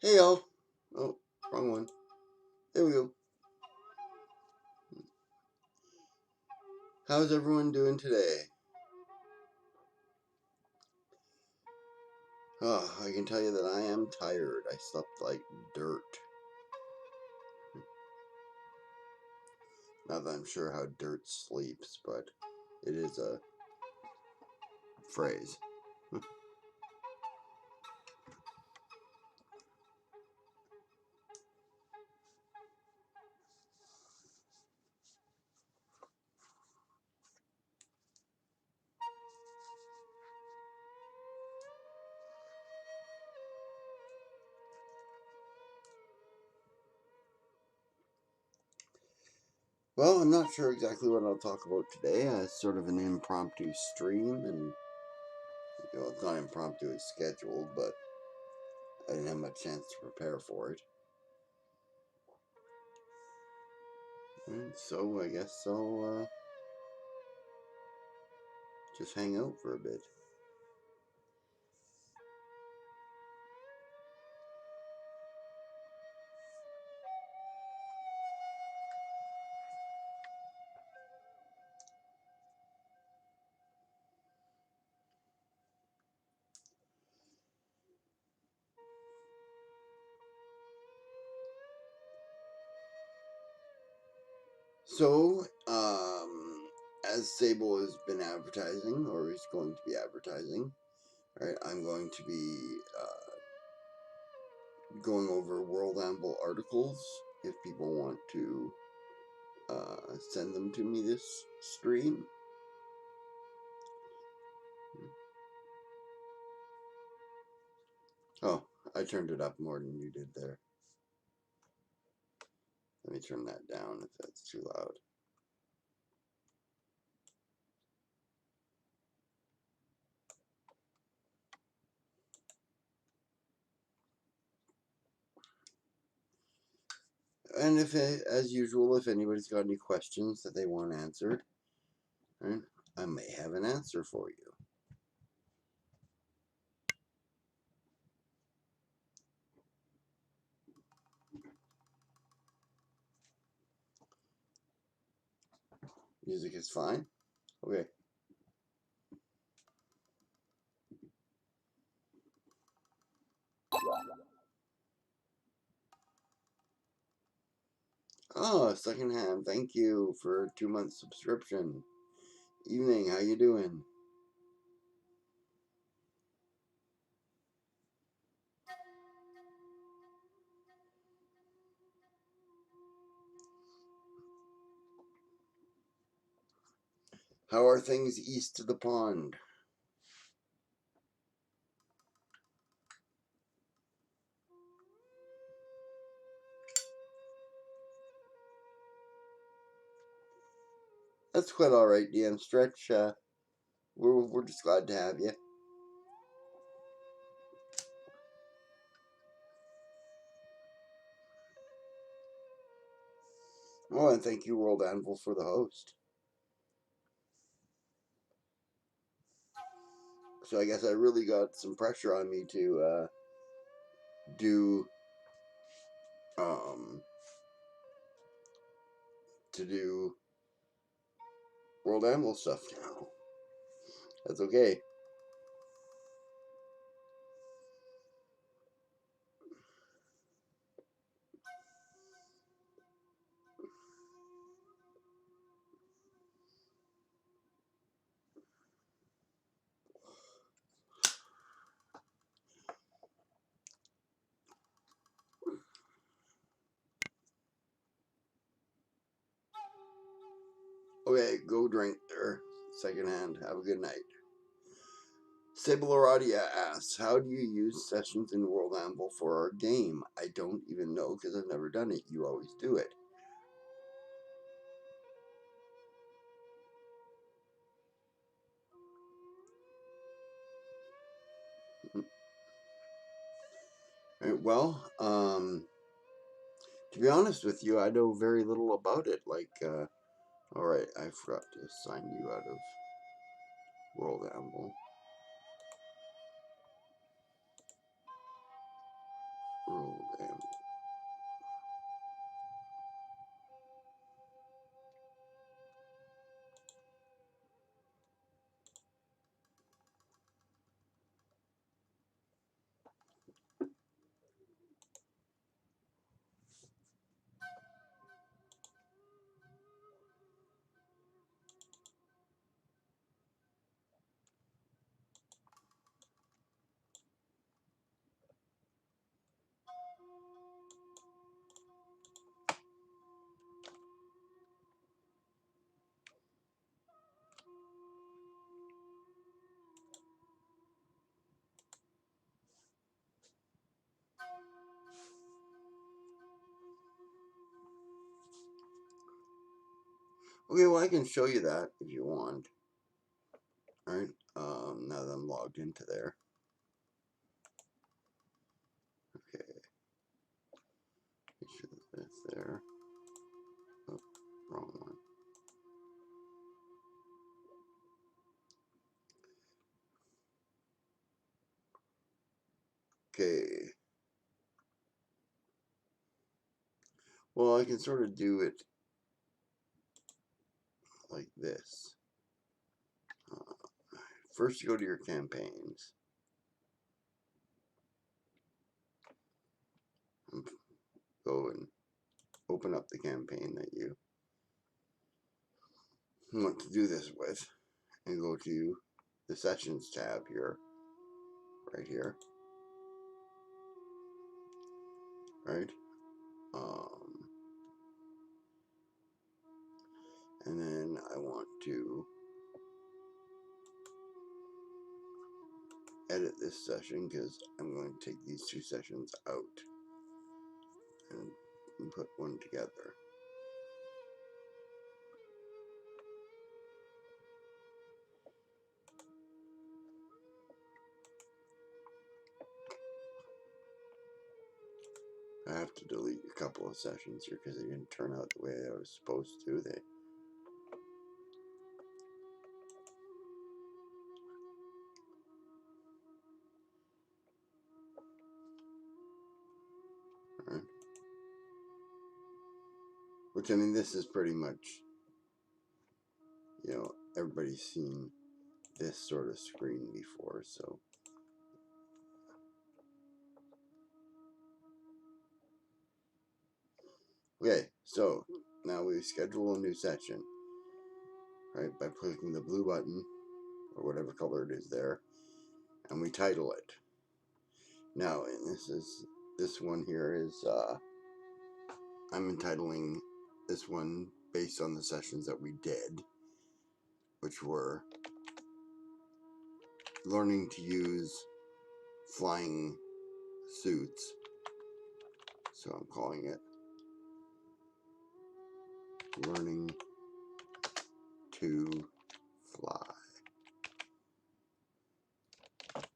Hey y'all. Oh, wrong one. There we go. How's everyone doing today? Oh, I can tell you that I am tired. I slept like dirt. Not that I'm sure how dirt sleeps, but it is a phrase. Well, I'm not sure exactly what I'll talk about today. It's sort of an impromptu stream, and it's not impromptu, it's scheduled, but I didn't have much chance to prepare for it. And so I guess I'll just hang out for a bit. So, as Sable has been advertising, or is going to be advertising, right, I'm going to be going over World Anvil articles if people want to send them to me this stream. Oh, I turned it up more than you did there. Let me turn that down if that's too loud. And if, as usual, if anybody's got any questions that they want answered, right, I may have an answer for you. Music is fine? Okay. Oh, secondhand. Thank you for a 2-month subscription. Evening, how you doing? How are things east of the pond? That's quite all right, DM Stretch. We're just glad to have you. Oh, and thank you, World Anvil, for the host. So I guess I really got some pressure on me to do World Anvil stuff now. That's okay. Okay, go drink there. Secondhand. Have a good night. Sable Aradia asks, how do you use sessions in World Anvil for our game? I don't even know because I've never done it. You always do it. Right, well, to be honest with you, I know very little about it. Like, alright, I forgot to sign you out of World Anvil. World Okay, well, I can show you that if you want. Alright, now that I'm logged into there. Okay. Make sure that's there. Oh, wrong one. Okay. Well, I can sort of do it like this. First, you go to your campaigns. And go and open up the campaign that you want to do this with. And go to the Sessions tab here. Right here. Right? And then I want to edit this session because I'm going to take these two sessions out and put one together. I have to delete a couple of sessions here because they didn't turn out the way I was supposed to. Right? Which, I mean, this is pretty much, you know, everybody's seen this sort of screen before, so. Okay, so now we schedule a new session, right, by clicking the blue button, or whatever color it is there, and we title it. Now, and this one here is, I'm entitling this one based on the sessions that we did, which were learning to use flying suits. So I'm calling it Learning to Fly. And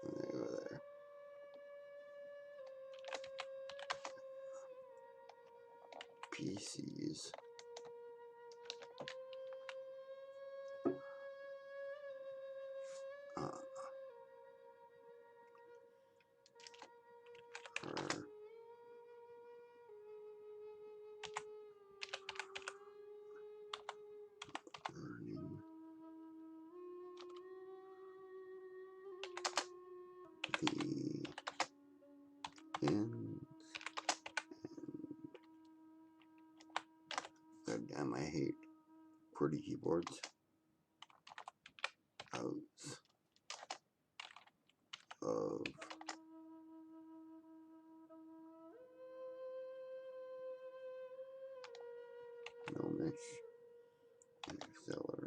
there you go there. PCs. Are learning the ins. God damn, I hate QWERTY keyboards. Outs of Gnomish and Exceller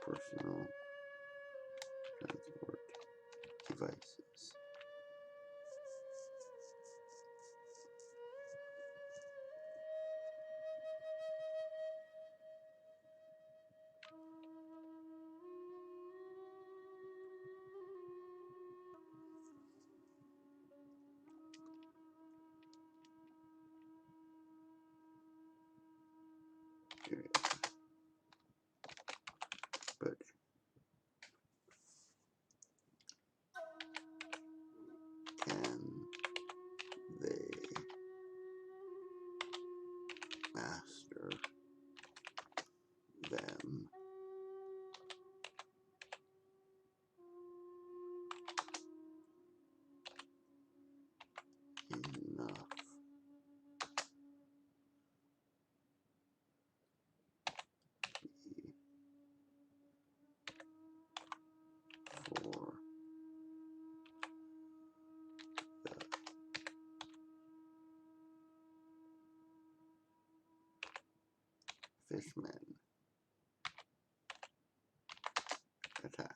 personal transport devices. Okay. But can they master them enough for the fishmen attack?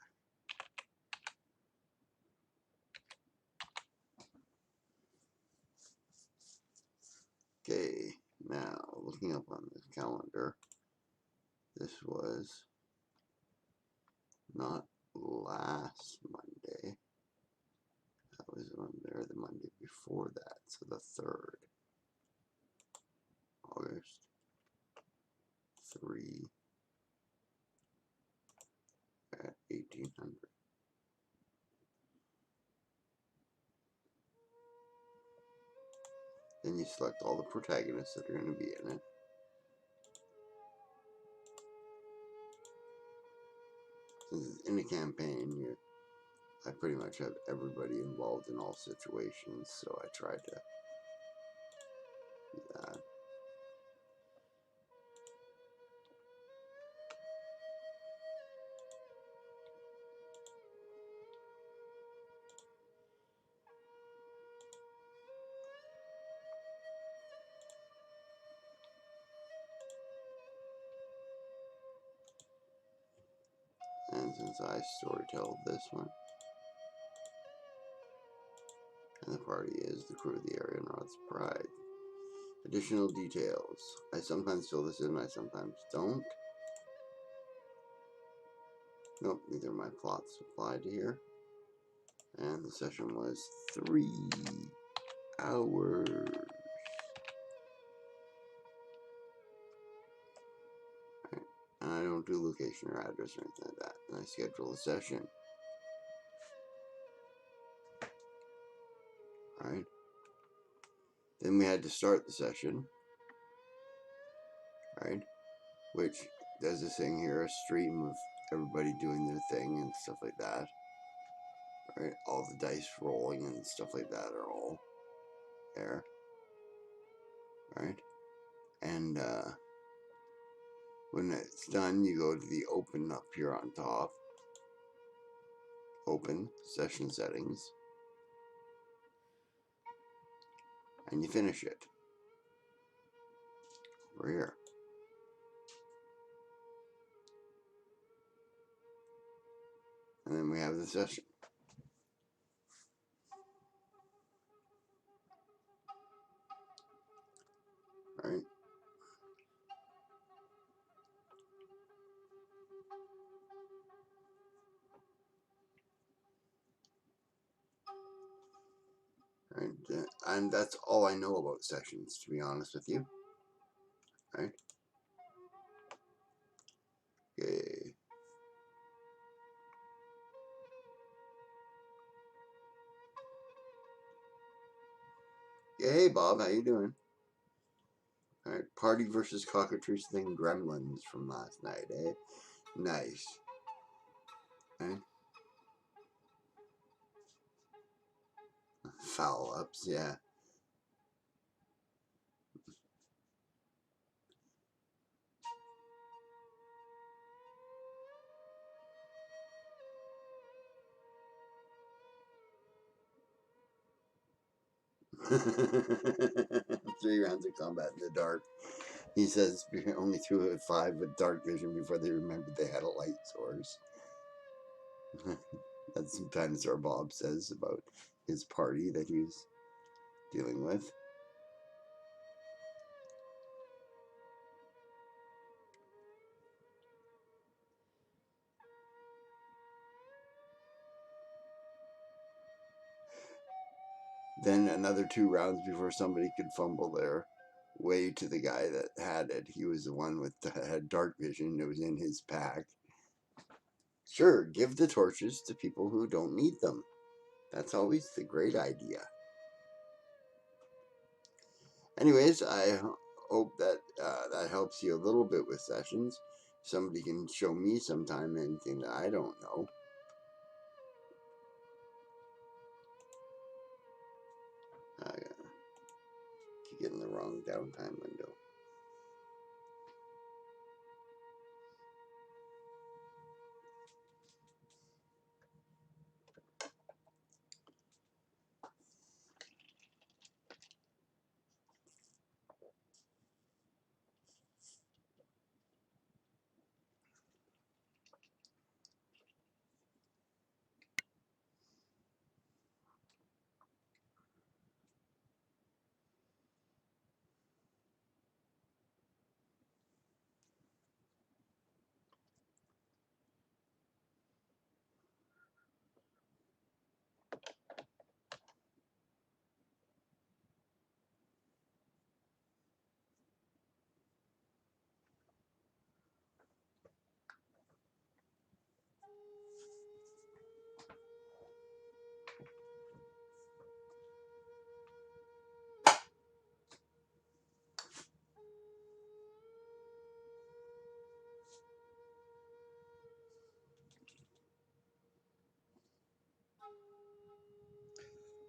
up on the calendar. This was not last Monday. That was the Monday before that, so the 3rd. August 3 at 1800. Then you select all the protagonists that are going to be in it. Since it's in a campaign, I pretty much have everybody involved in all situations, so I tried to do that. And since I storytelled this one, and the party is the crew of the Erin Righ's Pride. Additional details. I sometimes fill this in, I sometimes don't. Nope, neither of my plots applied here. And the session was 3 hours. Right. And I don't do location or address or anything like that. And I schedule the session. Alright. Then we had to start the session. Right? Which does this thing here, a stream of everybody doing their thing and stuff like that. Right? All the dice rolling and stuff like that are all there. Right? And when it's done, you go to the open up here on top. Open session settings. And you finish it. Over here. And then we have the session. Right? Right? And that's all I know about sessions, to be honest with you. Right? Okay. Yeah, hey Bob, how you doing? Alright, Party versus Cockatrice Thing Gremlins from last night, eh? Nice. Right? Foul ups, yeah. Three rounds of combat in the dark. He says only threw a 5 with dark vision before they remembered they had a light source. That's what Dinosaur Bob says about his party that he's dealing with. Then another 2 rounds before somebody could fumble their way to the guy that had it. He was the one with had dark vision. It was in his pack. Sure, give the torches to people who don't need them. That's always the great idea. Anyways, I hope that that helps you a little bit with sessions. Somebody can show me sometime anything that I don't know. I keep getting the wrong downtime window.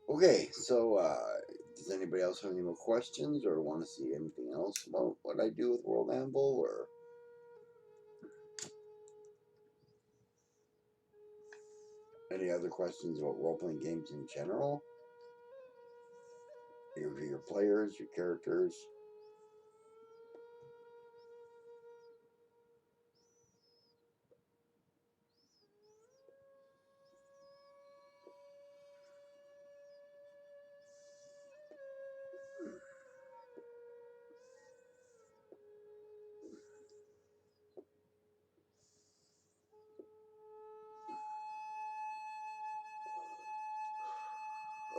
Okay, so does anybody else have any more questions or want to see anything else about what I do with World Anvil, or any other questions about role-playing games in general? Your players, your characters.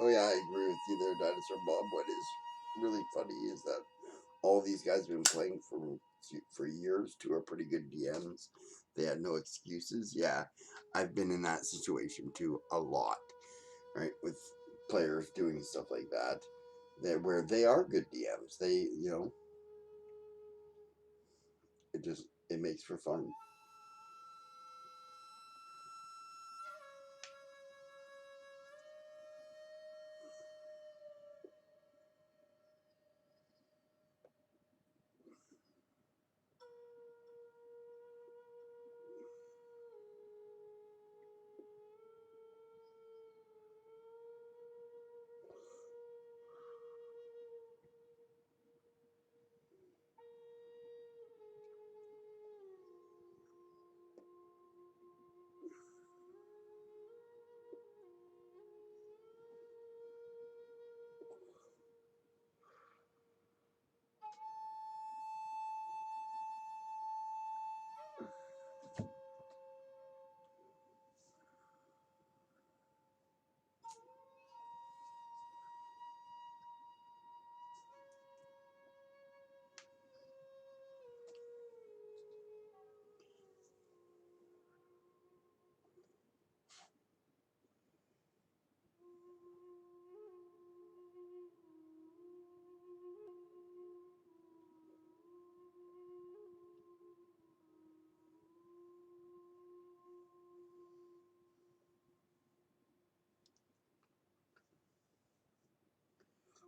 Oh yeah, I agree with you there, Dinosaur Bob. What is really funny is that all these guys have been playing for years. Two are pretty good DMs. They had no excuses. Yeah, I've been in that situation too a lot, right? With players doing stuff like that, where they are good DMs. They, it makes for fun.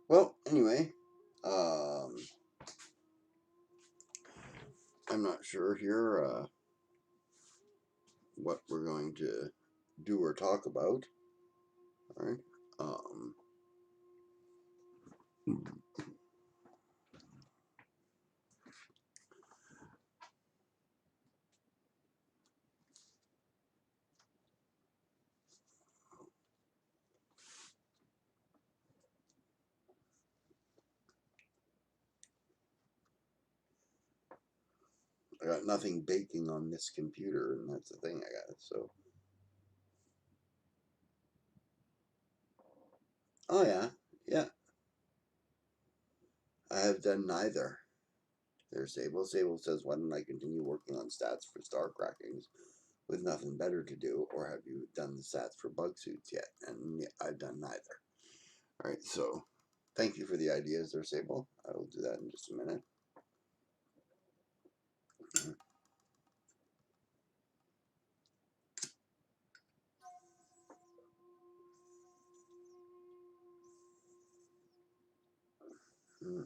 Well, anyway, um, I'm not sure here what we're going to do or talk about. All right. Um, I got nothing baking on this computer, and that's the thing I got. So, oh yeah, yeah, I have done neither. There's Sable. Sable says, "Why don't I continue working on stats for star crackings with nothing better to do, or have you done the stats for bug suits yet?" And yeah, I've done neither. All right, so thank you for the ideas there, Sable. I will do that in just a minute. Mm.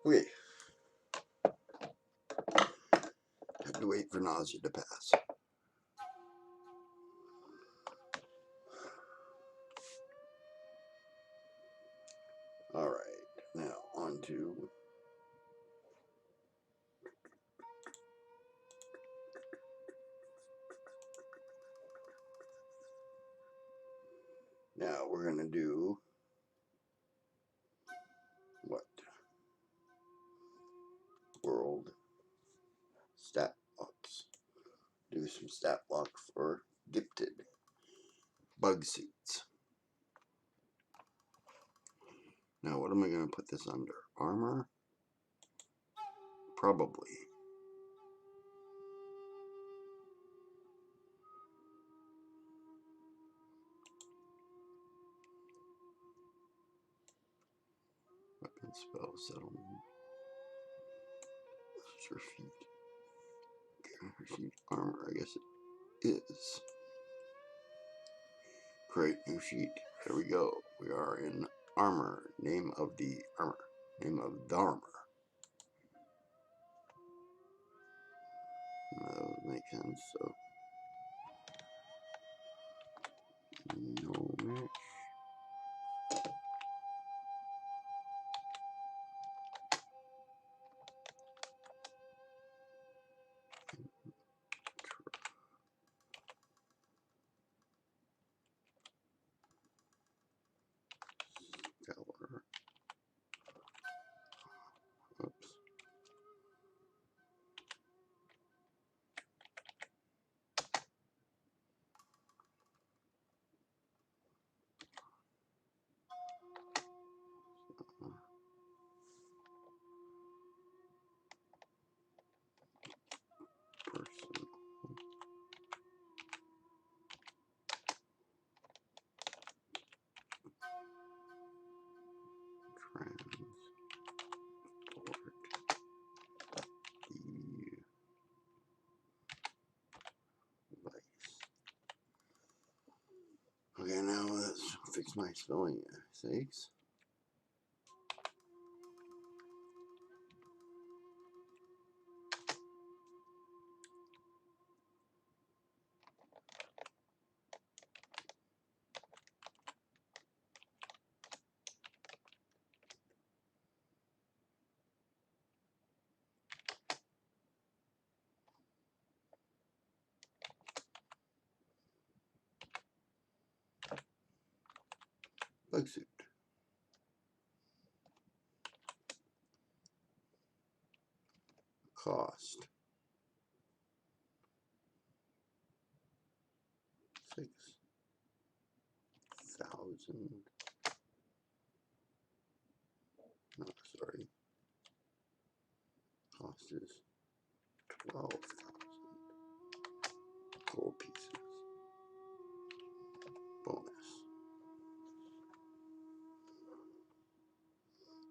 Okay, have to wait for nausea to pass. All right, now on to now we're gonna do what? World stat box. do some stat block for gifted bug suits. Now, what am I going to put this under? Armor? Probably. Weapon, spell, settlement. Her feet. Her feet, armor, I guess it is. Create new sheet. There we go. We are in armor. Name of the armor. Name of the armor. That would make sense. So, no match. Stellar. Oops. Person. Okay, now let's fix my spelling mistakes. Bug suit. Cost. 6,000. No, sorry. Cost is 12,000 gold pieces. Bonus.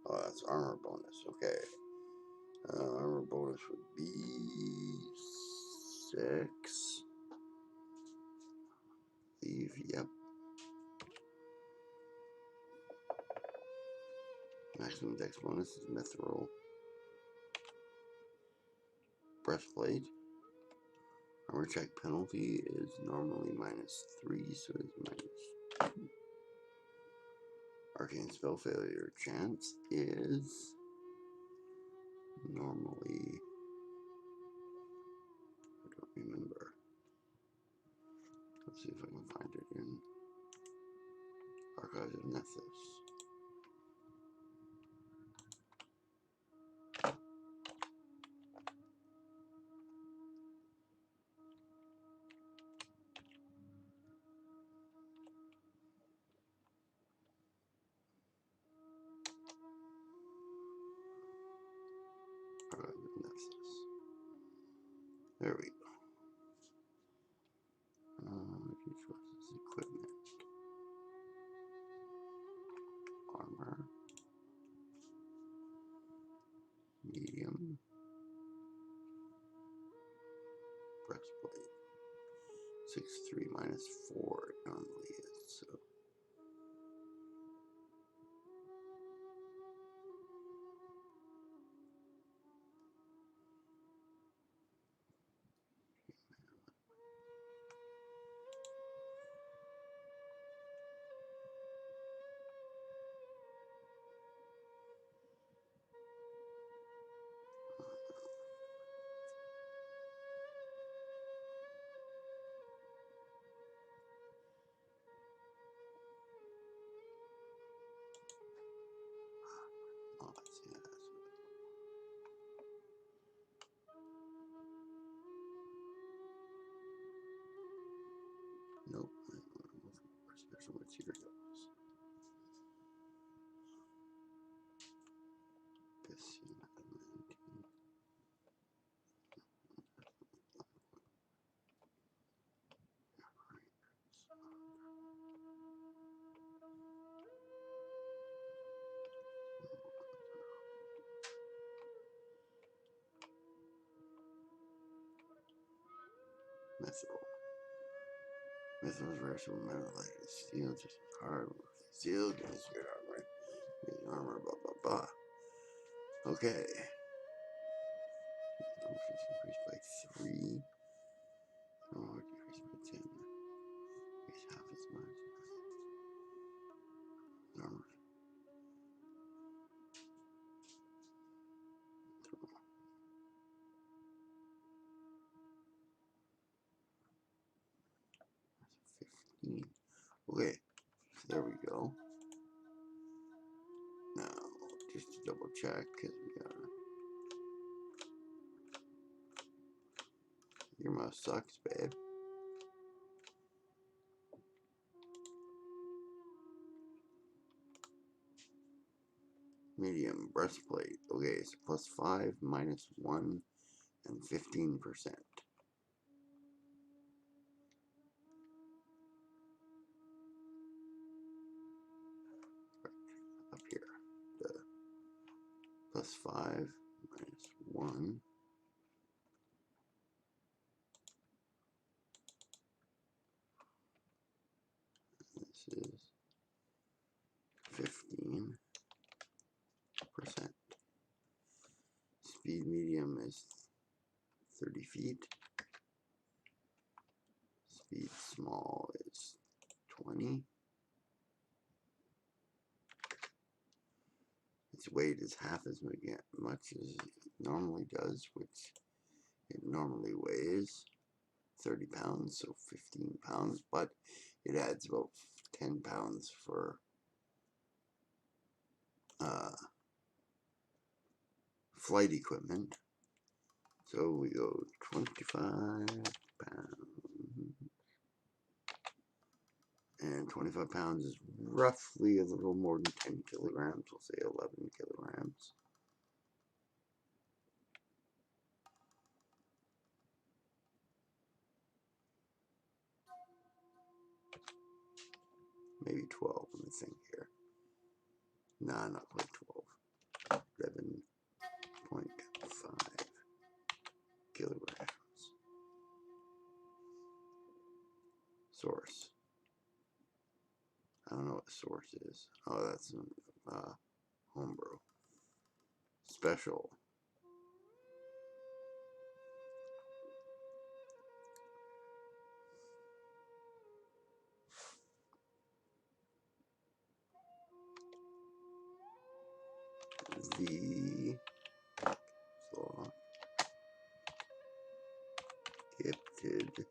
Oh, that's armor bonus. Okay. Armor bonus would be 6. Leave. Yep. Maximum dex bonus is mithril. Breastplate. Armor check penalty is normally -3, so it's -2. Arcane spell failure chance is normally, I don't remember. Let's see if I can find it in Archives of Nethys. Archives of Nethys. There we go. Resources, equipment, armor, medium, breastplate. 6/3 -4 it normally is, so. Mythos rare some metal like steel, just hard. Steel gives good armor. Big armor, blah blah blah. Okay. Increased by 3. Oh, decreased by 10. Increase half as much. Armor. That's 15. Okay, so there we go. Now, just to double check, because we got your mouse sucks, babe. Medium breastplate. Okay, so +5, -1, and 15%. Up here, the +5, -1. This is 15%. Speed medium is 30 feet. Speed small is 20. Its weight is half as much as it normally does, which it normally weighs 30 pounds, so 15 pounds, but it adds about 10 pounds for flight equipment. So we go 25 pounds. And 25 pounds is roughly a little more than 10 kilograms. We'll say 11 kilograms. Maybe 12, let me think here. Nah, not quite 12. 11.5 kilograms. Source. I don't know what the source is. Oh, that's homebrew. Special. The so gifted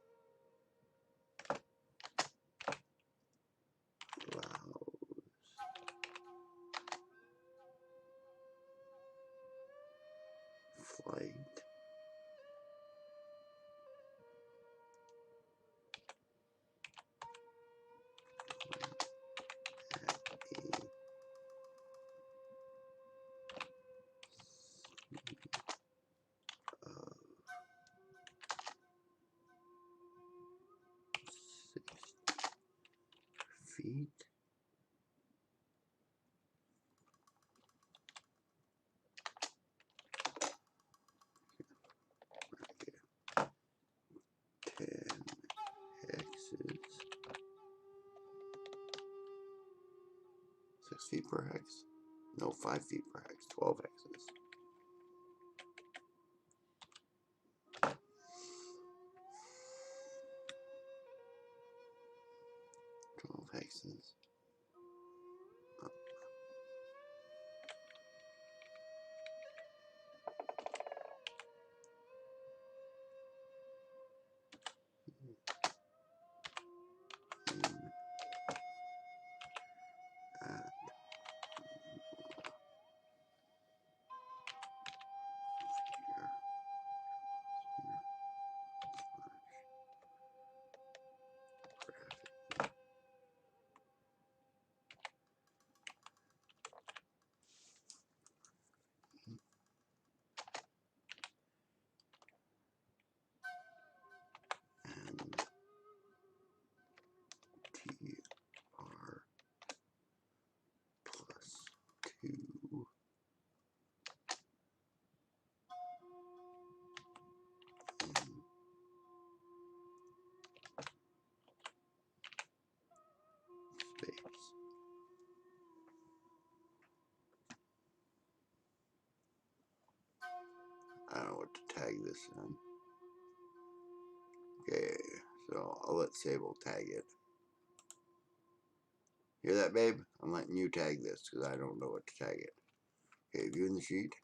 allows flight feet. Okay. 10 hexes. 6 feet per hex. No, 5 feet per hex. 12 hexes. 12 hexes. what to tag this in. Okay, so I'll let Sable tag it. Hear that, babe? I'm letting you tag this because I don't know what to tag it. Okay, viewing the sheet.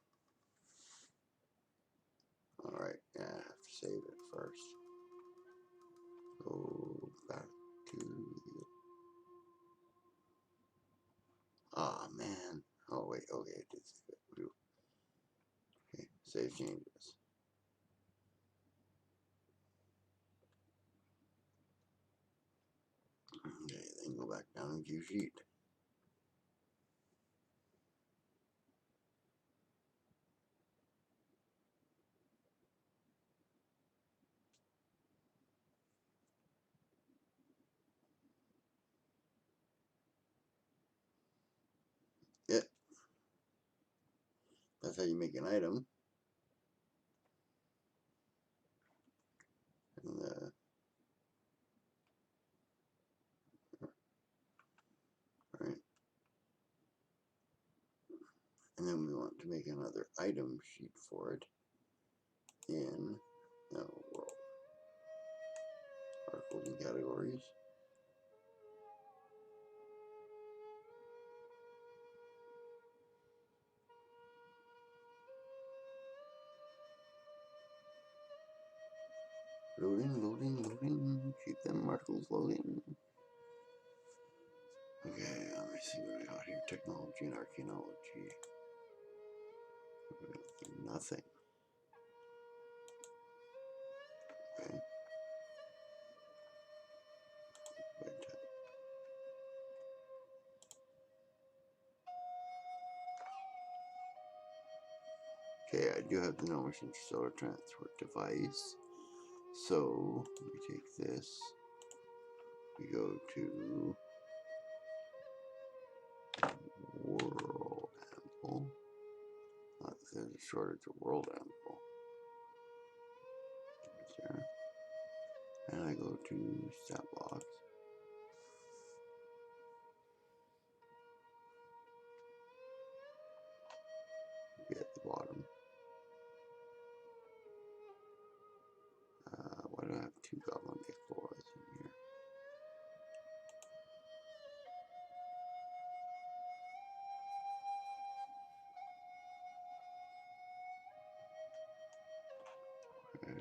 Alright, yeah, I have to save it first. Go back to the... Oh, man. Oh, wait, okay, I did save it. Okay, save changes. Okay, then go back down and view sheet. Yep, that's how you make an item. And, right. And then we want to make another item sheet for it in the world. Articles and categories. Loading, loading, loading. Keep them articles loading. Okay, let me see what I got here. Technology and archaeology. Nothing. Okay. Okay, I do have the no machine solar transport device. So we take this. We go to world ample. There's a shortage of world ample. There. And I go to stat blocks. Be at the bottom. Why do I have two goblin explorers in here? Okay.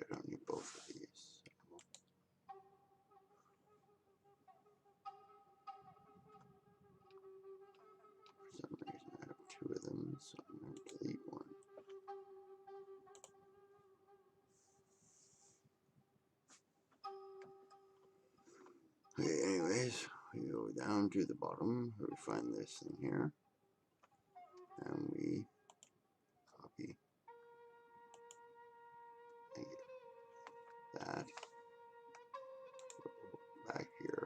I don't need both of these. For some reason I have two of them, so I'm going to delete one. Okay, anyways, we go down to the bottom where we find this in here. And we copy and get that. Go back here.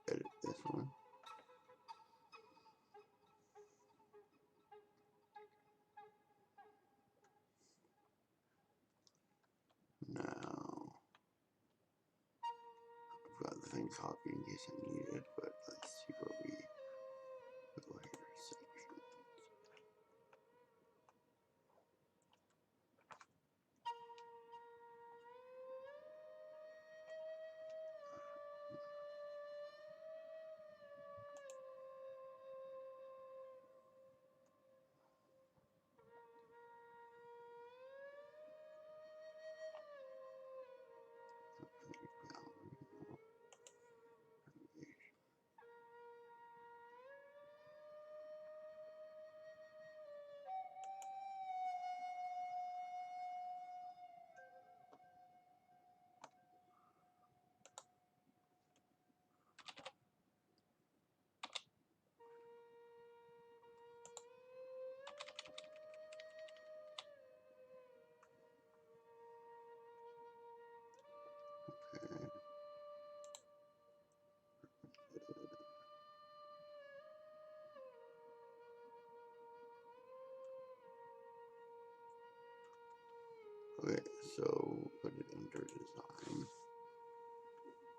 Edit this one. Now, I've got the thing copied in case I need it, but let's see where we go here. Section. So put it under design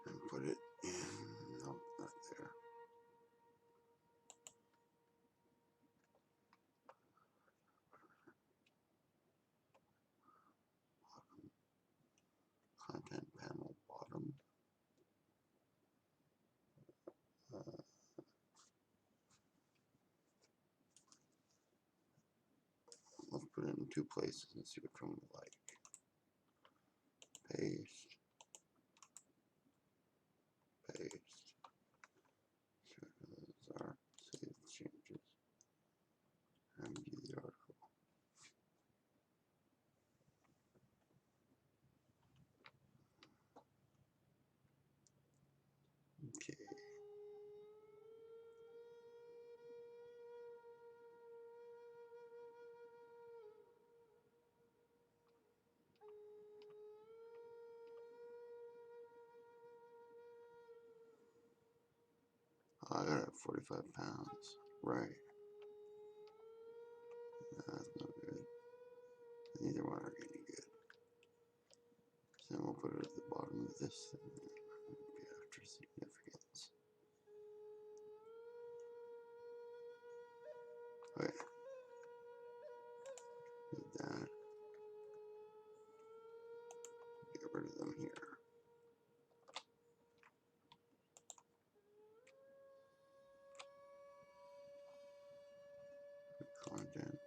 and put it in, no, not there. Bottom, content panel bottom. Let's put it in 2 places and see which one we like. Paste. Paste. So those are save changes. And view the article. Okay. Oh, I got it at 45 pounds. Right. That's not good. Neither one are any good. So then we'll put it at the bottom of this thing. After significance. Okay. Need that. Get rid of them here. Content.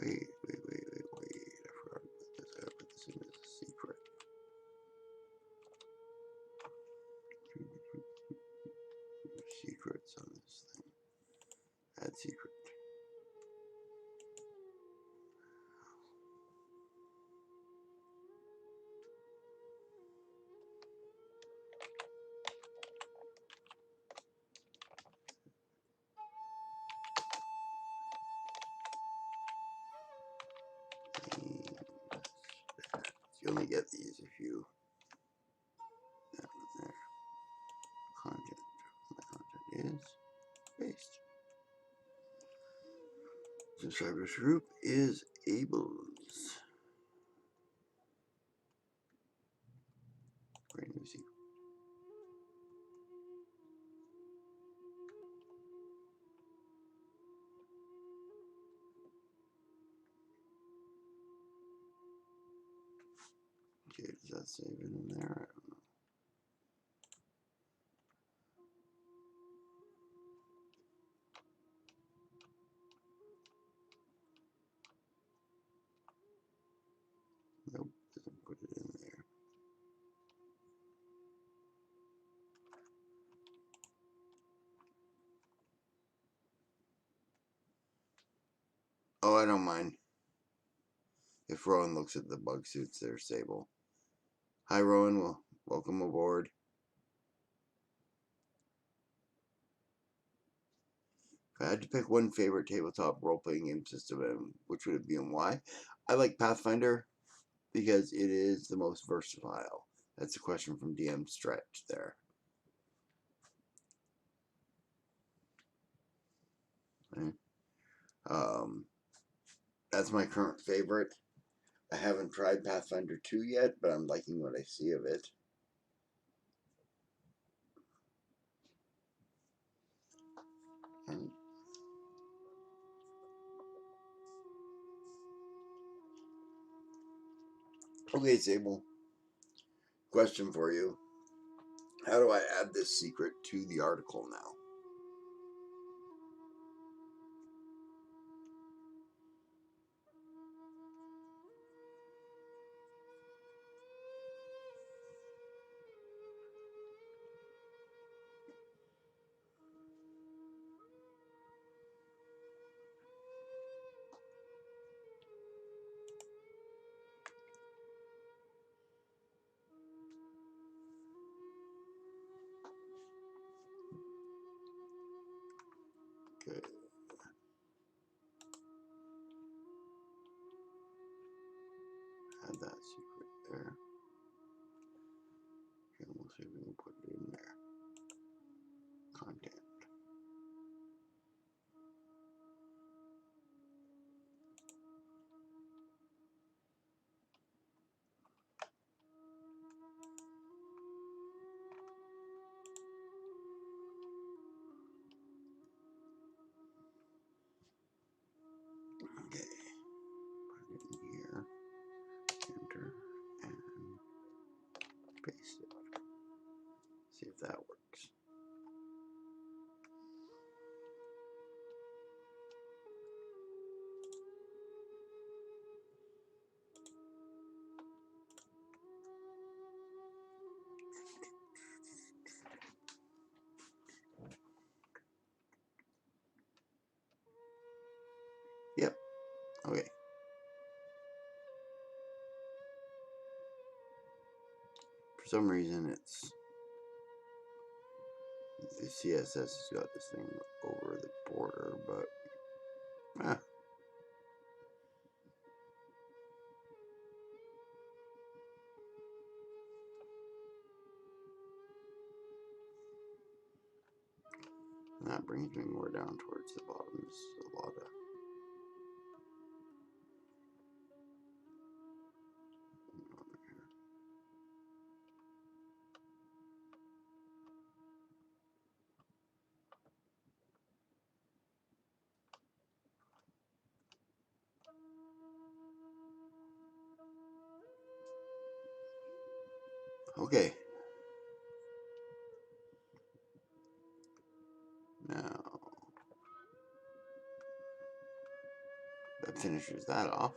Wait. I forgot about this. I gotta put this in as a secret. Secrets on this thing. Add secret. You only get these if you there. Content. My content is based. Subscribers group is Abel's. Brand new secret. Okay, does that save it in there? I don't know. Nope, doesn't put it in there. Oh, I don't mind. If Rowan looks at the bug suits, they're Sable. Hi, Rowan. Well, welcome aboard. If I had to pick one favorite tabletop role-playing game system, which would it be and why? I like Pathfinder because it is the most versatile. That's a question from DM Stretch there. Right? That's my current favorite. I haven't tried Pathfinder 2 yet, but I'm liking what I see of it. Okay, Sable. Question for you. How do I add this secret to the article now? Okay. Add that secret there. Okay, we'll see if we can put it in there. Content. Okay. Put it in here. Enter and paste it. See if that works. Yep. Okay. For some reason, it's the CSS has got this thing over the border, but that brings me more down towards the bottom. This is a lot of okay. Now that finishes that off.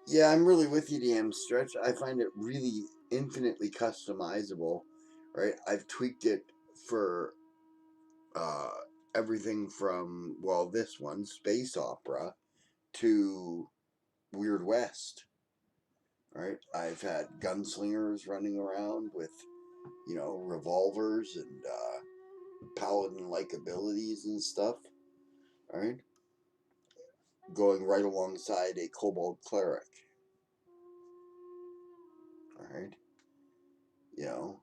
Yeah, I'm really with you, DM Stretch. I find it really infinitely customizable, right? I've tweaked it for uh, everything from, well, this one, Space Opera, to Weird West, right? I've had gunslingers running around with, revolvers and paladin-like abilities and stuff, right? Going right alongside a kobold cleric, right? You know,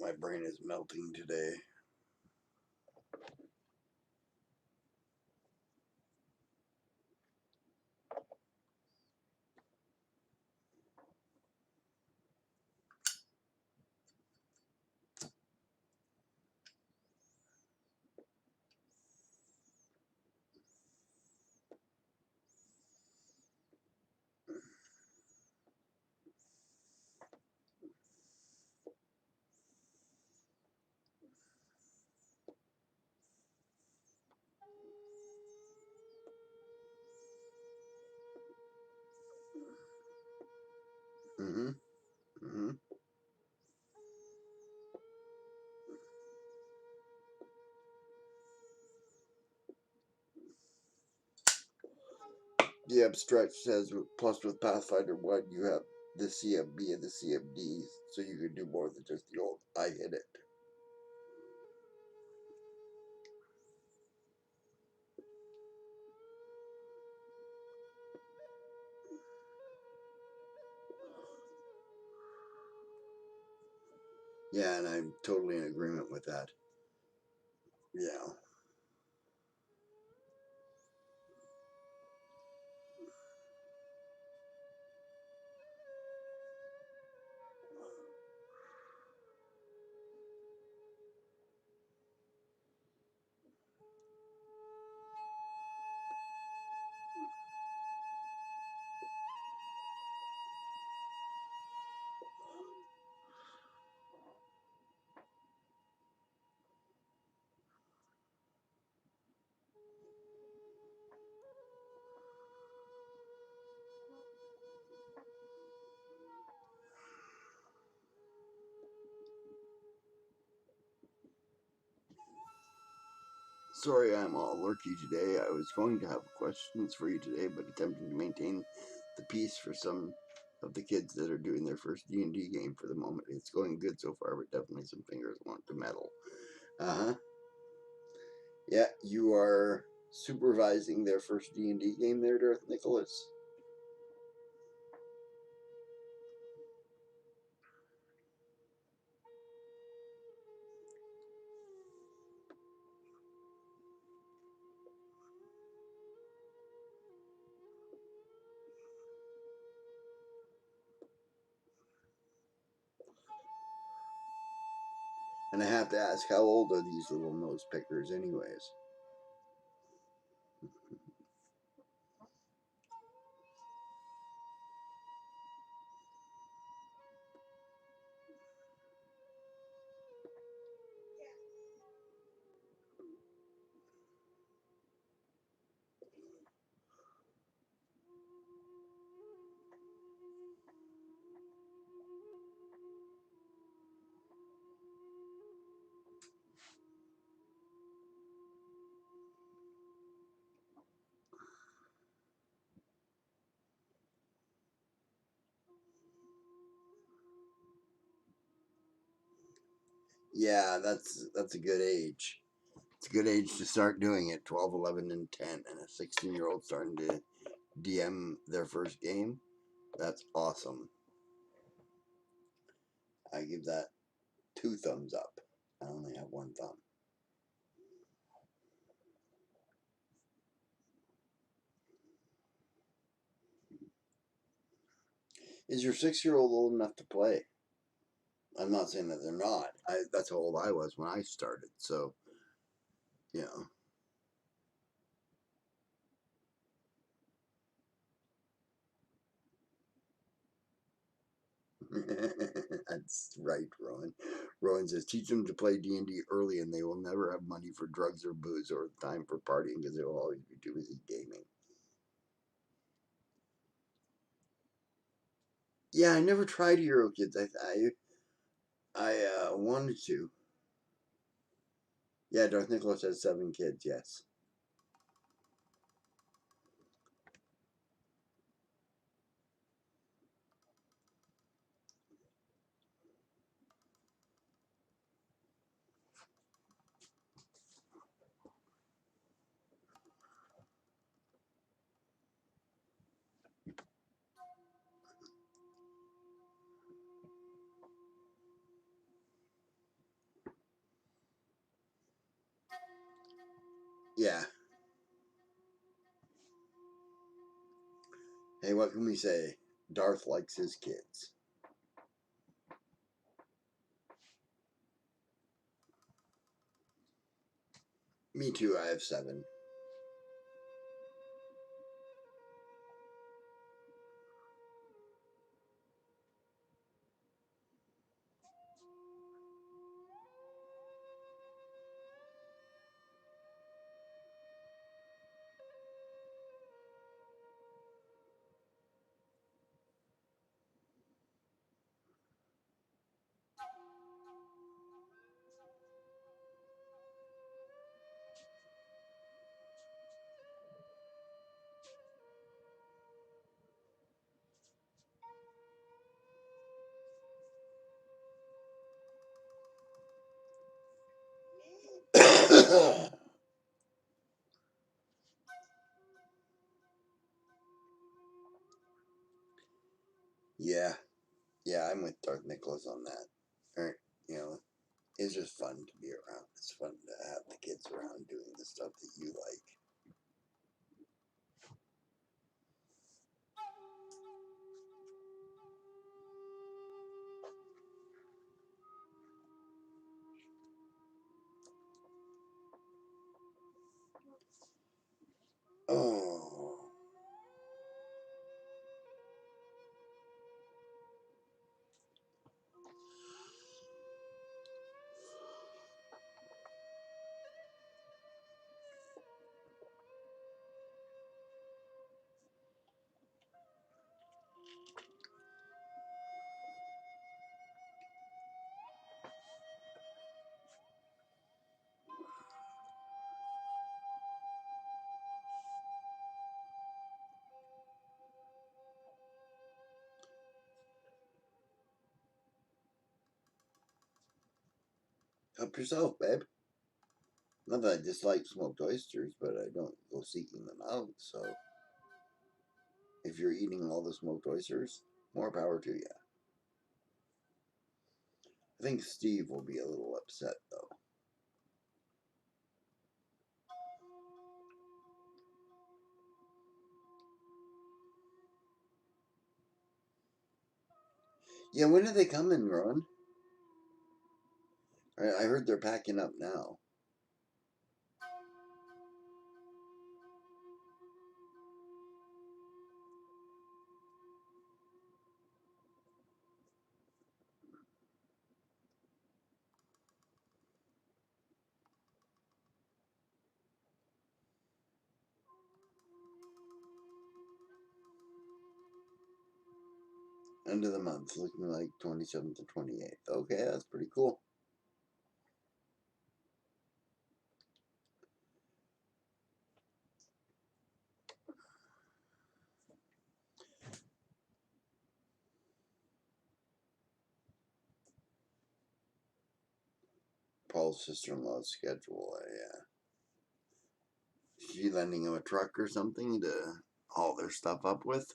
my brain is melting today. Mm-hmm. Mm-hmm. The abstract says, plus with Pathfinder 1, you have the CMB and the CMD, so you can do more than just the old I hit it. Yeah, and I'm totally in agreement with that. Yeah. Sorry I'm all lurky today. I was going to have questions for you today, but attempting to maintain the peace for some of the kids that are doing their first D&D game for the moment. It's going good so far, but definitely some fingers want to meddle. Uh-huh. Yeah, you are supervising their first D&D game there, Darth Nicholas. And I have to ask, how old are these little nose pickers anyways? Yeah, that's a good age. It's a good age to start doing it. 12, 11, and 10, and a 16-year-old starting to DM their first game. That's awesome. I give that 2 thumbs up. I only have 1 thumb. Is your 6-year-old old enough to play? I'm not saying that they're not. That's how old I was when I started. So, you know. That's right, Rowan. Rowan says, teach them to play D&D early and they will never have money for drugs or booze or time for partying because they will always be too busy gaming. Yeah, I never tried Euro Kids. I wanted to. Yeah, Darth Nicholas has 7 kids, yes. Yeah. Hey, what can we say? Darth likes his kids. Me too, I have 7. Yeah. Yeah, I'm with Darth Nicholas on that. Or, you know, it's just fun to be around. It's fun to have the kids around doing the stuff that you like. Oh. Help yourself, babe. Not that I dislike smoked oysters, but I don't go seeking them out, so if you're eating all the smoked oysters, more power to you. I think Steve will be a little upset, though. Yeah, when are they coming, Ron? I heard they're packing up now. End of the month, looking like 27th to 28th. Okay, that's pretty cool. Paul's sister-in-law's schedule. Is she lending him a truck or something to haul their stuff up with?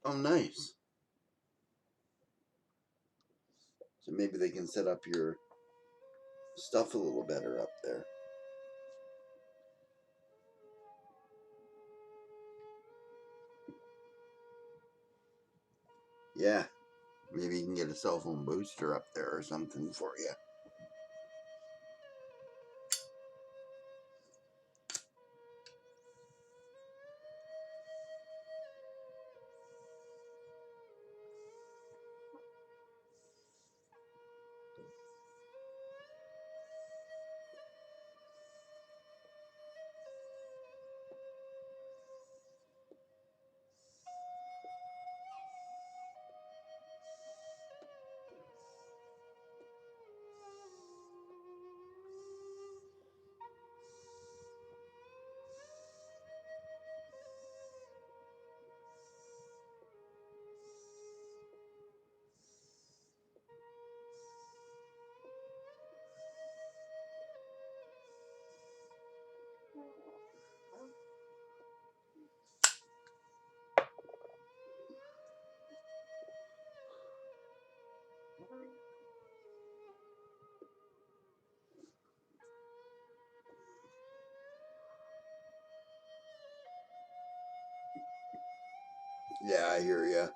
Oh, nice. So maybe they can set up your stuff a little better up there. Yeah, maybe you can get a cell phone booster up there or something for you. Yeah, I hear you.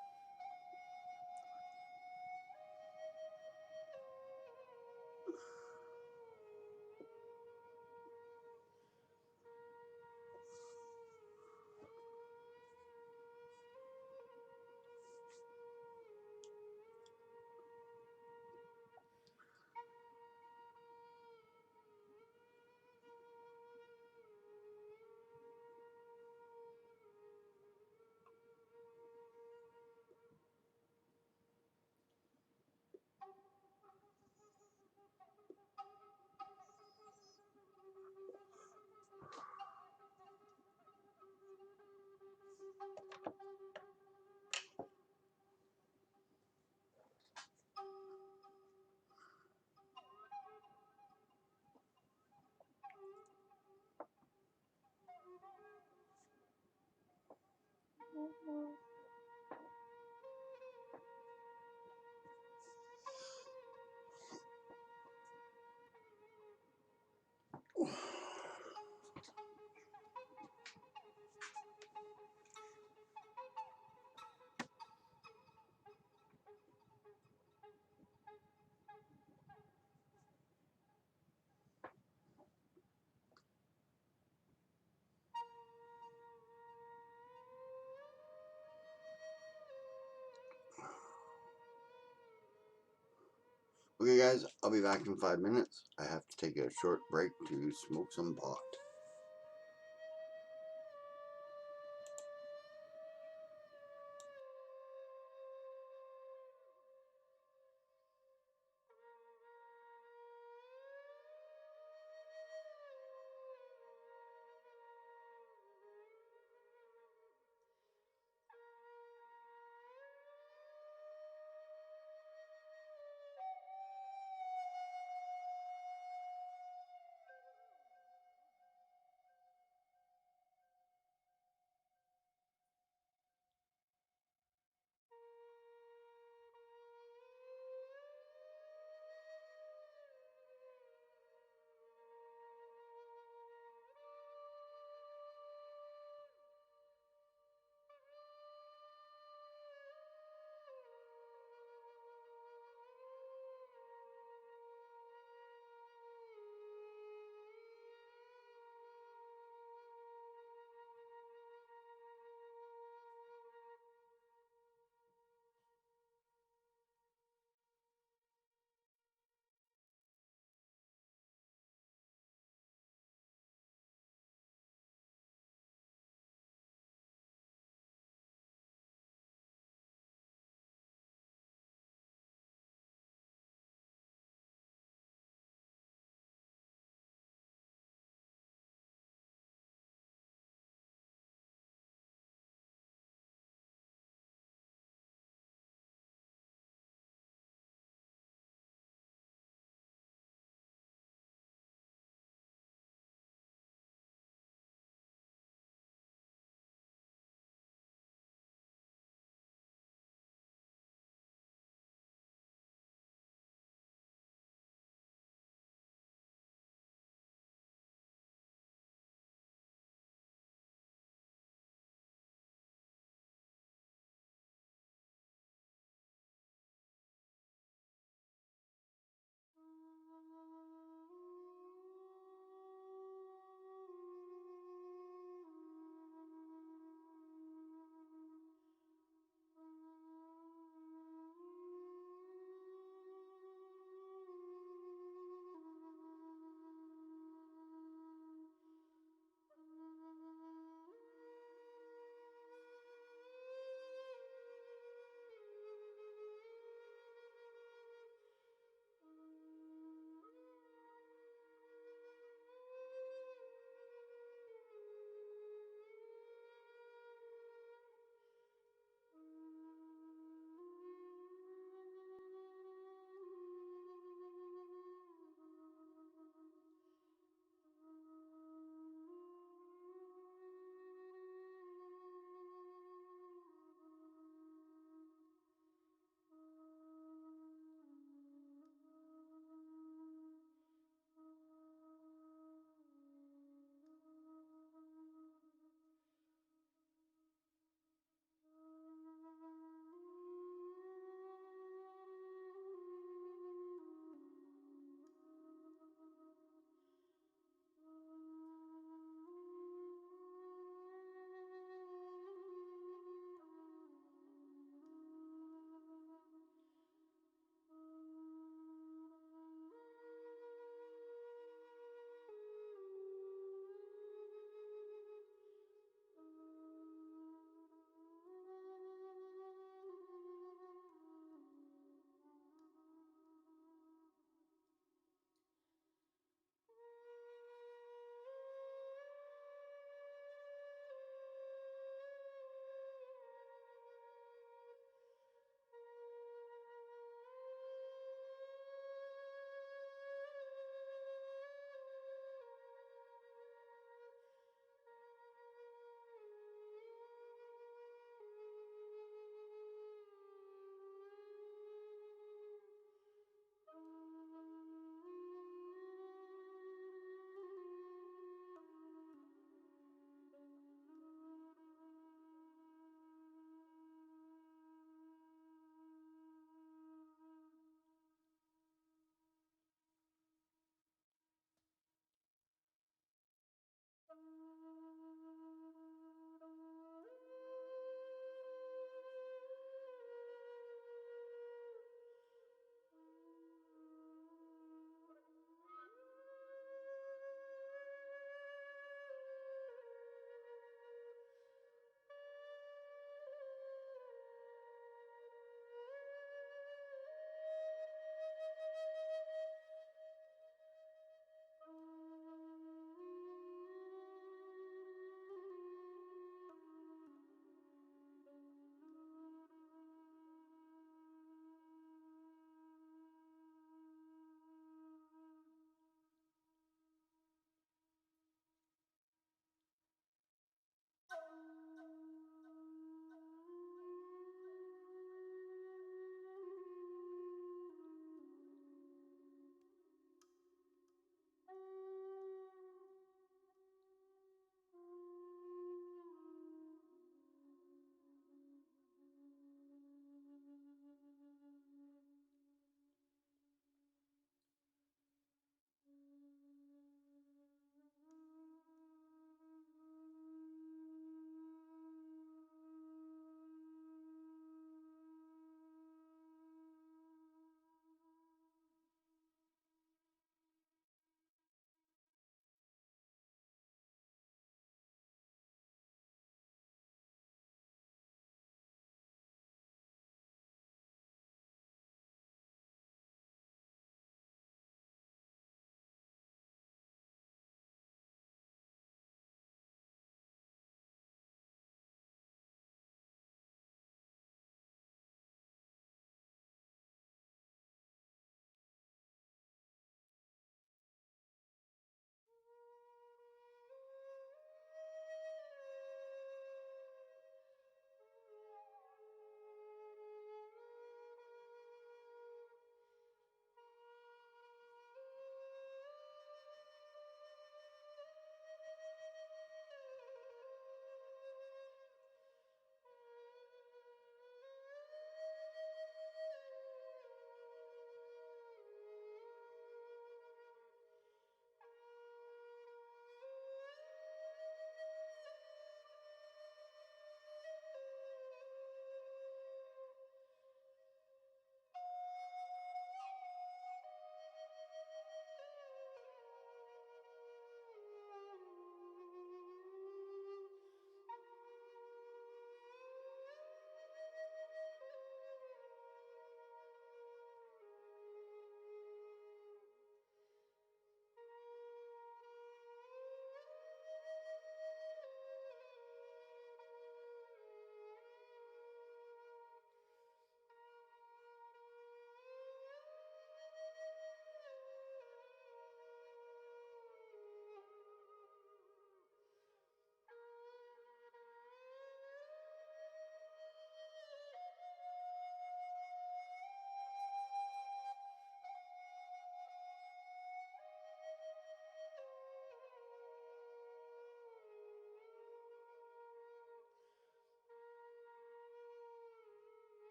Okay guys, I'll be back in 5 minutes. I have to take a short break to smoke some pot.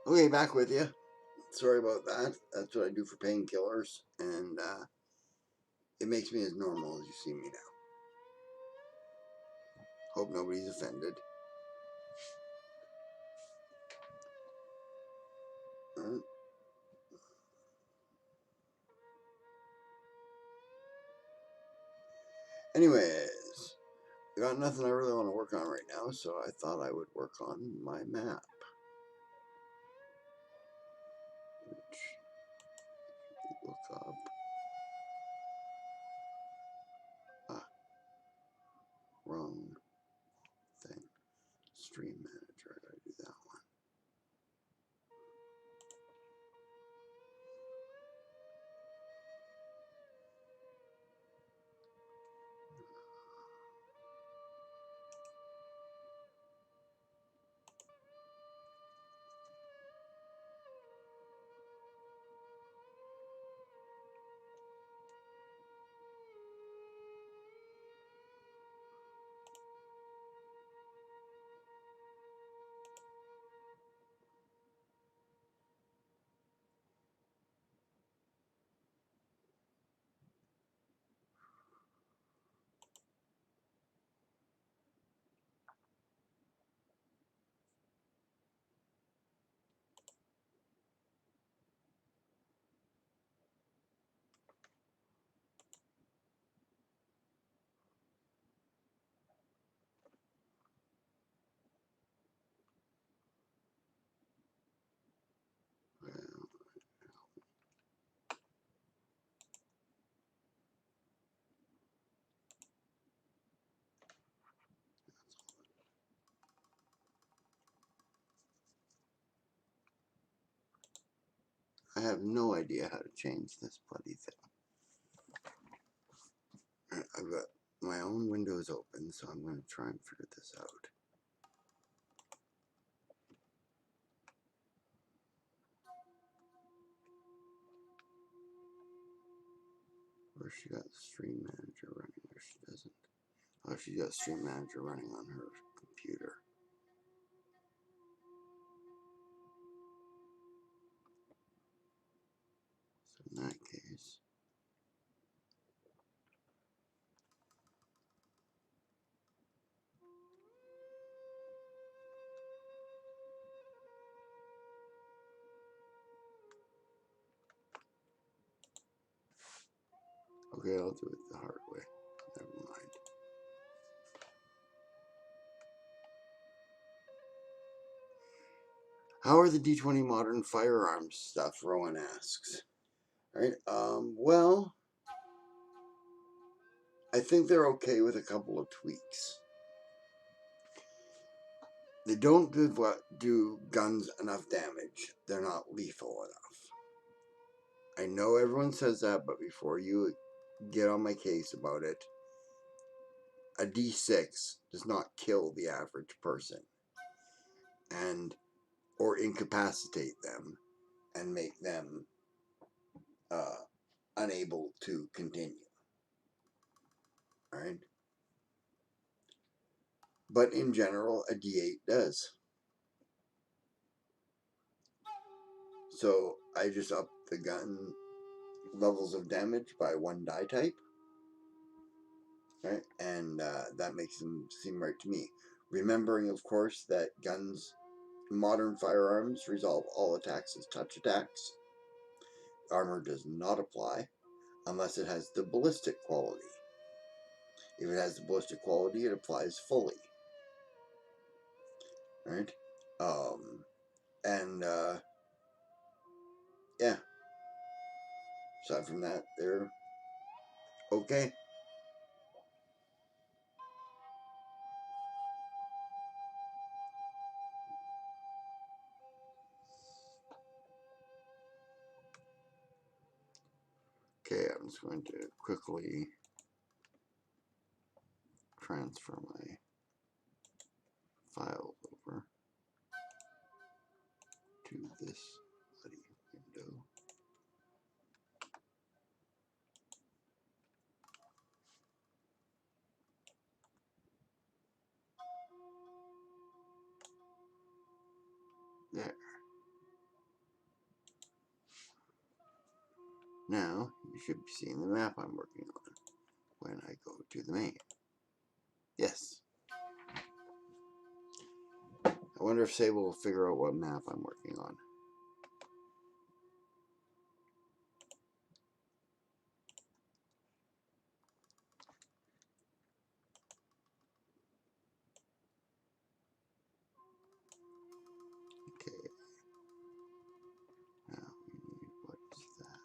Okay, back with you. Sorry about that. That's what I do for painkillers, and it makes me as normal as you see me now. Hope nobody's offended. Anyways, I got nothing I really want to work on right now, so I thought I would work on my map. Which, look up. Wrong thing. Stream manager. I gotta do that one. I have no idea how to change this bloody thing. I've got my own windows open, so I'm going to try and figure this out. Where's she got Stream Manager running? Where she doesn't. Oh, she's got Stream Manager running on her computer. So in that case, okay, I'll do it the hard way. Never mind. How are the D20 modern firearms stuff? Rowan asks. All right. Well, I think they're okay with a couple of tweaks. They don't do guns enough damage. They're not lethal enough. I know everyone says that, but before you get on my case about it, a D6 does not kill the average person and or incapacitate them and make them unable to continue. All right. But in general, a D8 does. So I just up the gun levels of damage by one die type. Right? And that makes them seem right to me. Remembering, of course, that guns, modern firearms, resolve all attacks as touch attacks. Armor does not apply unless it has the ballistic quality. If it has the ballistic quality, it applies fully. Right? Yeah. Aside from that, they're okay. Okay, I'm just going to quickly transfer my files over to this bloody window. There. Now, you should be seeing the map I'm working on when I go to the main. Yes. I wonder if Sable will figure out what map I'm working on. Okay. Now we need, what is that?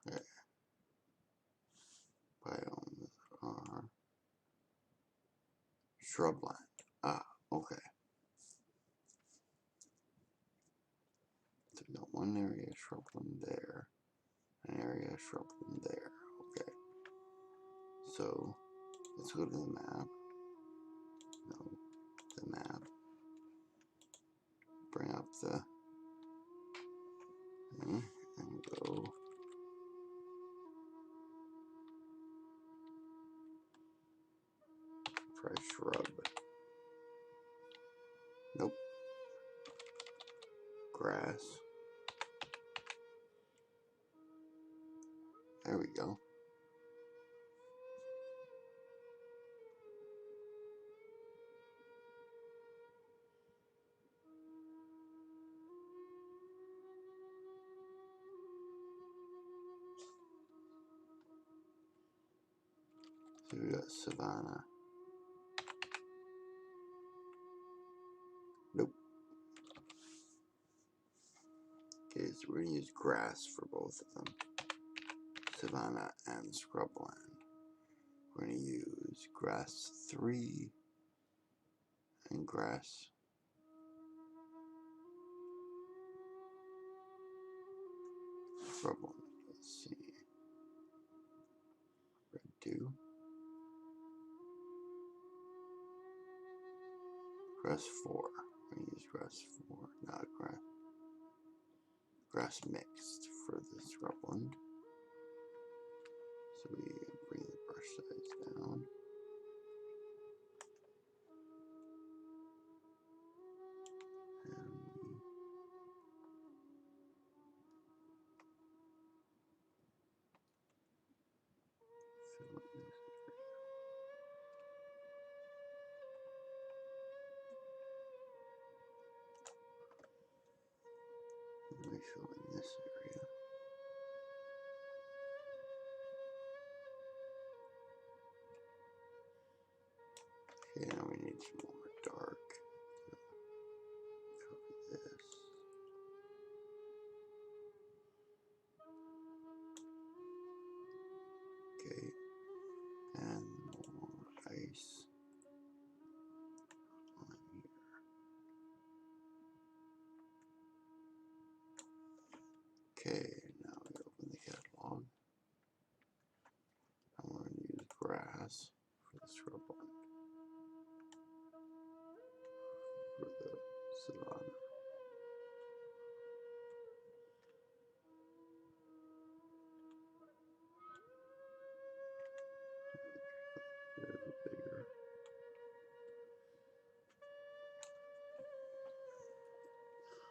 Okay. Biomes are shrubland. Ah, okay. So we got one area shrubland there, an area shrubland there. Okay. So let's go to the map. No, the map. Bring up the thing and go. Try shrub. Nope. Grass. There we go. So we got savanna. Nope. Okay, so we're going to use grass for both of them. Savanna and scrubland. We're going to use grass 3 and grass scrubland. Let's see. Red 2. Grass 4. We're going to use grass 4, not grass. Grass mixed for the scrubland. So we bring the brush size down. And we fill in this area. And we fill in this area. Okay, now we need some more dark to cover this. Okay, and more ice on here. Okay, now we open the catalog. And we're going to use grass for the shrubland. For the savanna. Bigger.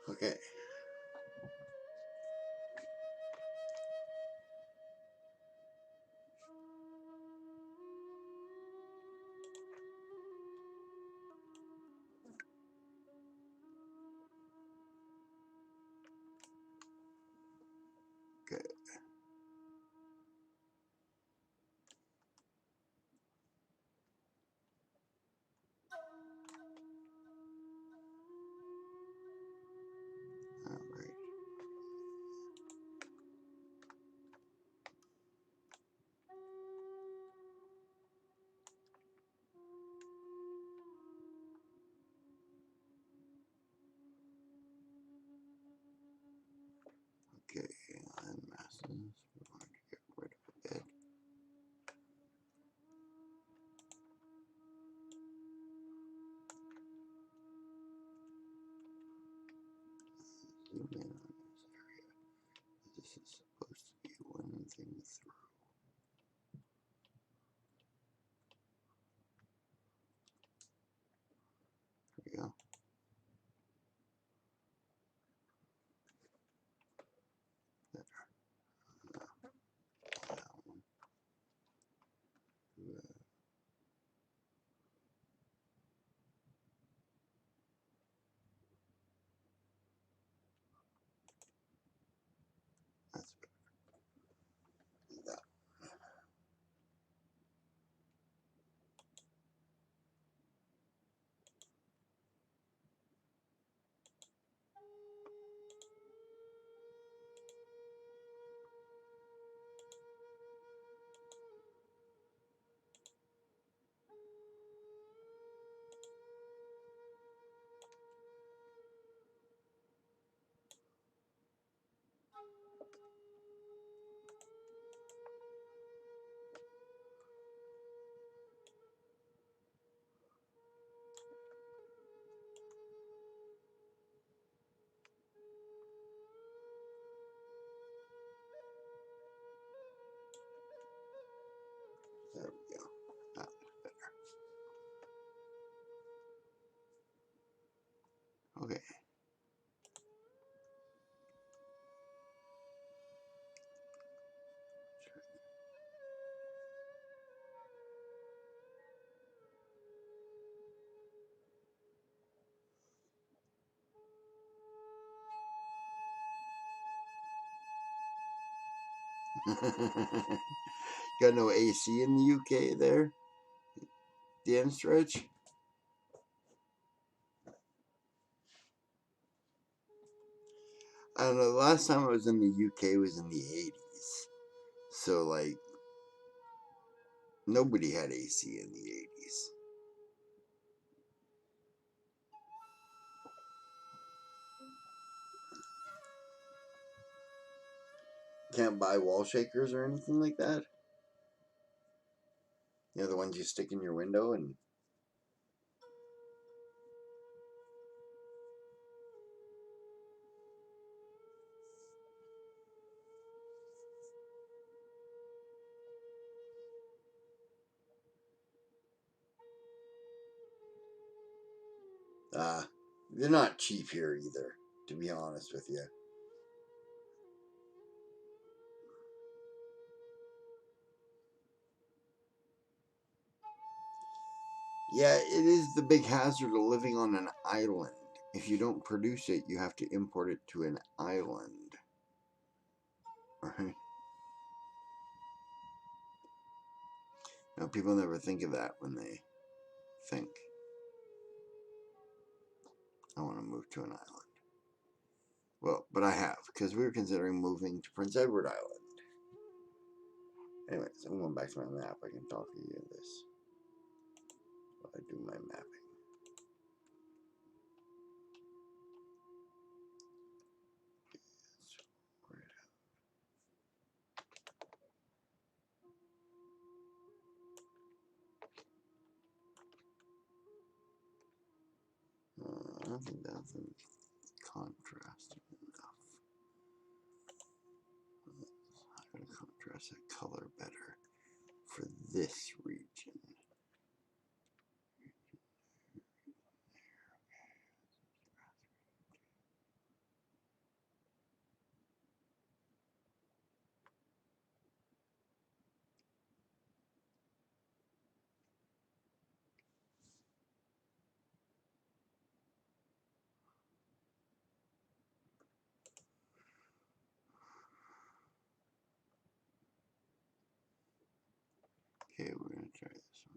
Okay. Okay. zoom in on this area. This is supposed to be one thing through. There we go. There. That one. That's better. That. There we go. That was better. Okay. Got no AC in the UK there? The end stretch? I don't know. The last time I was in the UK was in the 80s. So, like, nobody had AC in the 80s. Can't buy wall shakers or anything like that? You know, the ones you stick in your window and... they're not cheap here either, to be honest with you. Yeah, it is the big hazard of living on an island. If you don't produce it, you have to import it to an island. Right? Now, people never think of that when they think, I want to move to an island. Well, but I have, because we were considering moving to Prince Edward Island. Anyways, I'm going back to my map. I can talk to you in this while I do my mapping. I don't think that's contrasting enough. I'm going to contrast that color better for this region. Okay, we're going to try this one.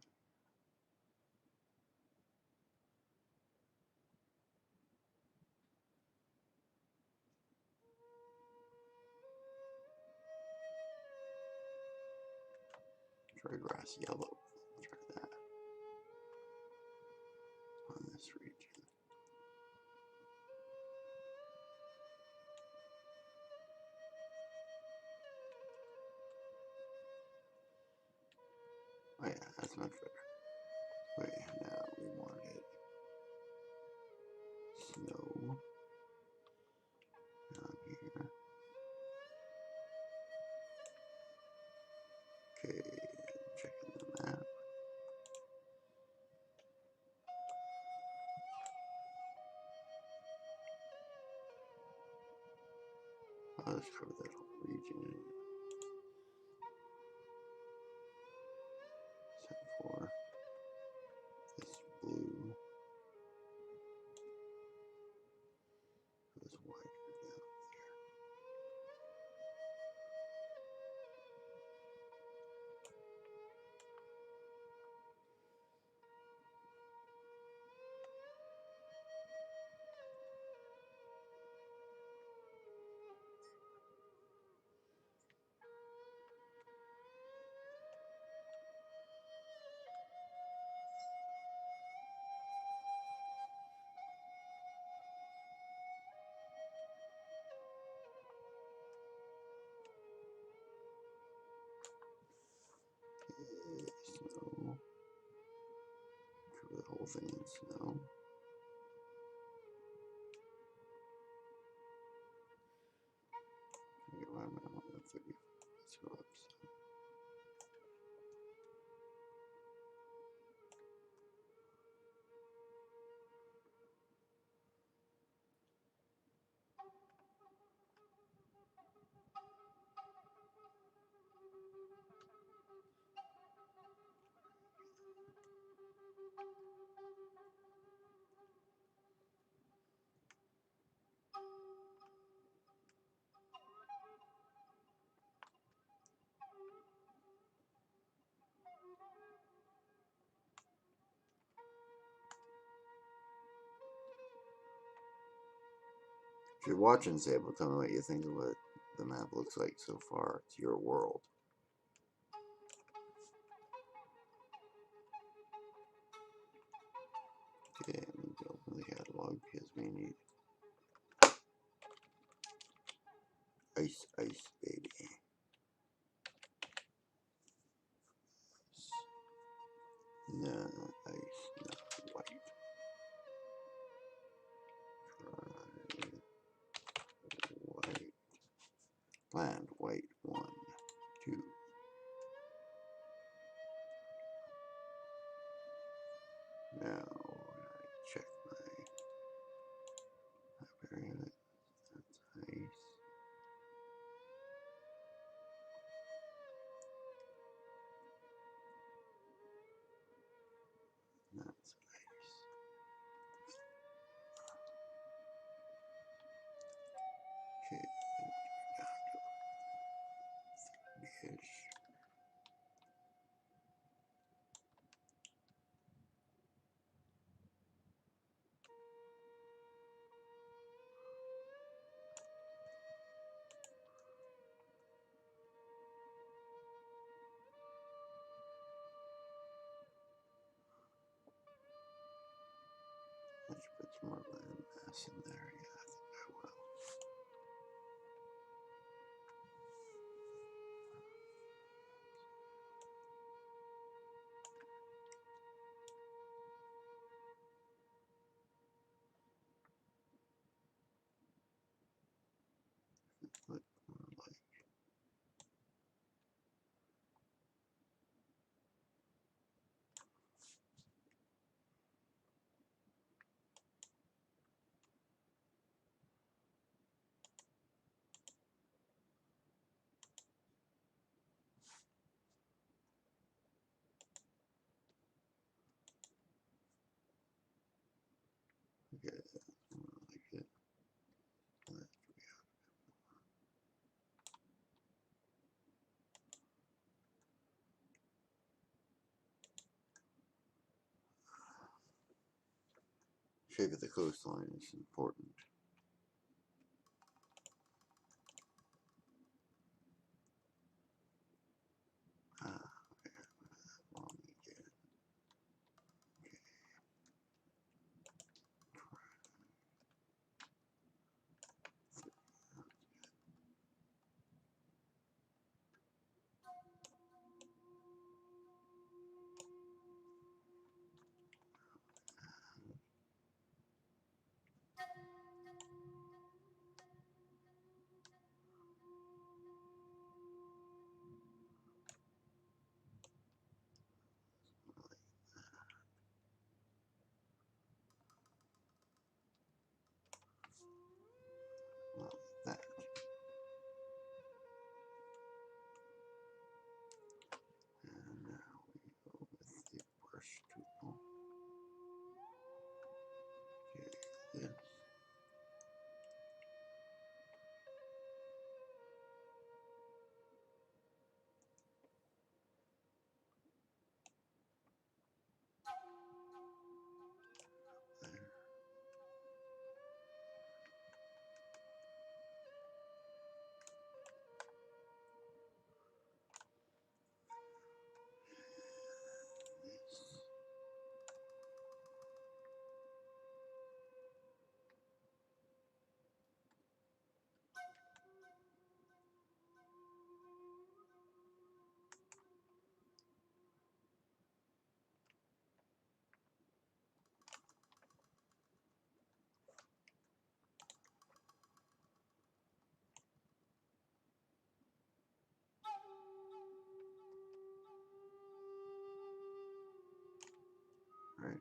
Try grass yellow. Try that on this region. Oh yeah, that's much better. Wait, now we want it snow. Okay, checking the map. Oh, let's cover that whole region. Except for this blue. This white down there. Snow. Cover the whole thing in snow. Environmental 30. Let's go up some. If you're watching this able, tell me what you think of what the map looks like so far. It's your world. Okay, I need to open the catalog because we need ice, ice, baby. No ice, no white. Try white. Planned white 1, 2. Now I check my variant. That's ice. That's ice. Okay, down to 30-ish. Let's put some more land mass in there. Yeah, I think I will. Put more like okay, more like it. Shape of the coastline is important. Ah, okay, long again. Okay. Right.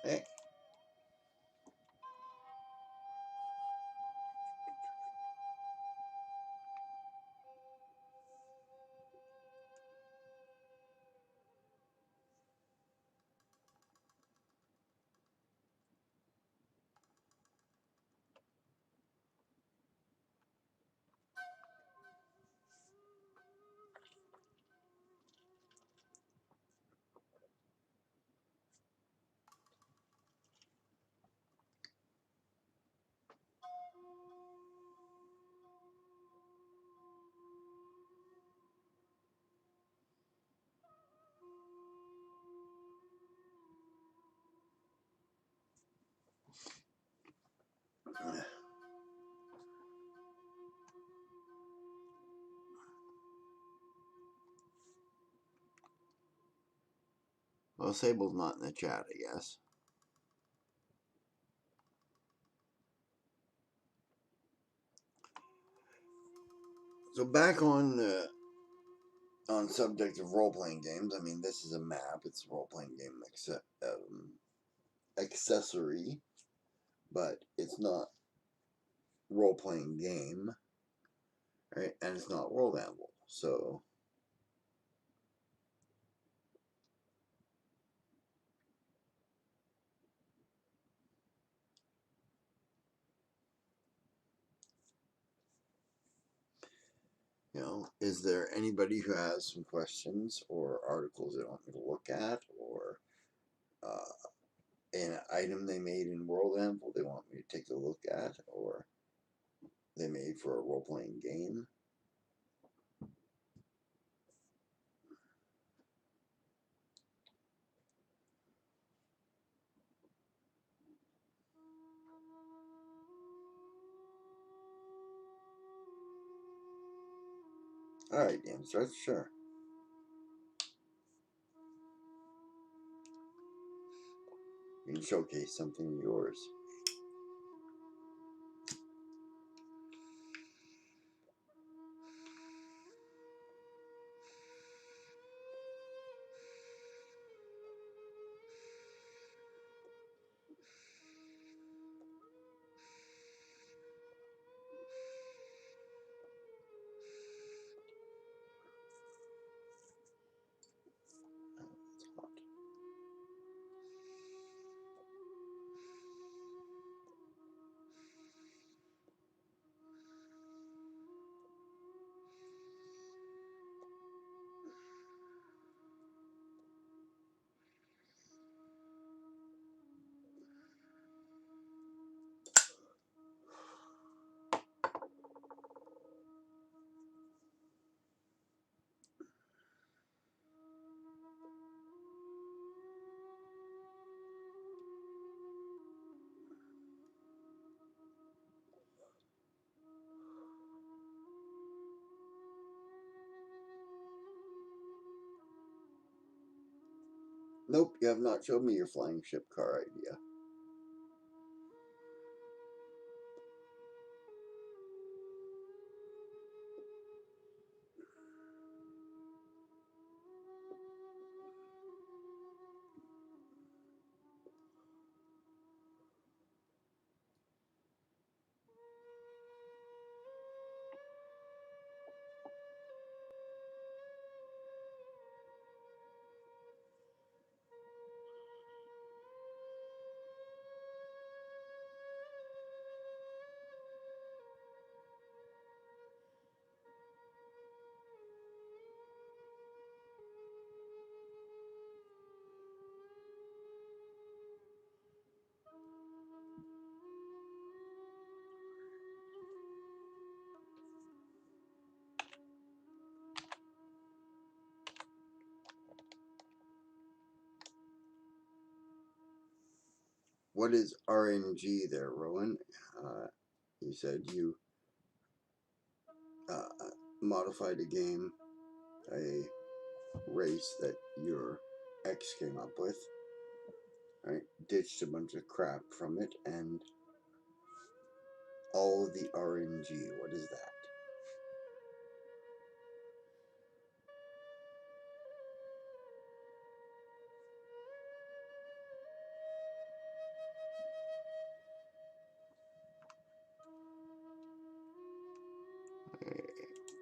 Hey. Well, Sable's not in the chat, I guess. So back on subject of role-playing games, I mean, this is a map. It's a role-playing game accessory, but it's not role-playing game, right? And it's not World Anvil. So is there anybody who has some questions or articles they want me to look at, or an item they made in World Anvil they want me to take a look at, or they made for a role-playing game? Alright, Amstrad, sure. You can showcase something of yours. It's hot. Nope, you have not showed me your flying ship car idea. what is RNG there, Rowan? You said you modified a game, a race that your ex came up with, right? Ditched a bunch of crap from it, and all the RNG. What is that?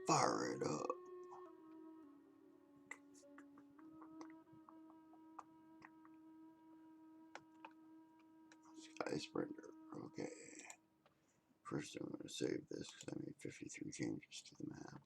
Fire it up. Sky Sprinter. Okay. First, I'm going to save this because I made 53 changes to the map.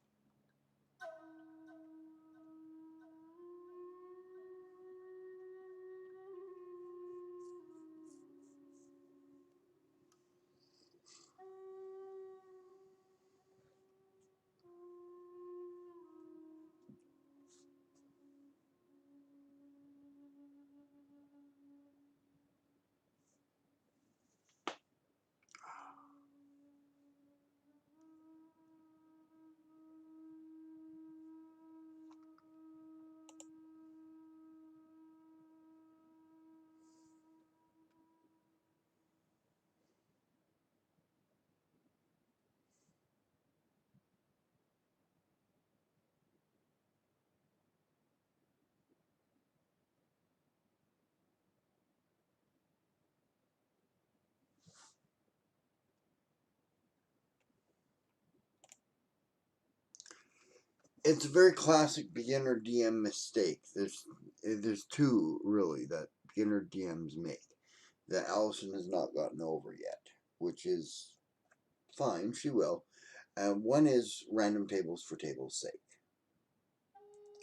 It's a very classic beginner DM mistake. There's two really that beginner DMs make that Allison has not gotten over yet, which is fine. She will. One is random tables for tables' sake.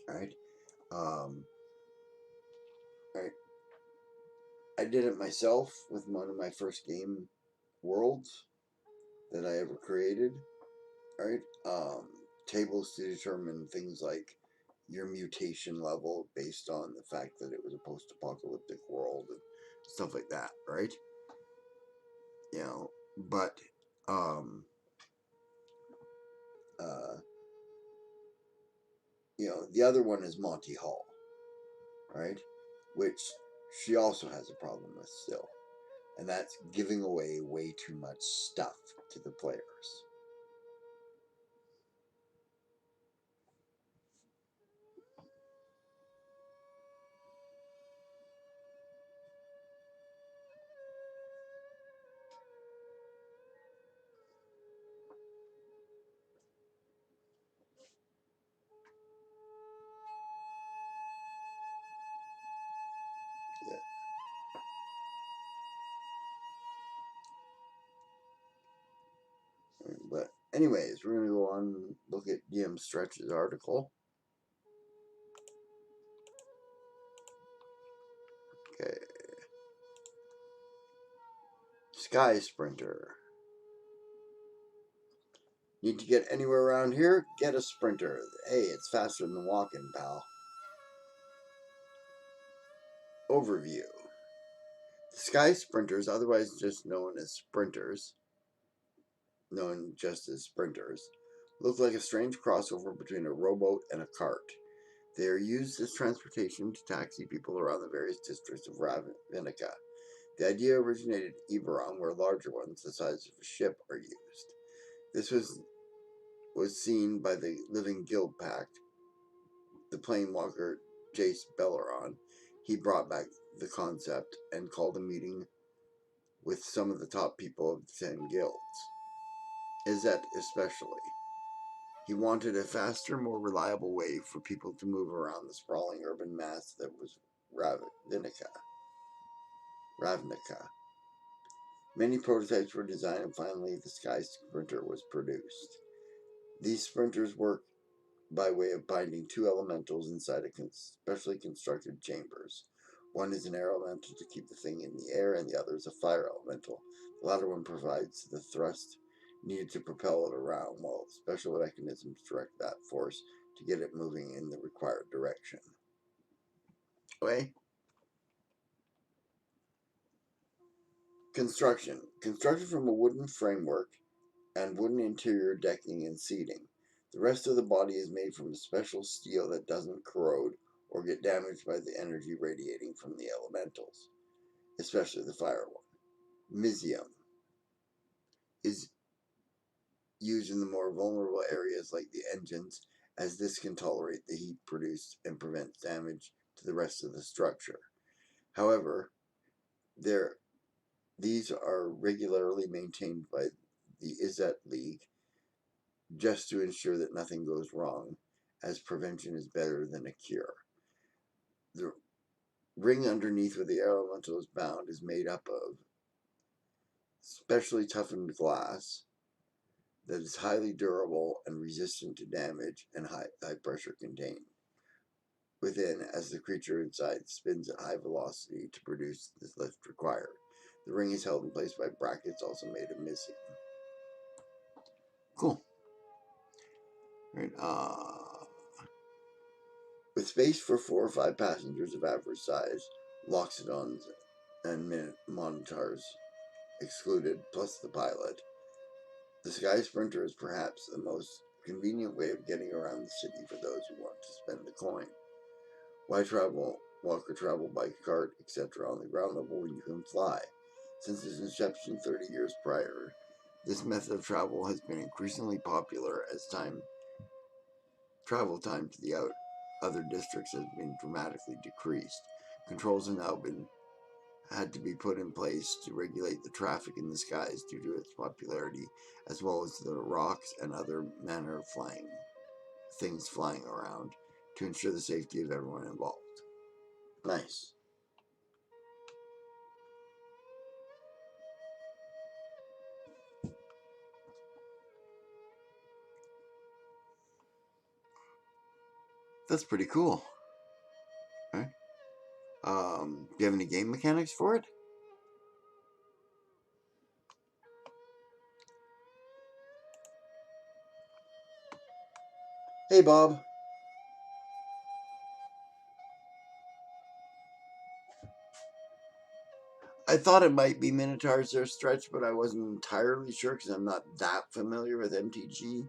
All right. All right. I did it myself with one of my first game worlds that I ever created. All right. Tables to determine things like your mutation level based on the fact that it was a post-apocalyptic world and stuff like that, right? You know, but the other one is Monty Hall, right? Which she also has a problem with still, and that's giving away way too much stuff to the players. Yeah. But anyways, we're gonna go on and look at DM Stretch's article. Okay. Sky Sprinter. Need to get anywhere around here? Get a sprinter. Hey, it's faster than walking, pal. Overview. The Sky Sprinters, otherwise just known as sprinters, look like a strange crossover between a rowboat and a cart. They are used as transportation to taxi people around the various districts of Ravnica. The idea originated in Eberron, where larger ones, the size of a ship, are used. This was seen by the Living Guild Pact, the planewalker Jace Belleron. He brought back the concept and called a meeting with some of the top people of the 10 guilds. Izzet especially. He wanted a faster, more reliable way for people to move around the sprawling urban mass that was Ravnica. Many prototypes were designed, and finally the Sky Sprinter was produced. These sprinters work by way of binding two elementals inside specially constructed chambers. One is an air elemental to keep the thing in the air, and the other is a fire elemental. The latter one provides the thrust needed to propel it around, while special mechanisms direct that force to get it moving in the required direction. Okay? Construction. Constructed from a wooden framework and wooden interior decking and seating. The rest of the body is made from a special steel that doesn't corrode or get damaged by the energy radiating from the elementals, especially the fire one. Misium is used in the more vulnerable areas like the engines, as this can tolerate the heat produced and prevents damage to the rest of the structure. However, these are regularly maintained by the Izzet League just to ensure that nothing goes wrong, as prevention is better than a cure. The ring underneath where the elemental is bound is made up of specially toughened glass that is highly durable and resistant to damage and high pressure contained within as the creature inside spins at high velocity to produce the lift required. The ring is held in place by brackets also made of misium. Cool. Right. With space for 4 or 5 passengers of average size, Loxodons and Monitars excluded, plus the pilot, the Sky Sprinter is perhaps the most convenient way of getting around the city for those who want to spend the coin. Why walk or travel by cart, etc. on the ground level when you can fly? Since its inception 30 years prior, this method of travel has been increasingly popular as travel time to the other districts has been dramatically decreased. Controls have now had to be put in place to regulate the traffic in the skies due to its popularity, as well as the rocks and other manner of things flying around, to ensure the safety of everyone involved. Nice. That's pretty cool. Okay. Do you have any game mechanics for it? Hey, Bob. I thought it might be Minotaurs their stretch, but I wasn't entirely sure because I'm not that familiar with MTG.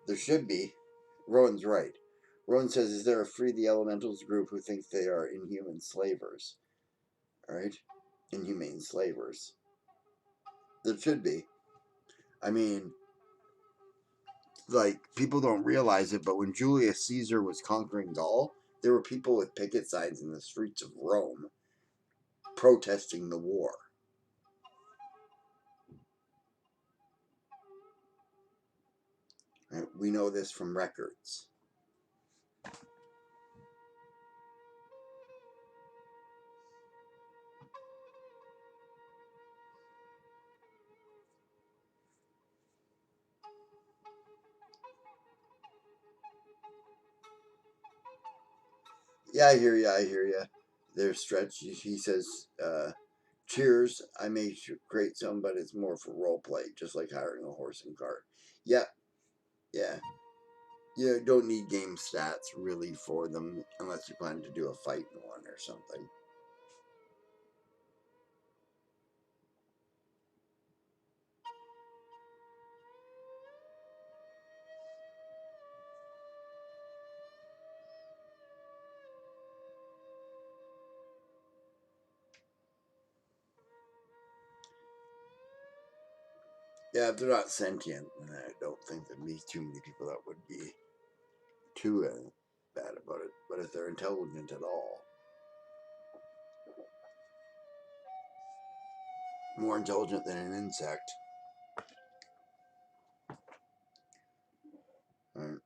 There should be. Rowan's right. Rowan says, is there a Free the Elementals group who thinks they are inhuman slavers? Alright? Inhumane slavers. There should be. I mean, like, people don't realize it, but when Julius Caesar was conquering Gaul, there were people with picket signs in the streets of Rome protesting the war. Right? We know this from records. Yeah, I hear you. There's Stretch. He says, cheers. I may create some, but it's more for role play, just like hiring a horse and cart. Yeah, yeah. You don't need game stats really for them unless you plan to do a fight in one or something. Yeah, if they're not sentient, then I don't think there'd be too many people that would be too bad about it. But if they're intelligent at all, more intelligent than an insect. Right.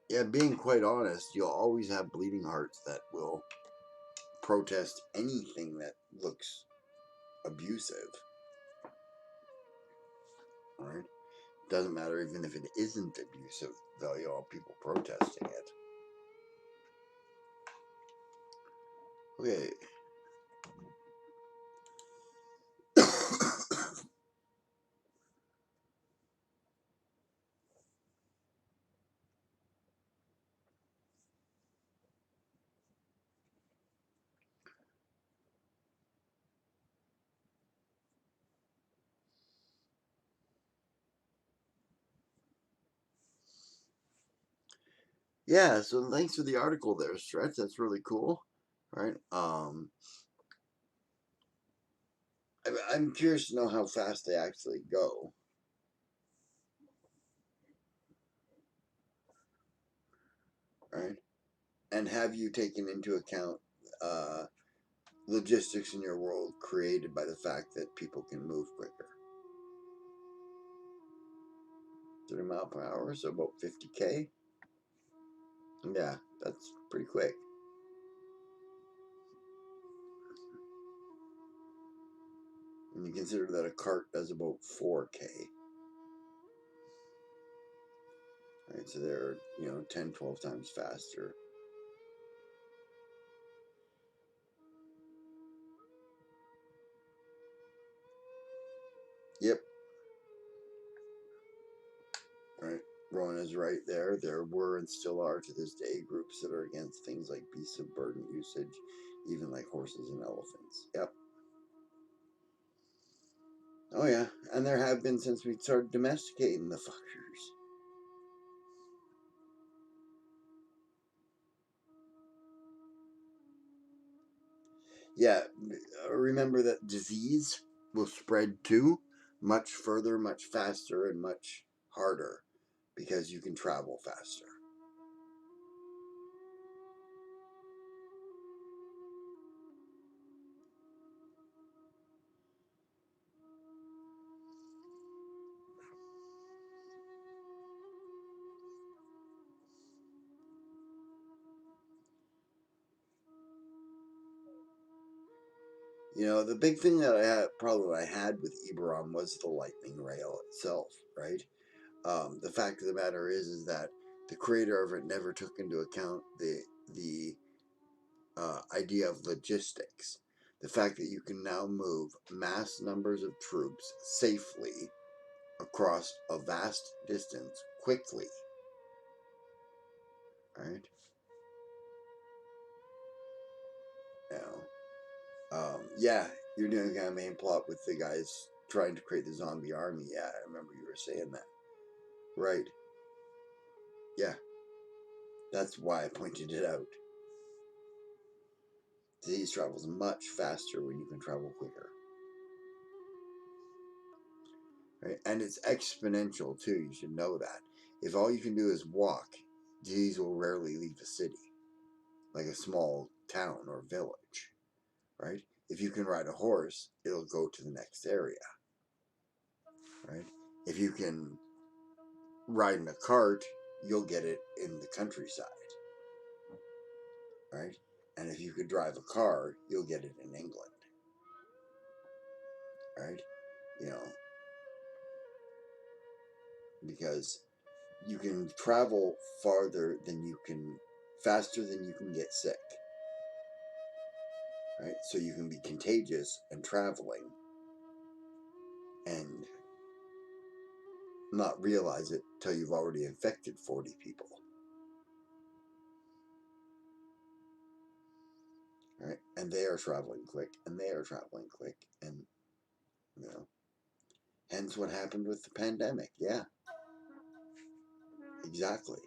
Yeah, being quite honest, you'll always have bleeding hearts that will protest anything that looks abusive. All right. Doesn't matter even if it isn't abusive. Value all people protesting it. Okay. Yeah, so thanks for the article there, Stretch. That's really cool. Right? I'm curious to know how fast they actually go. Right? And have you taken into account logistics in your world created by the fact that people can move quicker? 30 mile per hour, so about 50k. Yeah, that's pretty quick. And you consider that a cart does about 4k. Right, so they're 10, 12 times faster. Yep. Right. Rowan is right there. There were and still are to this day groups that are against things like beasts of burden usage, even like horses and elephants. Yep. Oh yeah, and there have been since we started domesticating the fuckers. Yeah, remember that disease will spread too, much further, much faster, and much harder because you can travel faster. The big thing that I had with Eberron was the lightning rail itself, right? The fact of the matter is that the creator of it never took into account the idea of logistics. The fact that you can now move mass numbers of troops safely across a vast distance quickly, right? Yeah, you're doing kind of main plot with the guys trying to create the zombie army. Yeah, I remember you were saying that. Right. Yeah, that's why I pointed it out. Disease travels much faster when you can travel quicker. Right? And it's exponential too. You should know that. If all you can do is walk, disease will rarely leave a city, like a small town or village. Right? If you can ride a horse, it'll go to the next area. Right? If you can ride in a cart, you'll get it in the countryside. Right? And if you could drive a car, you'll get it in England. Right? Because you can travel faster than you can get sick. Right? So you can be contagious and traveling and not realize it till you've already infected 40 people. Right? And they are traveling quick, and they are traveling quick, and hence what happened with the pandemic. Yeah, exactly.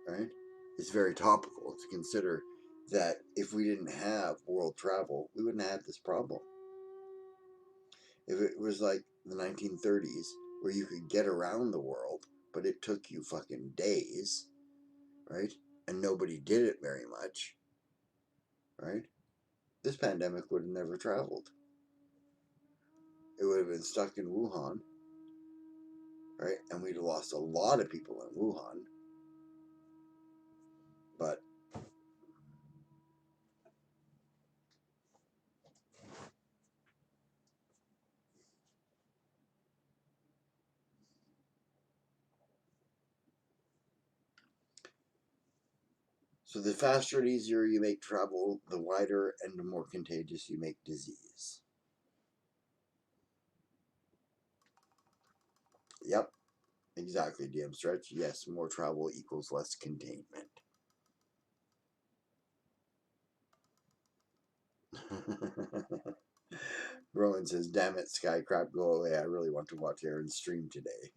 Right? It's very topical to consider that if we didn't have world travel, we wouldn't have this problem. If it was like the 1930s where you could get around the world, but it took you fucking days, right? And nobody did it very much, right? This pandemic would have never traveled. It would have been stuck in Wuhan, right? And we'd have lost a lot of people in Wuhan. But So the faster and easier you make travel, the wider and the more contagious you make disease. Yep, exactly, DM Stretch. Yes, more travel equals less containment. Rowan says, damn it, Skycrap, go away. I really want to watch Erin's stream today.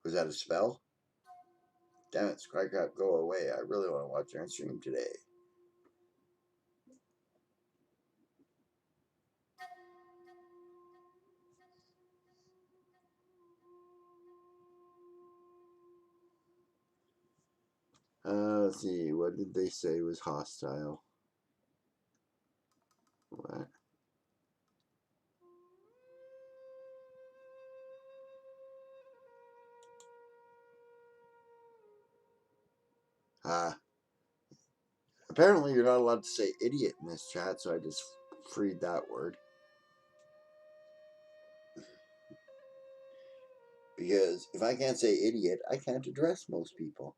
Was that a spell? Damn it, Skycrap, go away. I really want to watch Erin's stream today. Let's see, what did they say was hostile? What? Apparently you're not allowed to say idiot in this chat, so I just freed that word. Because if I can't say idiot, I can't address most people.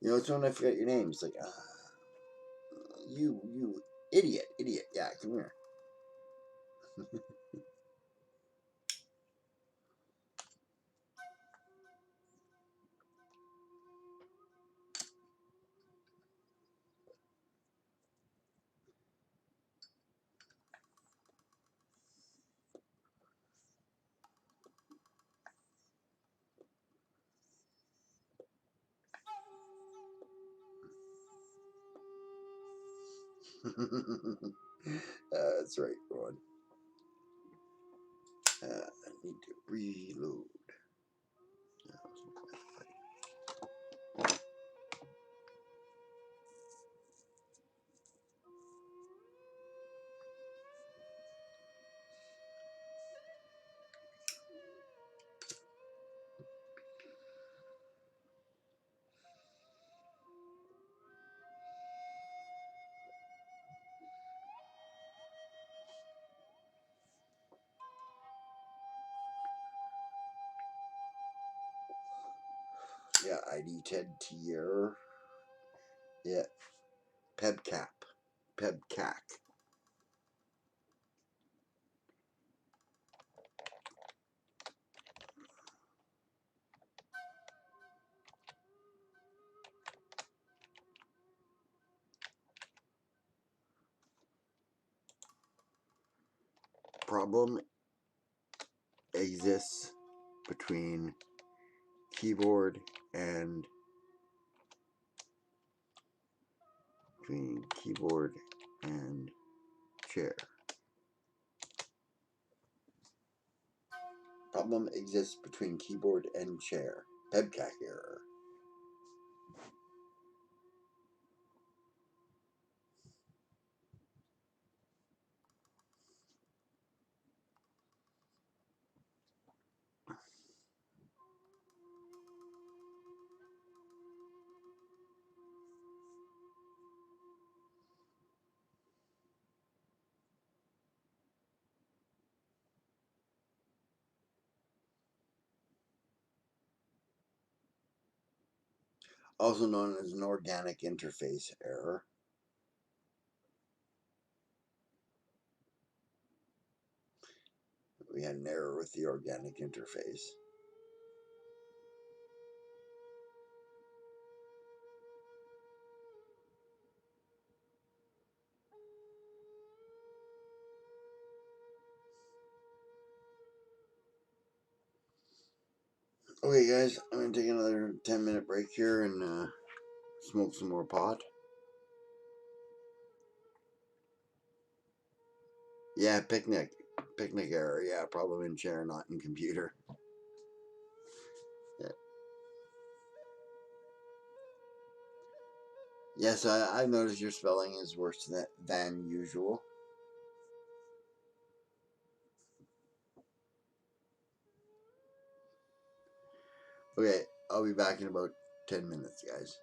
You know, it's when I forget your name. It's like, you idiot, yeah, come here. That's right, Ron. I need to reload. Yeah, ID Ted Tier. Yeah, Pebcap. Pebcac. Problem exists between keyboard and chair. Problem exists between keyboard and chair. Pebcac error. Also known as an organic interface error. We had an error with the organic interface. Okay, guys, I'm going to take another 10-minute break here and smoke some more pot. Yeah, picnic. Picnic error. Yeah, problem in chair, not in computer. Yeah. Yes, I've noticed your spelling is worse than usual. Okay, I'll be back in about 10 minutes, guys.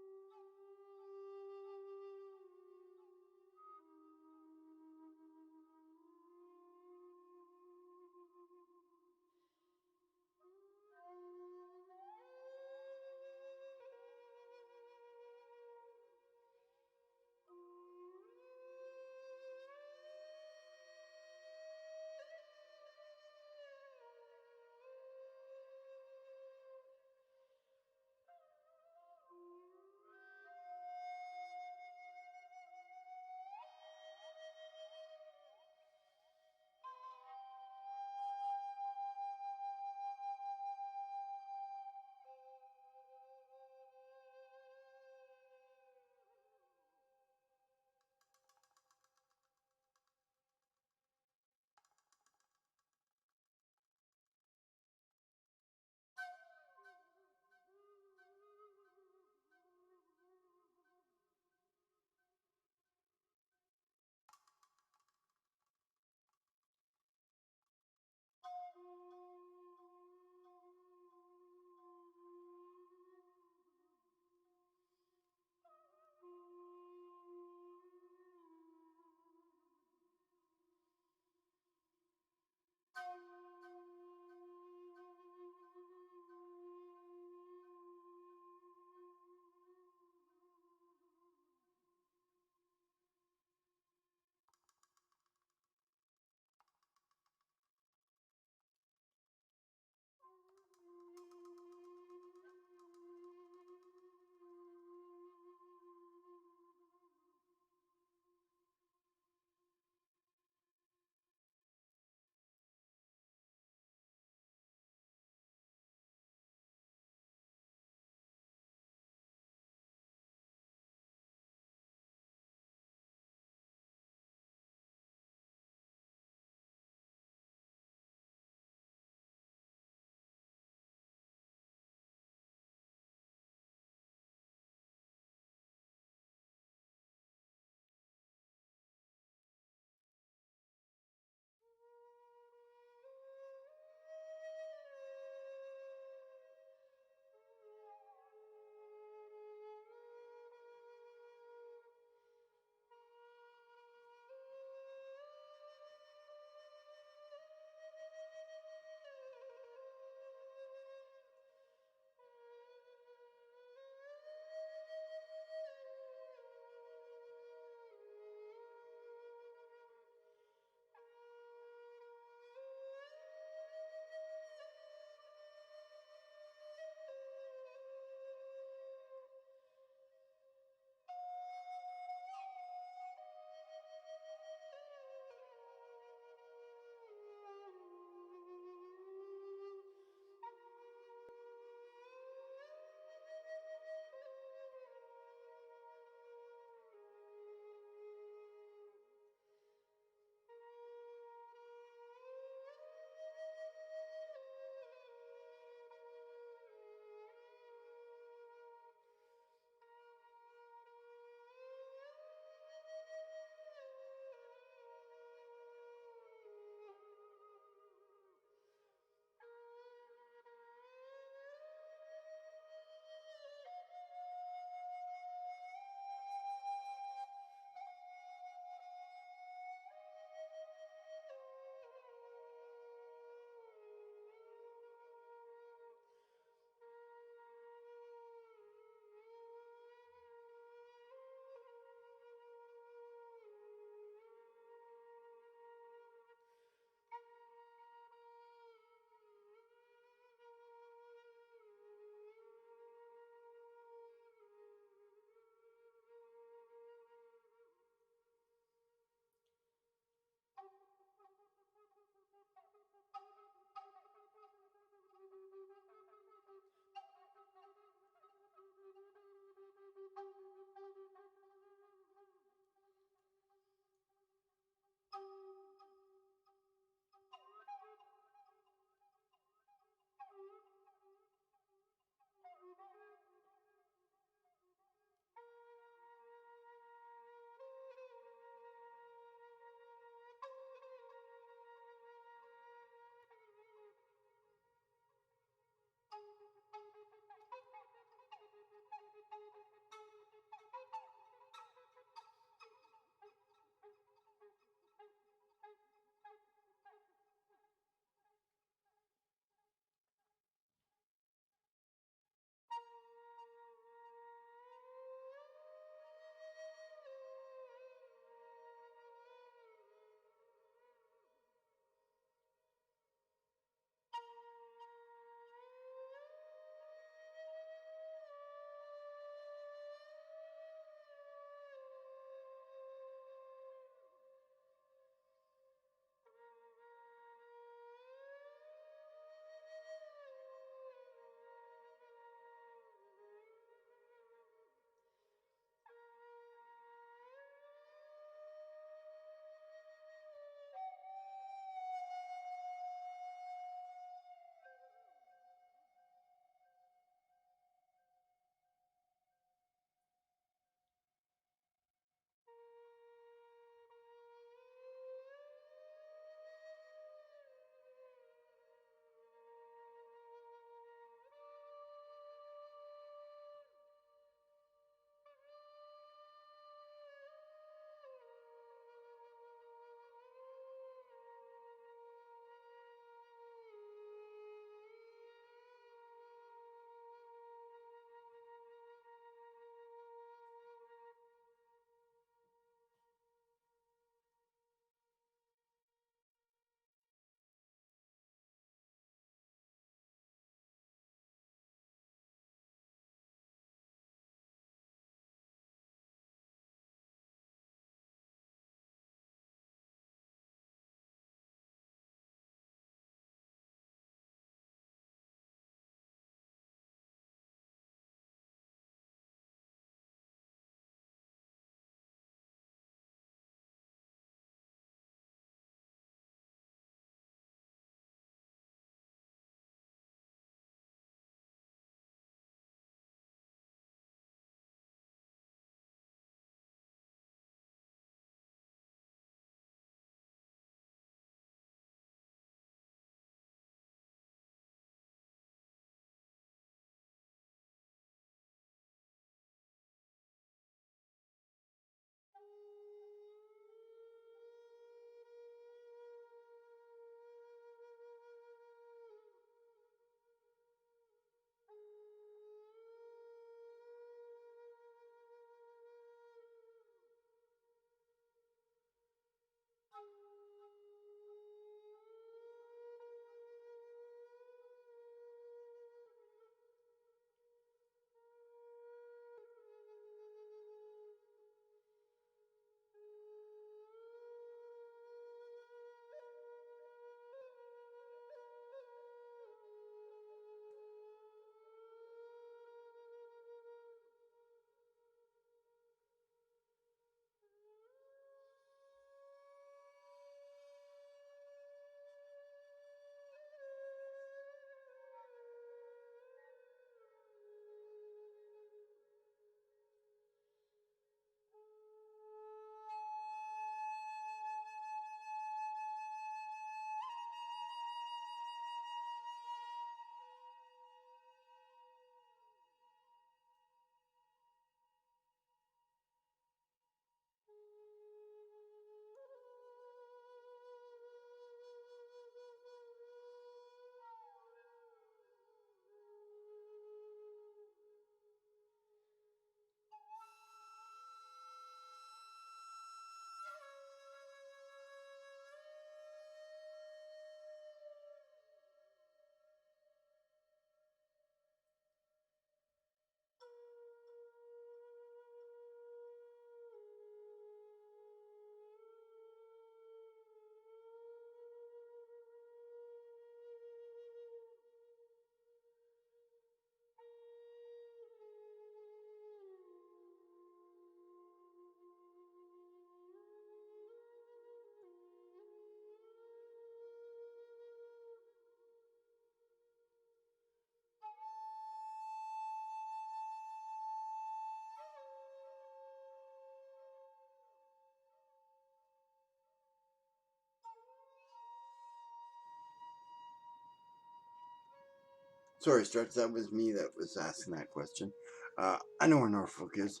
Sorry, Stretch, that was me that was asking that question. I know where Norfolk is.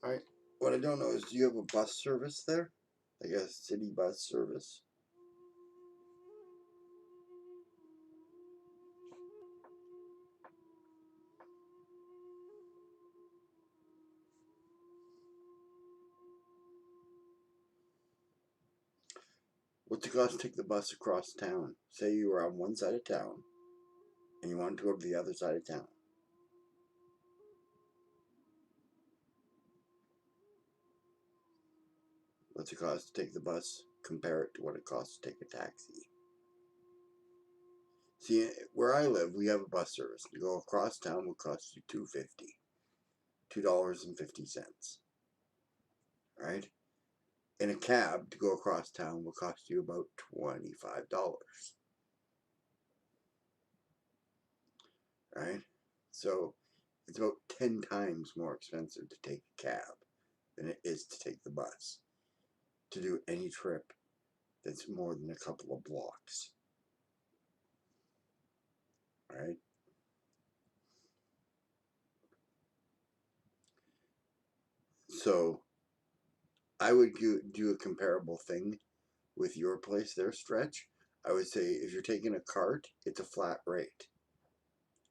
Alright. What I don't know is, do you have a bus service there? Like a city bus service? What's it cost to take the bus across town? Say you were on one side of town and you wanted to go to the other side of town. What's it cost to take the bus? Compare it to what it costs to take a taxi. See, where I live, we have a bus service. To go across town would cost you $2.50. Right? In a cab, to go across town will cost you about $25. Right? So it's about 10 times more expensive to take a cab than it is to take the bus to do any trip that's more than a couple of blocks. Right? So I would do a comparable thing with your place there, Stretch. I would say if you're taking a cart, it's a flat rate.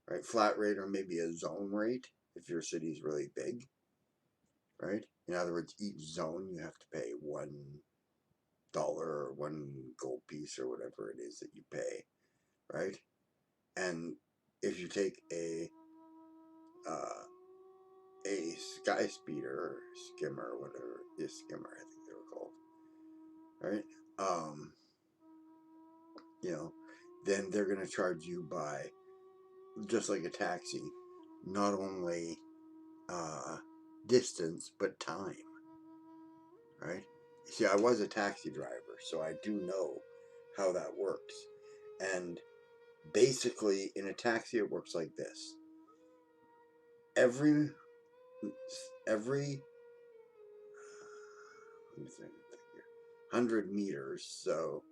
Right? Flat rate, or maybe a zone rate if your city's really big. Right? In other words, each zone you have to pay $1 or one gold piece or whatever it is that you pay. Right? And if you take a sky speeder or skimmer, or whatever is skimmer, I think they were called. Right? Then they're going to charge you by, just like a taxi, not only distance but time. Right? See, I was a taxi driver, so I do know how that works. And basically, in a taxi, it works like this: every 100 meters, so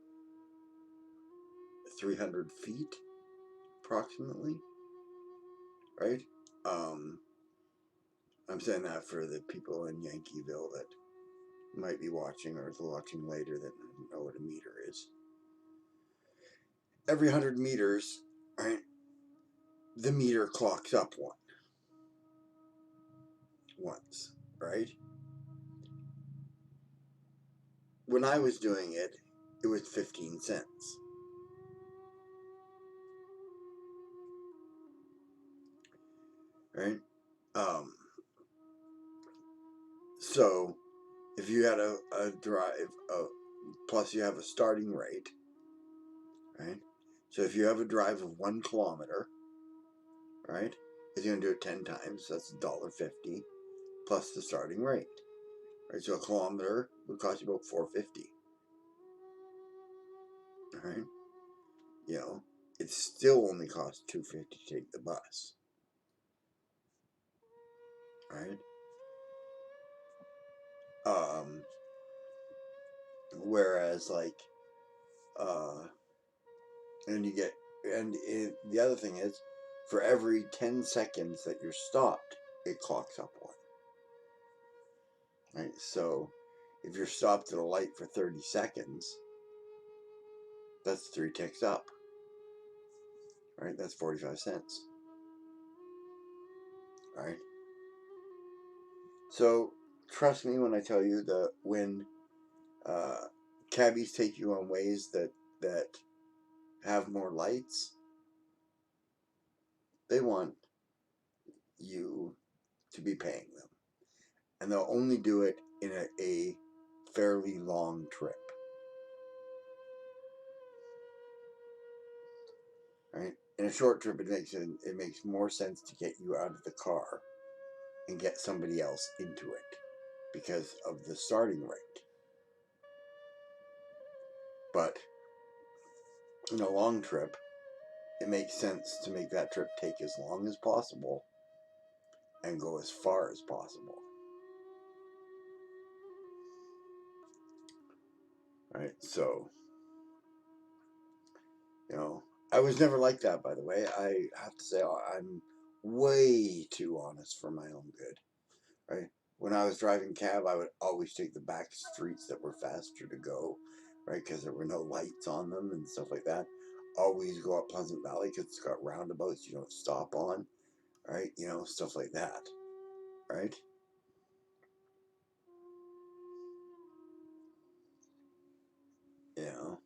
300 feet approximately, right? I'm saying that for the people in Yankeeville that might be watching or is watching later that don't know what a meter is. Every 100 meters, right, the meter clocks up once, right? When I was doing it, it was 15 cents. Right? So if you had a drive, plus you have a starting rate, right? So if you have a drive of 1 kilometer, right, it's going to do it 10 times. That's $1.50 plus the starting rate. Right? So a kilometer would cost you about $4.50. Right? It still only costs $2.50 to take the bus. Right? Whereas the other thing is, for every 10 seconds that you're stopped, it clocks up one. Right? So if you're stopped at a light for 30 seconds, that's 3 ticks up. Right? That's 45 cents. Right? So trust me when I tell you that when cabbies take you on ways that have more lights, they want you to be paying them. And they'll only do it in a fairly long trip. Right? In a short trip, it makes more sense to get you out of the car and get somebody else into it because of the starting rate. But in a long trip, it makes sense to make that trip take as long as possible and go as far as possible. Right? So, I was never like that, by the way. I have to say, I'm way too honest for my own good, right? When I was driving cab, I would always take the back streets that were faster to go, right? Because there were no lights on them and stuff like that. Always go up Pleasant Valley because it's got roundabouts you don't stop on, right? You know, stuff like that, right? You know,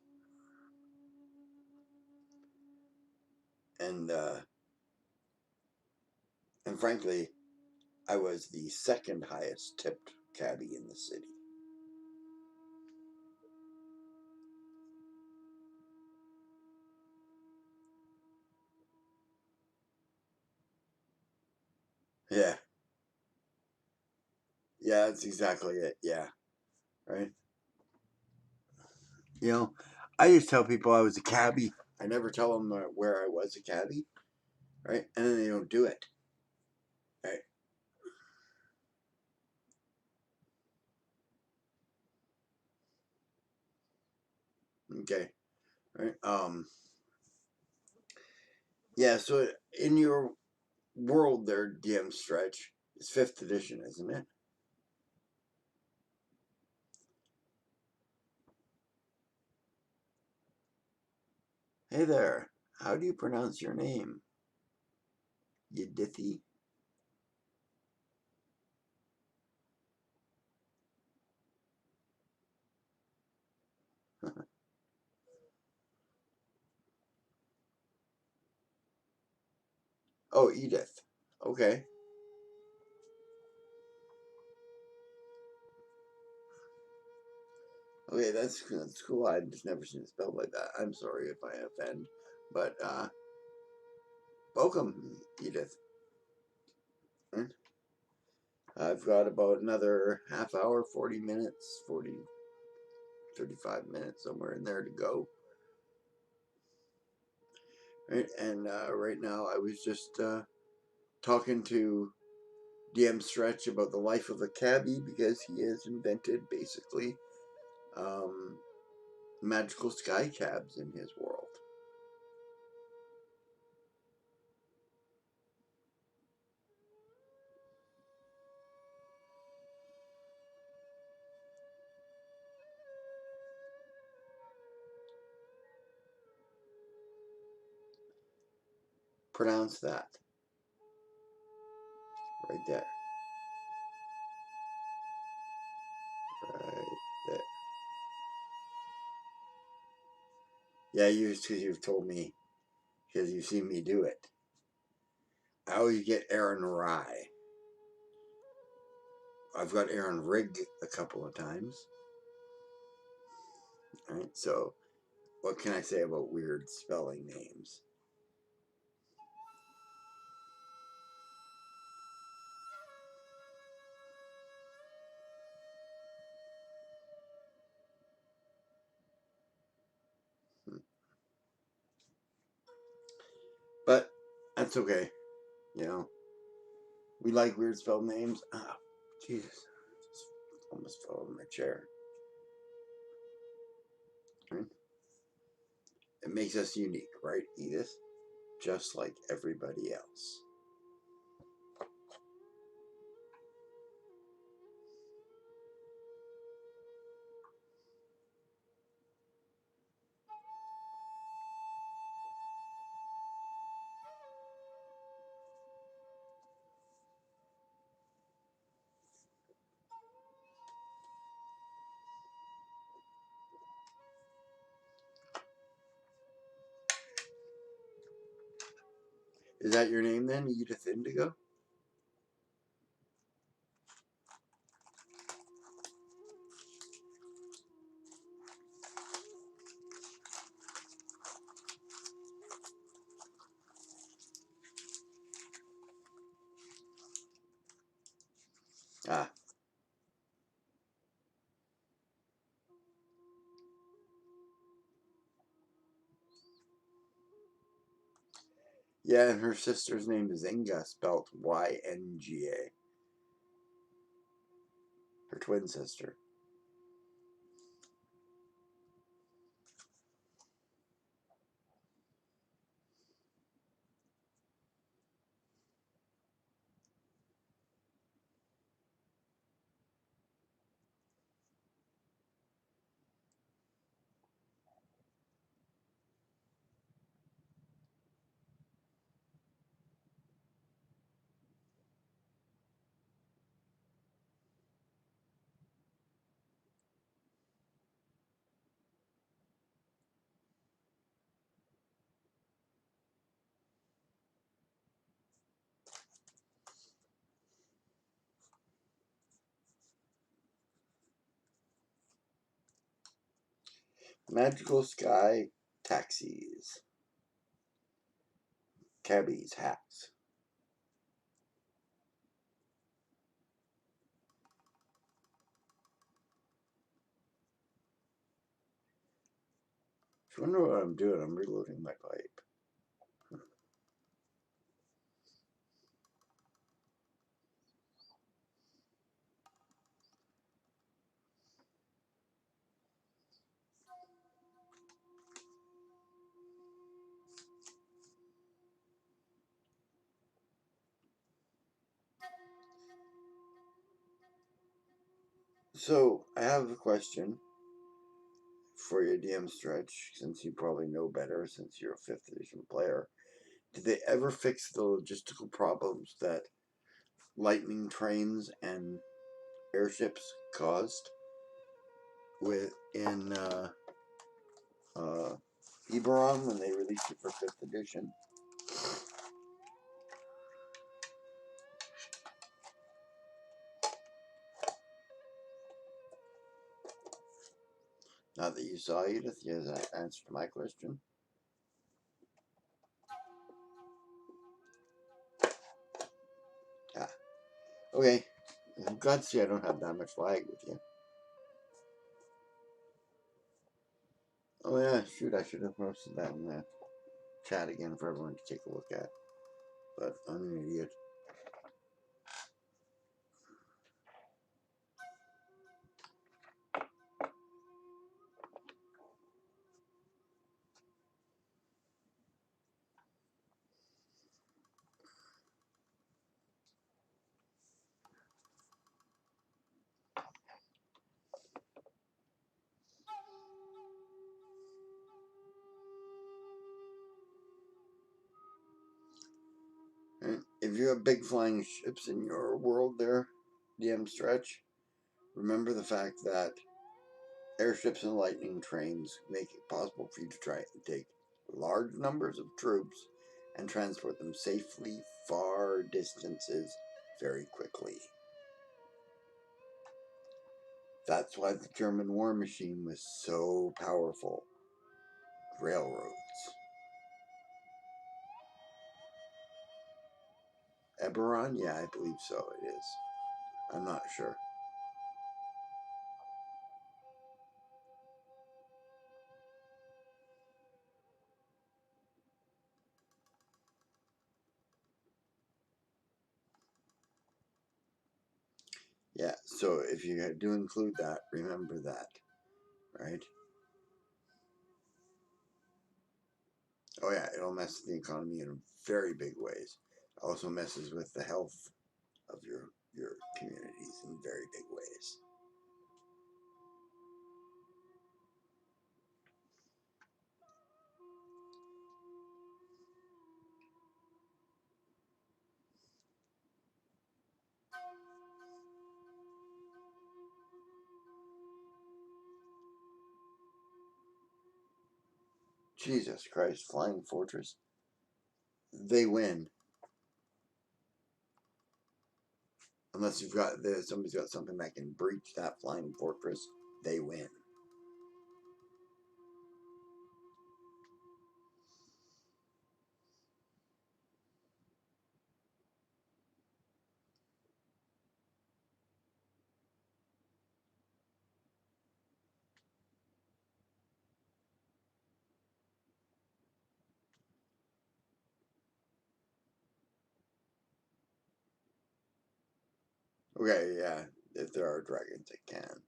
and and frankly, I was the second highest tipped cabbie in the city. Yeah, yeah, that's exactly it. Yeah, right. You know, I just tell people I was a cabbie. I never tell them where I was a cabbie, right? And then they don't do it, right? Okay, right. Yeah. So in your world, there, DM Stretch, it's 5th edition, isn't it? Hey there. How do you pronounce your name? Yedithi? Oh, Edith. Okay. Okay, that's cool. I've just never seen it spelled like that. I'm sorry if I offend, but welcome, Edith. Hmm? I've got about another half hour, 40 minutes, 35 minutes, somewhere in there to go. Right, and right now I was just talking to DM Stretch about the life of a cabbie because he has invented basically um, magical sky cabs in his world. Pronounce that right there. Right there. Yeah, because you've told me, because you've seen me do it. I always get Erin Righ. I've got Erin Righ a couple of times. Right, so what can I say about weird spelling names? But that's okay. You know, we like weird spelled names. Ah, Jesus. Just almost fell out of my chair. Right? It makes us unique, right, Edith? Just like everybody else. Is that your name then, Edith Indigo? Ah. Yeah, and her sister's name is Inga, spelled Ynga. Her twin sister. Magical sky taxis. Cabbies, hacks. If you wonder what I'm doing, I'm reloading my pipe. So, I have a question for you, DM Stretch, since you probably know better since you're a 5th edition player. Did they ever fix the logistical problems that lightning trains and airships caused in Eberron when they released it for 5th edition? Now that you saw Edith, you have an answer to my question. Ah, okay. I'm glad to see I don't have that much lag with you. Oh yeah, shoot, I should have posted that in the chat again for everyone to take a look at. But I'm an idiot. And if you have big flying ships in your world there, DM Stretch, remember the fact that airships and lightning trains make it possible for you to try and take large numbers of troops and transport them safely far distances very quickly. That's why the German war machine was so powerful. Railroads. Eberron? Yeah, I believe so, it is. I'm not sure. Yeah, so if you do include that, remember that, right? Oh yeah, it'll mess with the economy in very big ways. It also messes with the health of your communities in very big ways. Jesus Christ, Flying Fortress. They win. Unless somebody's got something that can breach that Flying Fortress, they win. Okay, yeah, if there are dragons, it can.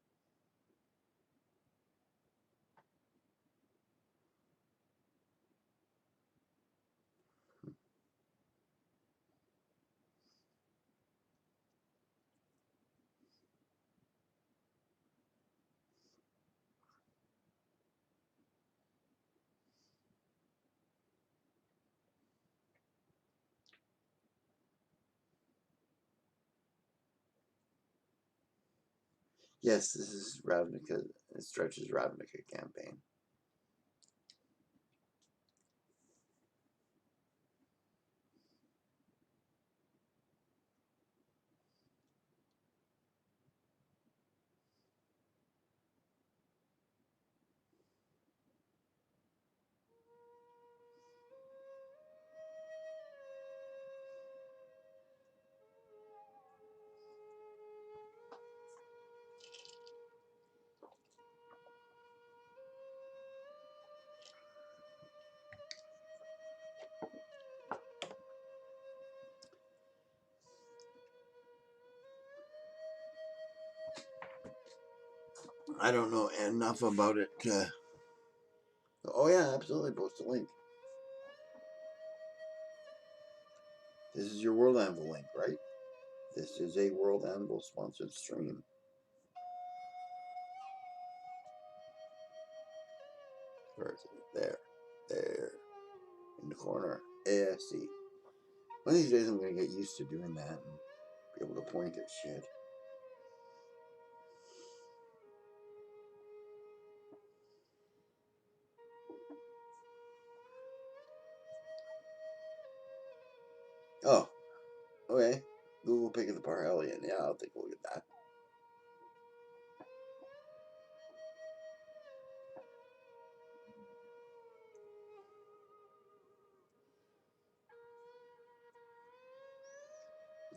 Yes, this is Ravnica. It stretches Ravnica campaign. I don't know enough about it to... Oh yeah, absolutely, post a link. This is your World Anvil link, right? This is a World Anvil sponsored stream. Where is it? There. There. In the corner. ASC. One of these days I'm going to get used to doing that and be able to point at shit. Oh. Okay. Google Pick of the Parhellion. Yeah, I'll take a look at that.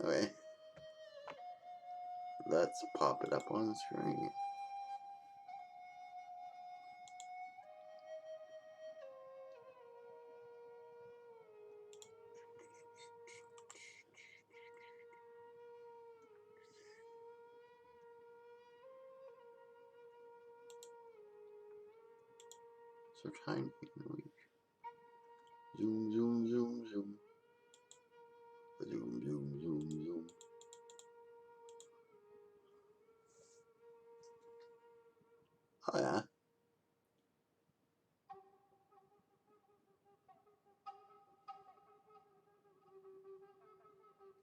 Okay. Let's pop it up on the screen. So tiny. Zoom, zoom, zoom, zoom. Zoom, zoom, zoom, zoom. Oh yeah.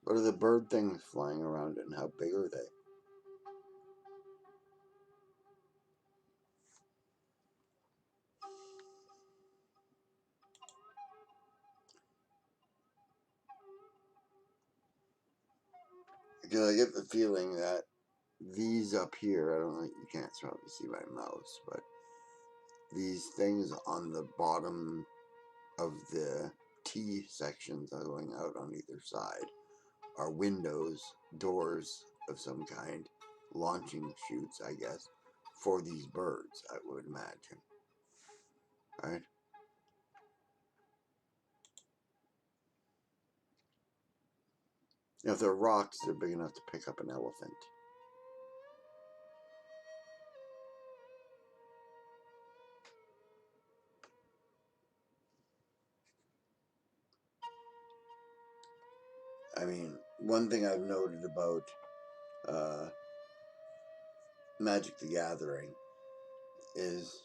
What are the bird things flying around and how big are they? Because I get the feeling that these up here, I don't know, you can't probably see my mouse, but these things on the bottom of the T sections going out on either side are windows, doors of some kind, launching chutes, I guess, for these birds, I would imagine. Right? If they're rocks, they're big enough to pick up an elephant. I mean, one thing I've noted about Magic the Gathering is,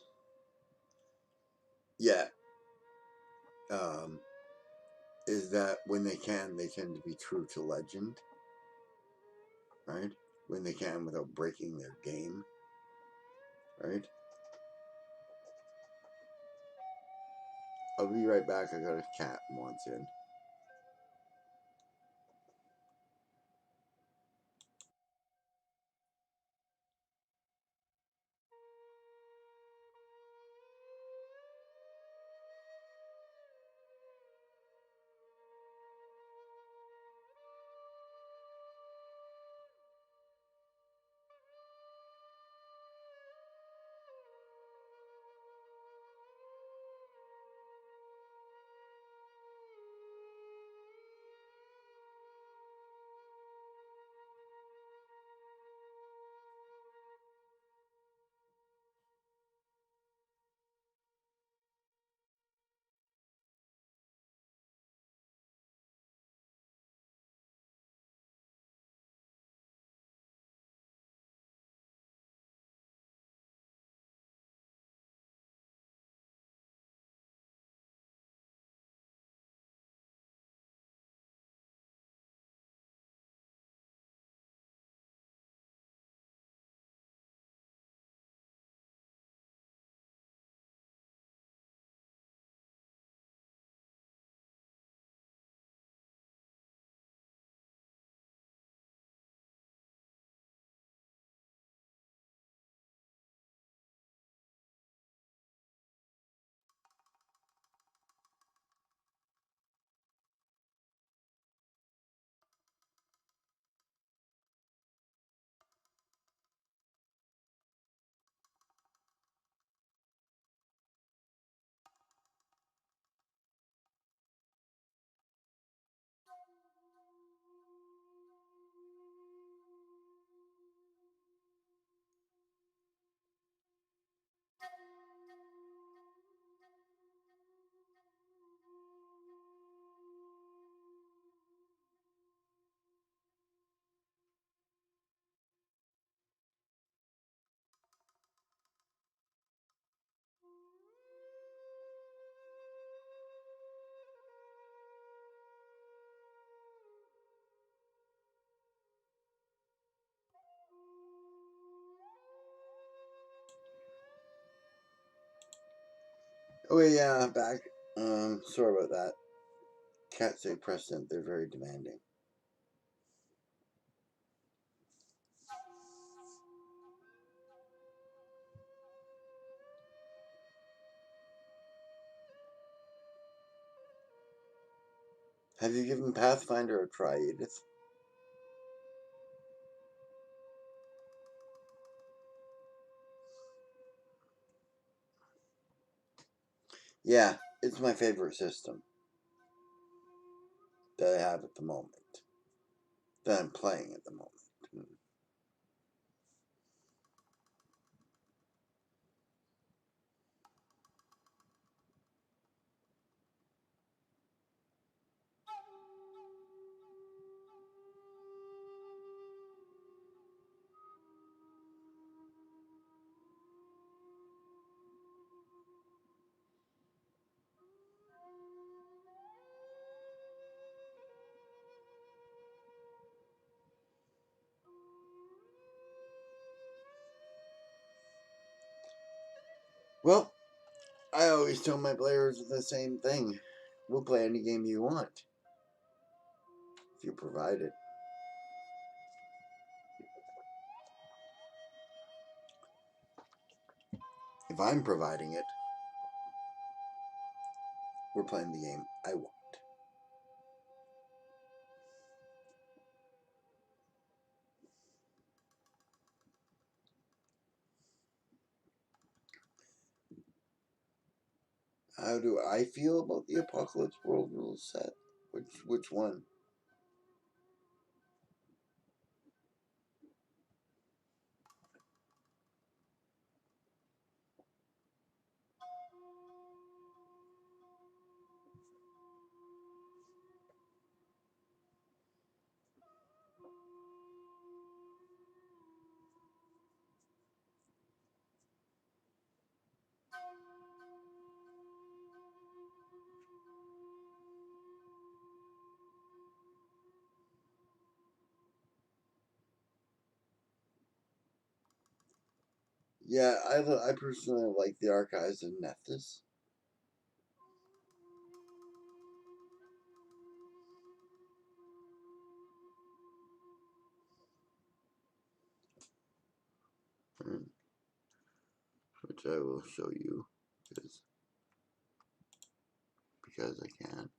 yeah, is that when they tend to be true to legend, right? When they can without breaking their game, right? I'll be right back. I got a cat wants in. Oh yeah, back. Sorry about that. Cats say precedent. They're very demanding. Have you given Pathfinder a try, Edith? Yeah, it's my favorite system that I have at the moment. That I'm playing at the moment. Well, I always tell my players the same thing. We'll play any game you want, if you provide it. If I'm providing it, we're playing the game I want. How do I feel about the Apocalypse World rules set? Which one? Yeah, I personally like the Archives of Nethys. Which I will show you because I can.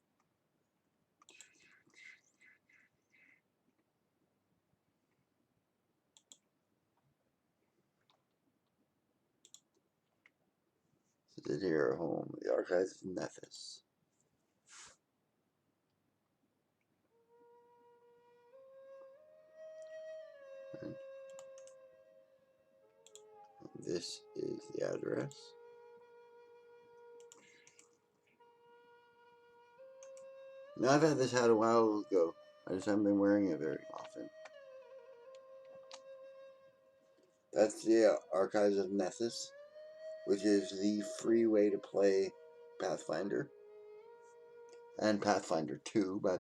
Sit here at home, the Archives of Nethys. And this is the address. Now I've had this hat a while ago. I just haven't been wearing it very often. That's the Archives of Nethys, which is the free way to play Pathfinder. And Pathfinder 2, but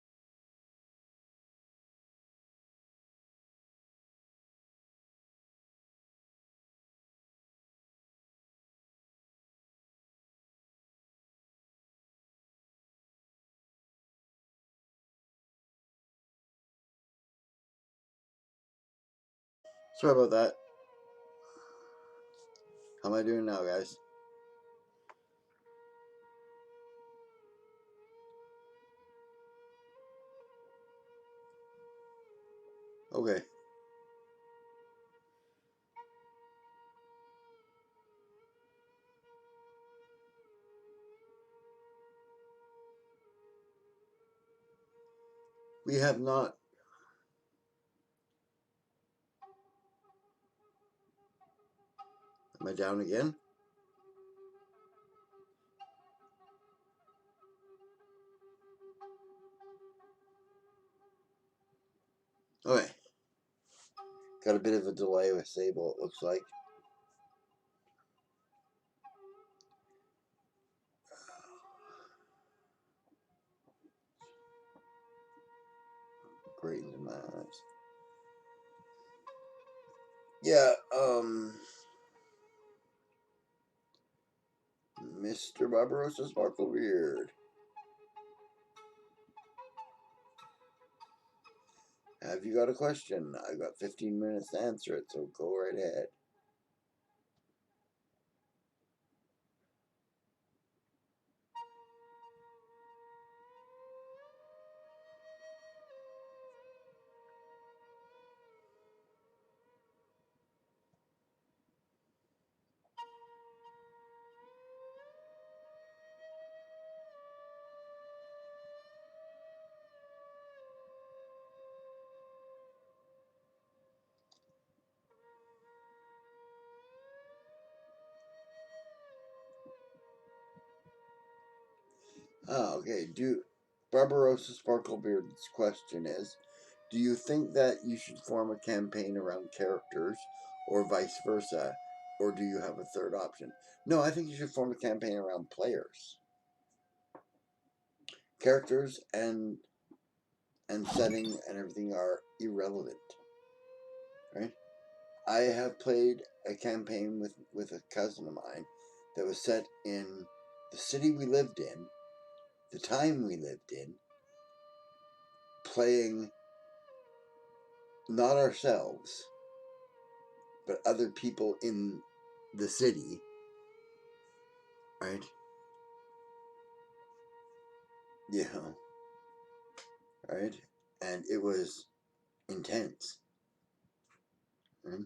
sorry about that. How am I doing now, guys? Okay. We have not. Am I down again? Okay. Got a bit of a delay with Sable, it looks like. Great into my eyes. Yeah, Mr. Barbarossa Sparklebeard. Have you got a question? I've got 15 minutes to answer it, so go right ahead. Okay. Barbarossa Sparklebeard's question is, do you think that you should form a campaign around characters, or vice versa, or do you have a third option? No, I think you should form a campaign around players. Characters and setting and everything are irrelevant, right? I have played a campaign with a cousin of mine that was set in the city we lived in, the time we lived in, playing not ourselves, but other people in the city, right? Yeah, right? And it was intense. Right?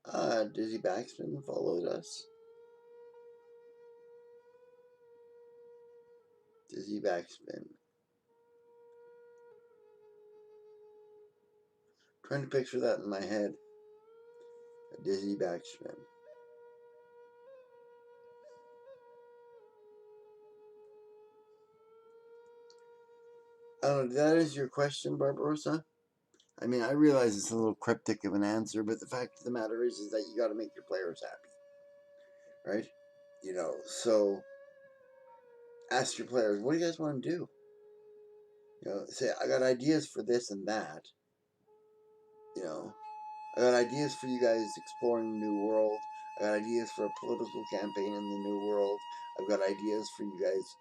Ah, Dizzy Baxman followed us. Dizzy Baxman. Trying to picture that in my head. A Dizzy Baxman. I don't know, that is your question, Barbarossa? I mean, I realize it's a little cryptic of an answer, but the fact of the matter is that you got to make your players happy, right? So ask your players, what do you guys want to do? Say, I got ideas for this and that. I got ideas for you guys exploring the New World. I got ideas for a political campaign in the New World. I've got ideas for you guys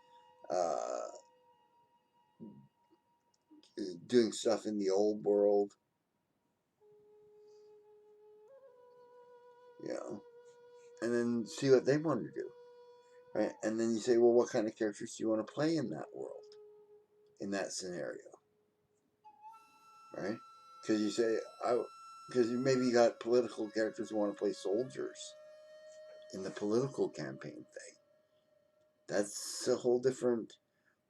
doing stuff in the Old World. And then see what they want to do, right? And then you say, well, what kind of characters do you want to play in that world, in that scenario, right? Because you say, because maybe you got political characters who want to play soldiers in the political campaign thing. That's a whole different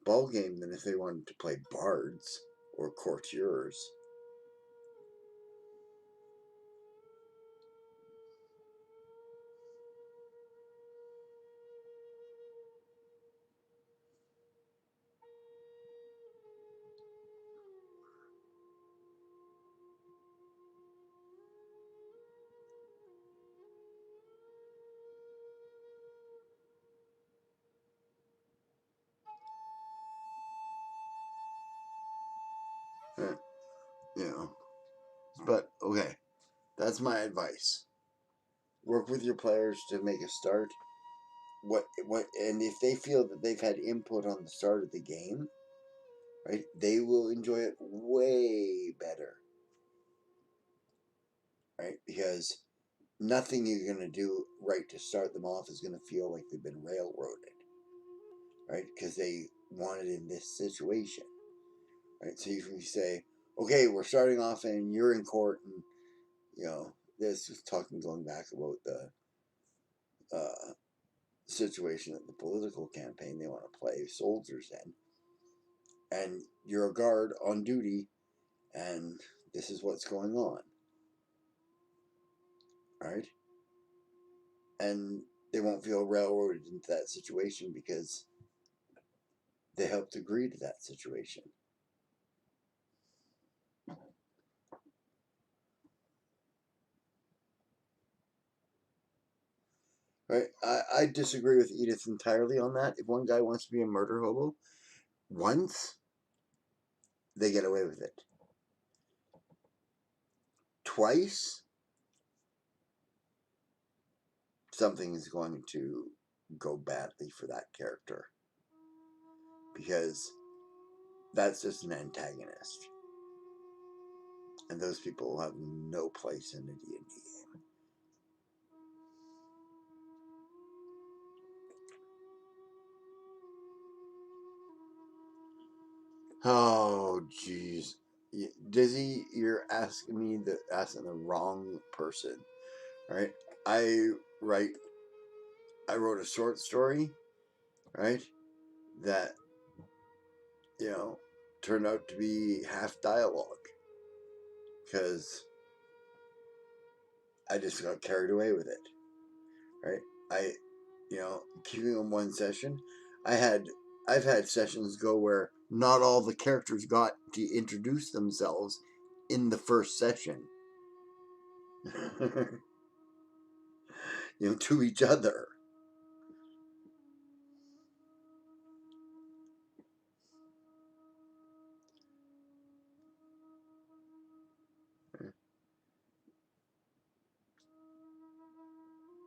ball game than if they wanted to play bards or courtiers. Uh, you know, but okay, that's my advice. Work with your players to make a start. And if they feel that they've had input on the start of the game, right, they will enjoy it way better, right? Because nothing you're going to do right to start them off is going to feel like they've been railroaded, right? Because they wanted in this situation, right? So you can say, okay, we're starting off and you're in court, and this was going back about the situation at the political campaign they want to play soldiers in, and you're a guard on duty, and this is what's going on. Right? And they won't feel railroaded into that situation because they helped agree to that situation. Right? I disagree with Edith entirely on that. If one guy wants to be a murder hobo, once, they get away with it. Twice, something is going to go badly for that character. Because that's just an antagonist. And those people have no place in a D&D game. Oh, jeez. Dizzy, you're asking the wrong person. Right? I wrote a short story, right? That, turned out to be half dialogue. Because I just got carried away with it. Right? Keeping on one session, I've had sessions go where not all the characters got to introduce themselves in the first session. To each other.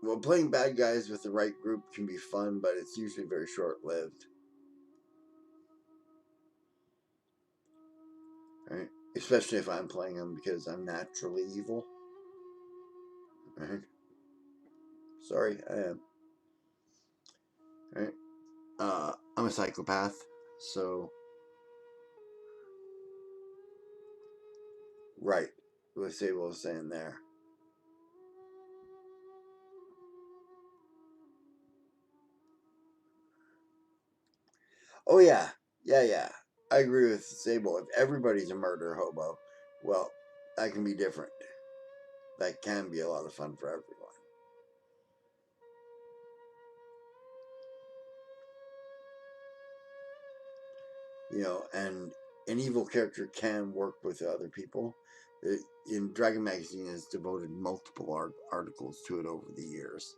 Well, playing bad guys with the right group can be fun, but it's usually very short-lived. Right? Especially if I'm playing them because I'm naturally evil. Right? Sorry, I am. Right? I'm a psychopath, so... Right. What Sable was saying there. Oh, yeah. Yeah. I agree with Sable. If everybody's a murder hobo, well, that can be different. That can be a lot of fun for everyone. And an evil character can work with other people. In Dragon Magazine has devoted multiple articles to it over the years.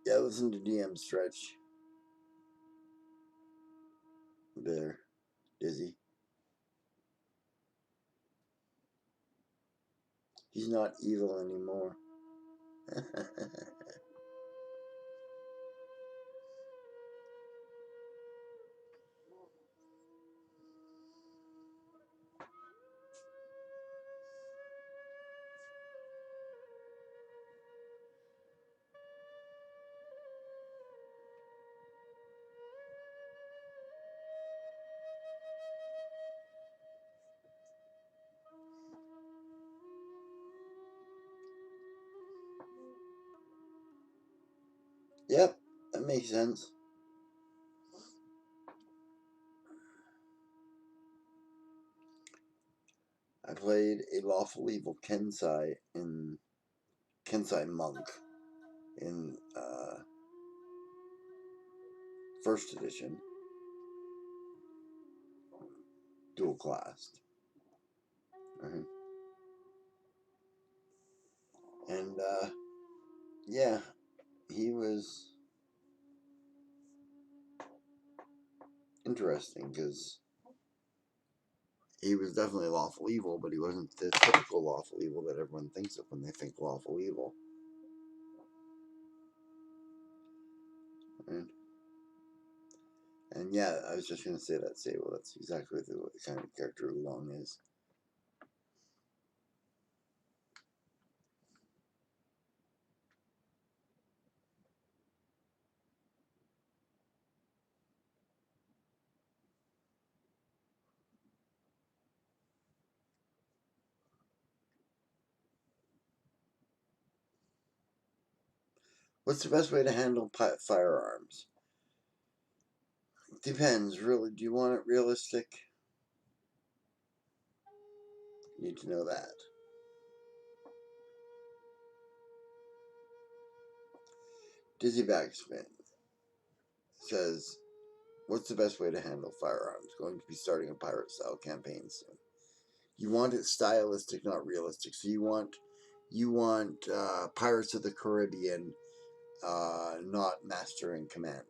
Yeah, listen to DM Stretch. There, Dizzy. He's not evil anymore. Yep, that makes sense. I played a lawful evil Kensai monk in first edition, dual classed. And yeah, he was interesting because he was definitely lawful evil, but he wasn't the typical lawful evil that everyone thinks of when they think lawful evil. Right? And yeah, I was just going to say that, Sable. That's exactly the kind of character Oolong is. What's the best way to handle firearms? Depends, really. Do you want it realistic? You need to know that. Dizzy Backspin says, what's the best way to handle firearms? Going to be starting a pirate style campaign soon. You want it stylistic, not realistic. So you want Pirates of the Caribbean, not Master and Commander.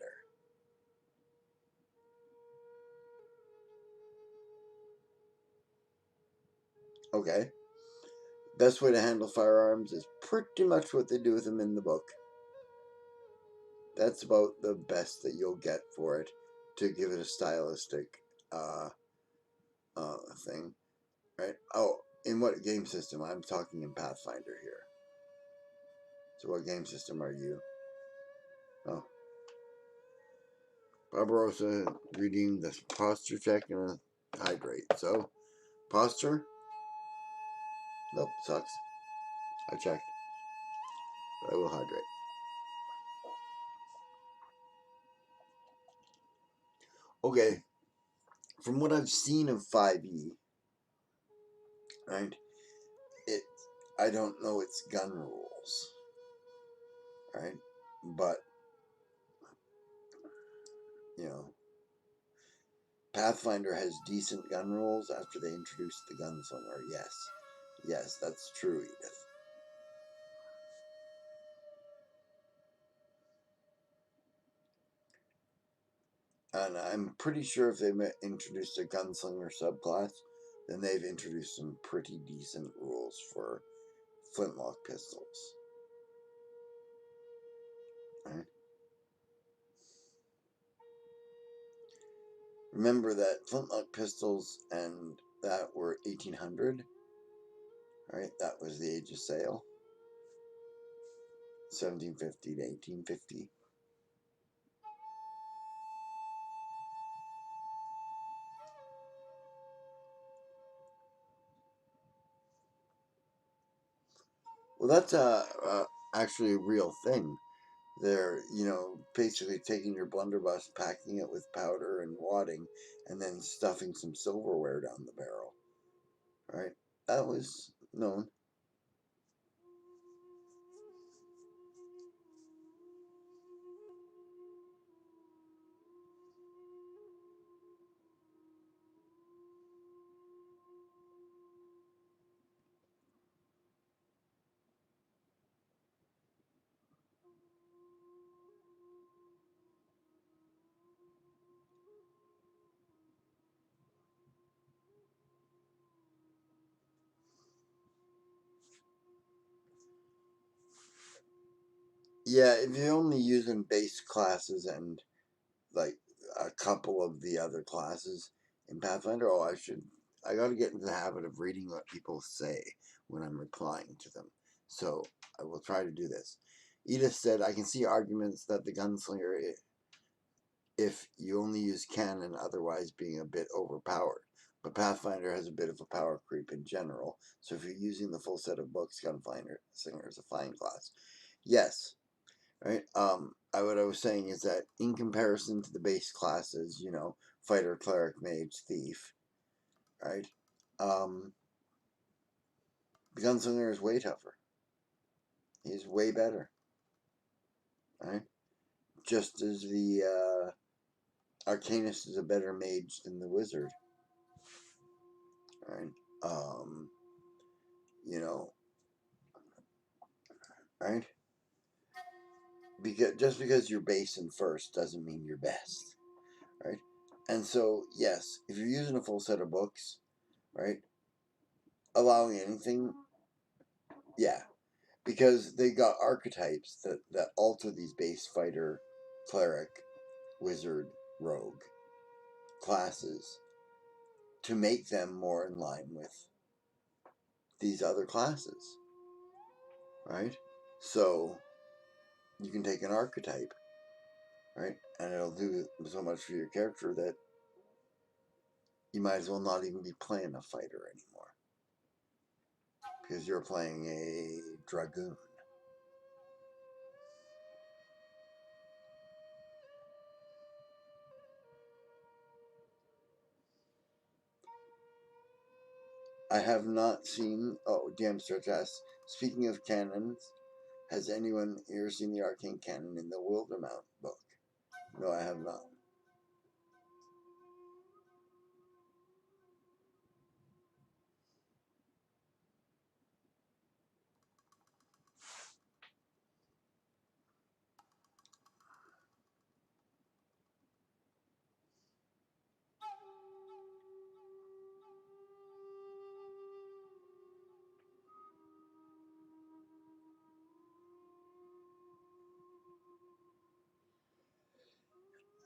Okay. Best way to handle firearms is pretty much what they do with them in the book. That's about the best that you'll get for it to give it a stylistic thing, right? Oh, in what game system? I'm talking in Pathfinder here. So what game system are you? Oh, Barbarossa reading the posture check and a hydrate. So, posture? Nope, sucks. I checked. But I will hydrate. Okay, from what I've seen of 5e, right? I don't know its gun rules, right? But you know, Pathfinder has decent gun rules after they introduced the gunslinger. Yes, that's true, Edith. And I'm pretty sure if they introduced a gunslinger subclass, then they've introduced some pretty decent rules for flintlock pistols. Right? Remember that flintlock pistols and that were 1800, right? That was the age of sail, 1750 to 1850. Well, that's actually a real thing. They're, basically taking your blunderbuss, packing it with powder and wadding, and then stuffing some silverware down the barrel. Right? That was known. Yeah, if you're only using base classes and like a couple of the other classes in Pathfinder, I got to get into the habit of reading what people say when I'm replying to them. So I will try to do this. Edith said, I can see arguments that the gunslinger, if you only use cannon, otherwise being a bit overpowered. But Pathfinder has a bit of a power creep in general, so if you're using the full set of books, Gunfinder Singer is a fine class. Yes, right? What I was saying is that in comparison to the base classes, fighter, cleric, mage, thief, right? The gunslinger is way tougher. He's way better, right? Just as the arcanist is a better mage than the wizard, right? Um, you know, right? Just because you're base and first doesn't mean you're best, right? And so, yes, if you're using a full set of books, right, allowing anything, yeah, because they got archetypes that alter these base fighter, cleric, wizard, rogue classes to make them more in line with these other classes, right? So you can take an archetype, right, and it'll do so much for your character that you might as well not even be playing a fighter anymore because you're playing a dragoon. I have not seen. Oh, DM Stretch asks, speaking of canons, has anyone here seen the arcane canon in the Wildermount book? No, I have not.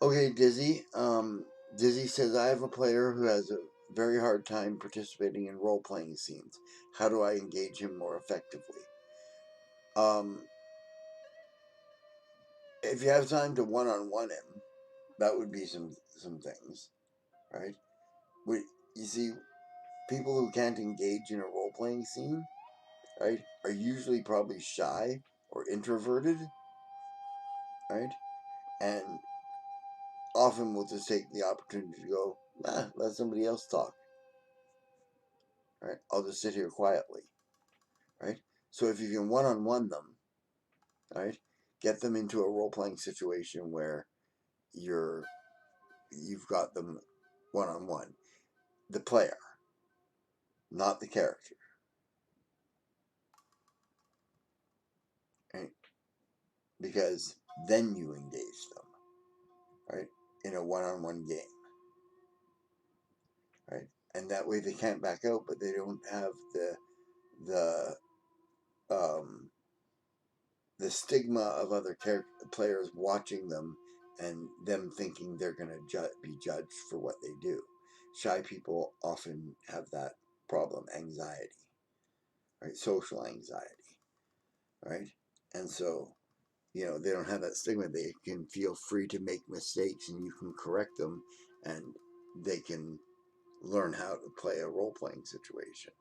Okay, Dizzy. Dizzy says, I have a player who has a very hard time participating in role playing scenes. How do I engage him more effectively? Um, if you have time to one-on-one him, that would be some things, right? You see, people who can't engage in a role playing scene, right, are usually probably shy or introverted, right, and often will just take the opportunity to go, let somebody else talk, right? I'll just sit here quietly, right? So if you can one-on-one them, right, get them into a role playing situation where you've got them one-on-one, the player, not the character, right? Because then you engage them, right, in a one-on-one game, right? And that way they can't back out, but they don't have the um, the stigma of other players watching them and them thinking they're going to be judged for what they do. Shy people often have that problem, anxiety, right? Social anxiety, right? And so, they don't have that stigma. They can feel free to make mistakes and you can correct them and they can learn how to play a role playing situation,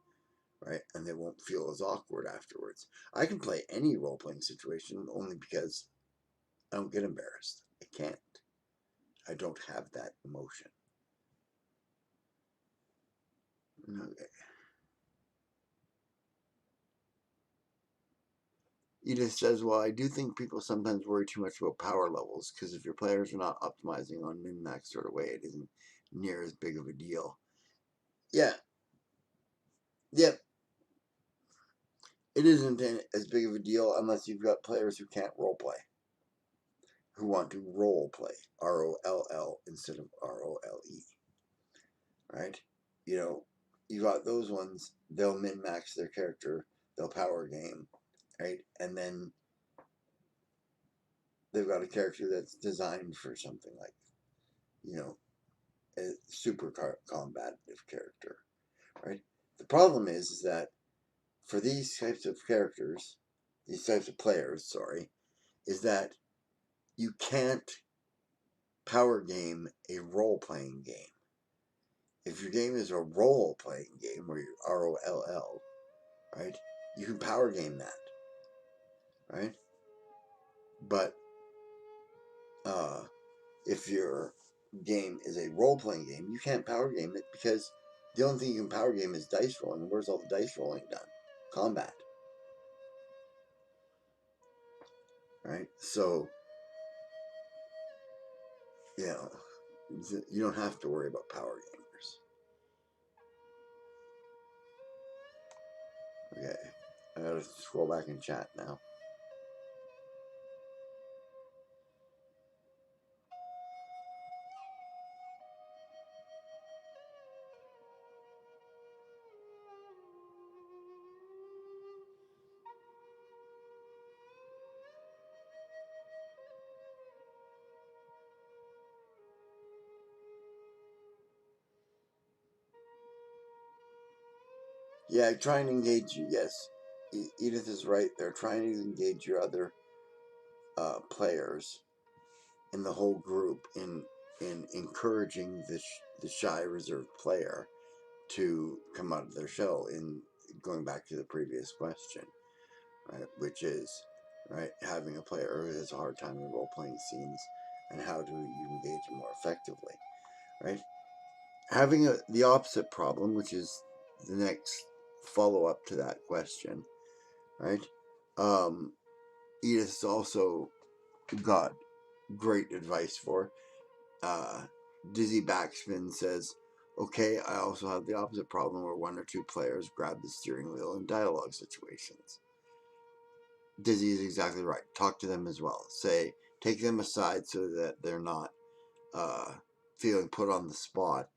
right? And they won't feel as awkward afterwards. I can play any role playing situation only because I don't get embarrassed. I can't. I don't have that emotion. Okay. Edith says, well, I do think people sometimes worry too much about power levels because if your players are not optimizing on min-max sort of way, it isn't near as big of a deal. Yeah. Yep. It isn't as big of a deal unless you've got players who can't role play, who want to role play, ROLL instead of ROLE, right? You got those ones, they'll min max their character, they'll power game, right? And then they've got a character that's designed for something like, a super combative character, right? The problem is that for these types of characters, these types of players, sorry, is that you can't power game a role playing game. If your game is a role playing game where you're ROLL, right, you can power game that, right? But if your game is a role playing game, you can't power game it because the only thing you can power game is dice rolling. Where's all the dice rolling done? Combat, right? So, you know, you don't have to worry about power gamers. Okay, I gotta scroll back in chat now. Yeah, try and engage you. Yes, Edith is right. They're trying to engage your other players in the whole group in encouraging the shy reserved player to come out of their shell. In going back to the previous question, right, which is right having a player who has a hard time in role playing scenes, and how do you engage them more effectively, right? Having the opposite problem, which is the next follow-up to that question, right? Edith's also got great advice for. Dizzy Backspin says, okay, I also have the opposite problem where one or two players grab the steering wheel in dialogue situations. Dizzy is exactly right. Talk to them as well. Say, take them aside so that they're not feeling put on the spot,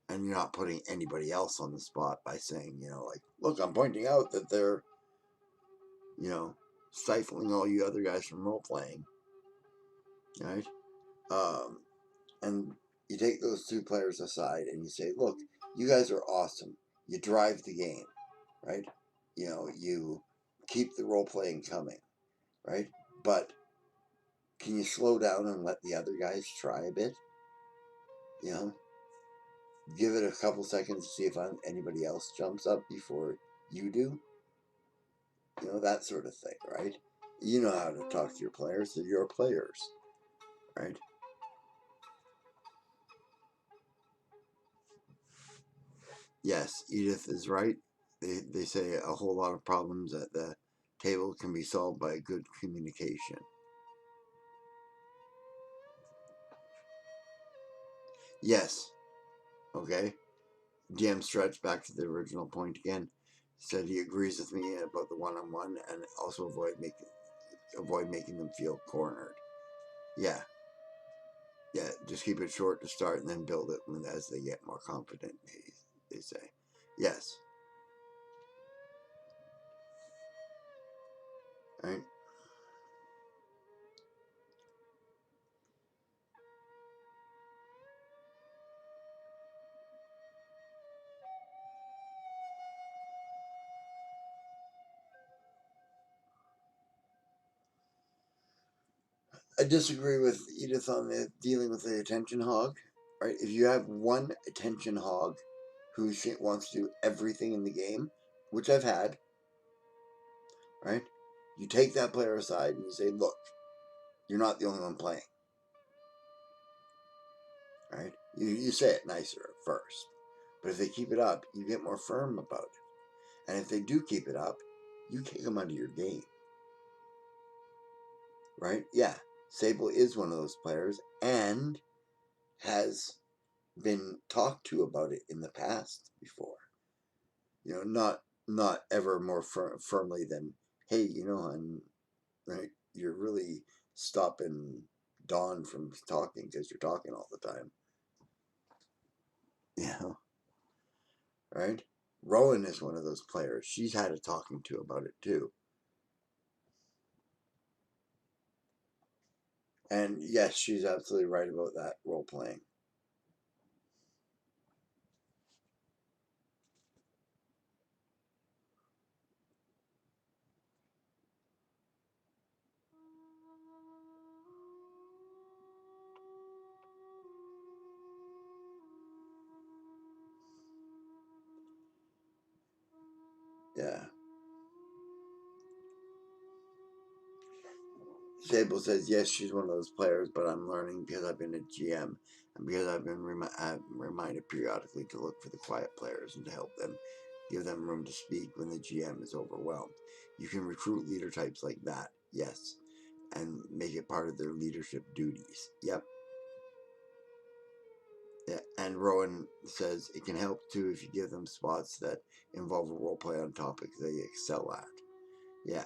and you're not putting anybody else on the spot by saying, like, look, I'm pointing out that they're, stifling all you other guys from role playing, right? Um, and you take those two players aside and you say, look, you guys are awesome. You drive the game, right? You keep the role playing coming, right? But can you slow down and let the other guys try a bit? You know, give it a couple seconds to see if anybody else jumps up before you do. That sort of thing, right? You know how to talk to your players. They're your players, right? Yes, Edith is right. They say a whole lot of problems at the table can be solved by good communication. Yes. Okay. DM Stretch, back to the original point again, said he agrees with me about the one-on-one and also avoid making them feel cornered. Yeah. Yeah, just keep it short to start and then build it as they get more confident, they say. Yes. Right? I disagree with Edith on the dealing with the attention hog. Right? If you have one attention hog who wants to do everything in the game, which I've had, right? You take that player aside and you say, look, you're not the only one playing. Right? You say it nicer at first. But if they keep it up, you get more firm about it. And if they do keep it up, you kick them out of your game. Right? Yeah. Sable is one of those players and has been talked to about it in the past before. Not ever more firmly than, hey, I'm right. You're really stopping Dawn from talking because you're talking all the time. Yeah, right. Rowan is one of those players. She's had a talking to about it too. And yes, she's absolutely right about that role playing. Yeah. Sable says, yes, she's one of those players, but I'm learning because I've been a GM and because I've been reminded periodically to look for the quiet players and to help them, give them room to speak when the GM is overwhelmed. You can recruit leader types like that, yes, and make it part of their leadership duties. Yep. Yeah. And Rowan says it can help too if you give them spots that involve a role play on topics they excel at. Yeah.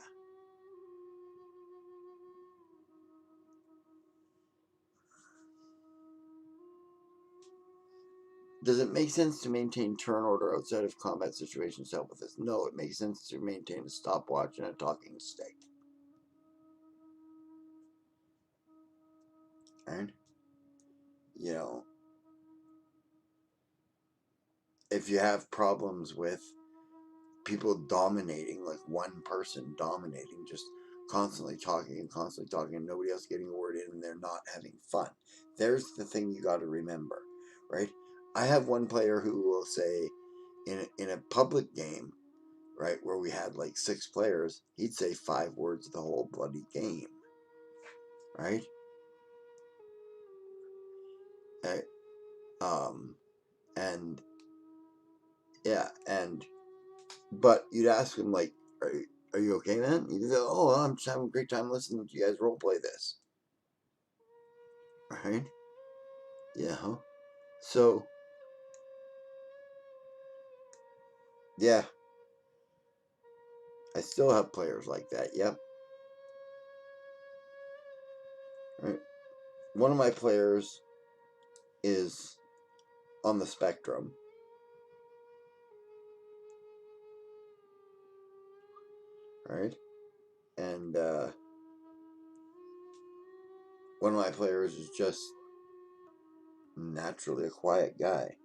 Does it make sense to maintain turn order outside of combat situations to help with this? No, it makes sense to maintain a stopwatch and a talking stick. And, if you have problems with people dominating, like one person dominating, just constantly talking and nobody else getting a word in and they're not having fun, there's the thing you got to remember, right? I have one player who will say in a public game, right, where we had like 6 players, he'd say 5 words the whole bloody game, right? Uh, and Yeah, but you'd ask him like, are you okay, man? He'd go, oh, I'm just having a great time listening to you guys roleplay this. Right? Yeah. So, yeah, I still have players like that. Yep. Right. One of my players is on the spectrum. Right. And one of my players is just naturally a quiet guy.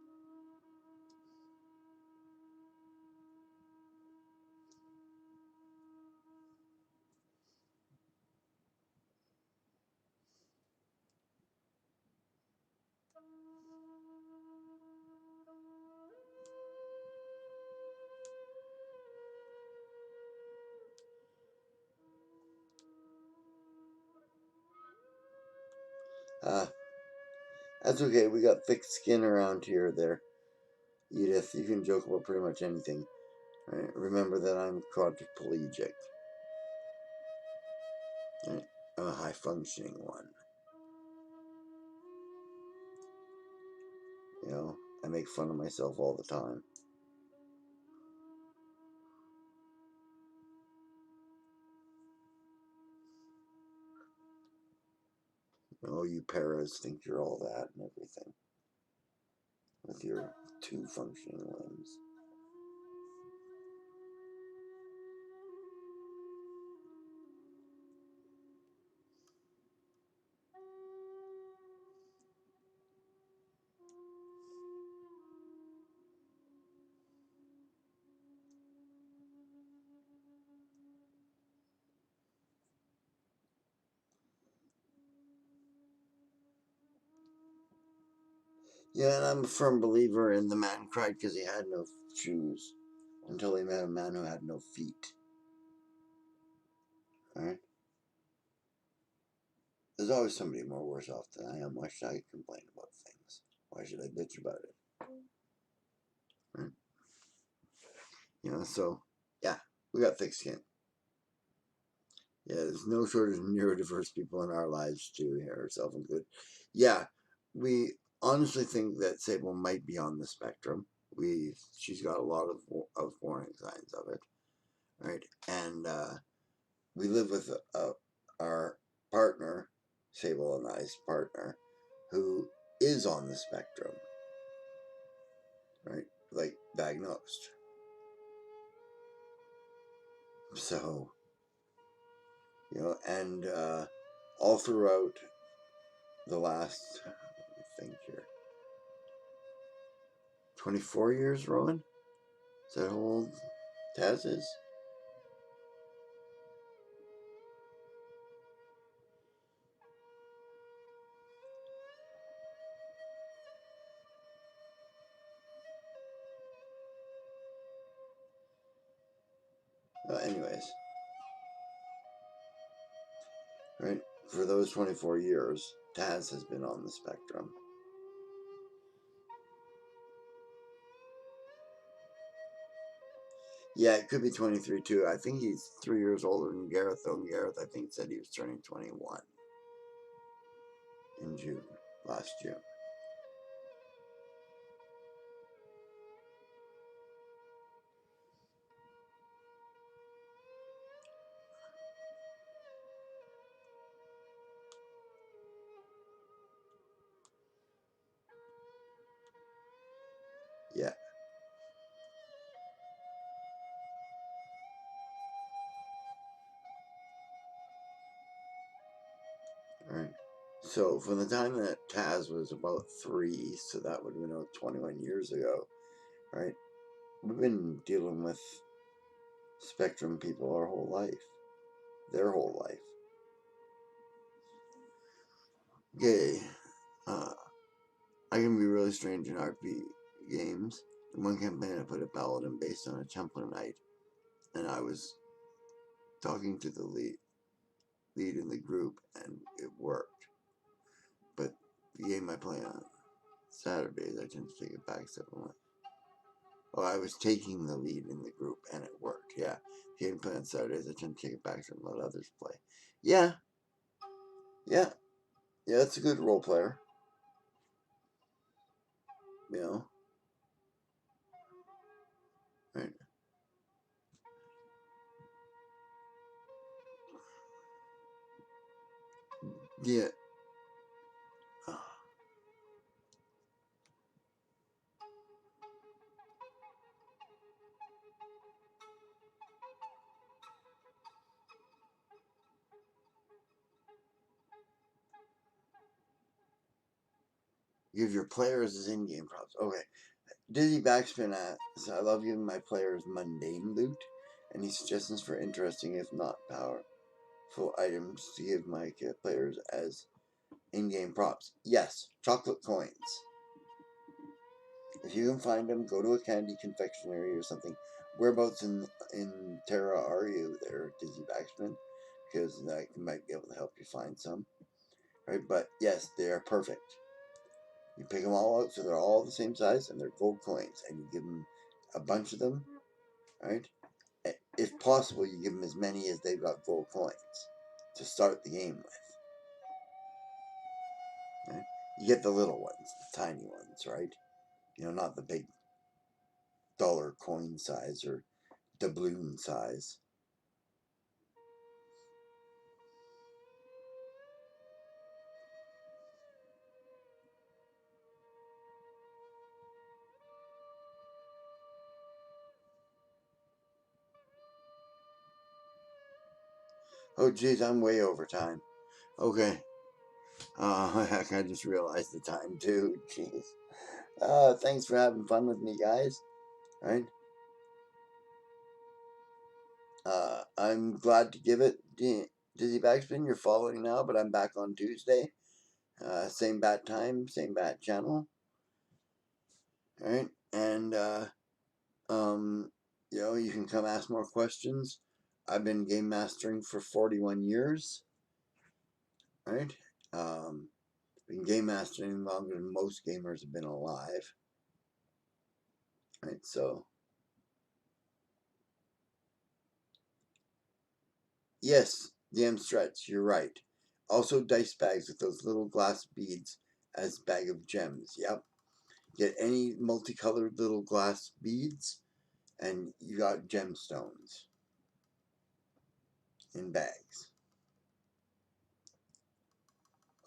That's okay. We got thick skin around here. There, Edith. You can joke about pretty much anything. Right? Remember that I'm quadriplegic. Right? I'm a high functioning one. You know, I make fun of myself all the time. Oh, you paras think you're all that and everything. With your 2 functioning limbs. Yeah, and I'm a firm believer in the man cried because he had no shoes until he met a man who had no feet. Alright? There's always somebody more worse off than I am. Why should I complain about things? Why should I bitch about it? Right? You know, so, yeah, we got thick skin. Yeah, there's no shortage of neurodiverse people in our lives, too, herself included. Yeah, we honestly think that Sable might be on the spectrum. She's got a lot of warning signs of it, right? And we live with our partner, Sable and I's partner, who is on the spectrum, right? Like diagnosed. So, you know, and all throughout the last, let me think here, 24 years, Rowan? Is that how old Taz is? Anyways, right? For those 24 years, Taz has been on the spectrum. Yeah, it could be 23 too. I think he's 3 years older than Gareth, though. Gareth, I think, said he was turning 21 in June, last June. Yeah. Right. So from the time that Taz was about 3, so that would have been about 21 years ago, right? We've been dealing with spectrum people our whole life, their whole life. Okay. I can be really strange in RP games. In one campaign, I put a paladin based on a Templar knight, and I was talking to the lead in the group, and it worked. But the game I play on Saturdays, I tend to take a back step on it. Oh, I was taking the lead in the group, and it worked. Yeah. Game plan on Saturdays. I tend to take it back and let others play. Yeah. Yeah. Yeah, that's a good role player. You know? Right. Yeah. Give your players as in-game props. Okay. Dizzy Backspin asks, I love giving my players mundane loot. Any suggestions for interesting, if not powerful items to give my players as in-game props? Yes, chocolate coins. If you can find them, go to a candy confectionery or something. Whereabouts in Terra are you there, Dizzy Backspin? Because I might be able to help you find some. Right, but yes, they are perfect. You pick them all out so they're all the same size and they're gold coins, and you give them a bunch of them, right? If possible, you give them as many as they've got gold coins to start the game with. Right? You get the little ones, the tiny ones, right? You know, not the big dollar coin size or doubloon size. Oh, geez, I'm way over time. Okay. Heck, I just realized the time, too. Jeez. Thanks for having fun with me, guys. Right? I'm glad to give it. Dizzy Backspin, you're following now, but I'm back on Tuesday. Same bat time, same bat channel. Right? And, you can come ask more questions. I've been game mastering for 41 years. Right? Been game mastering longer than most gamers have been alive. Right? So, yes, DM Stretch, you're right. Also, dice bags with those little glass beads as bag of gems. Yep. Get any multicolored little glass beads, and you got gemstones in bags.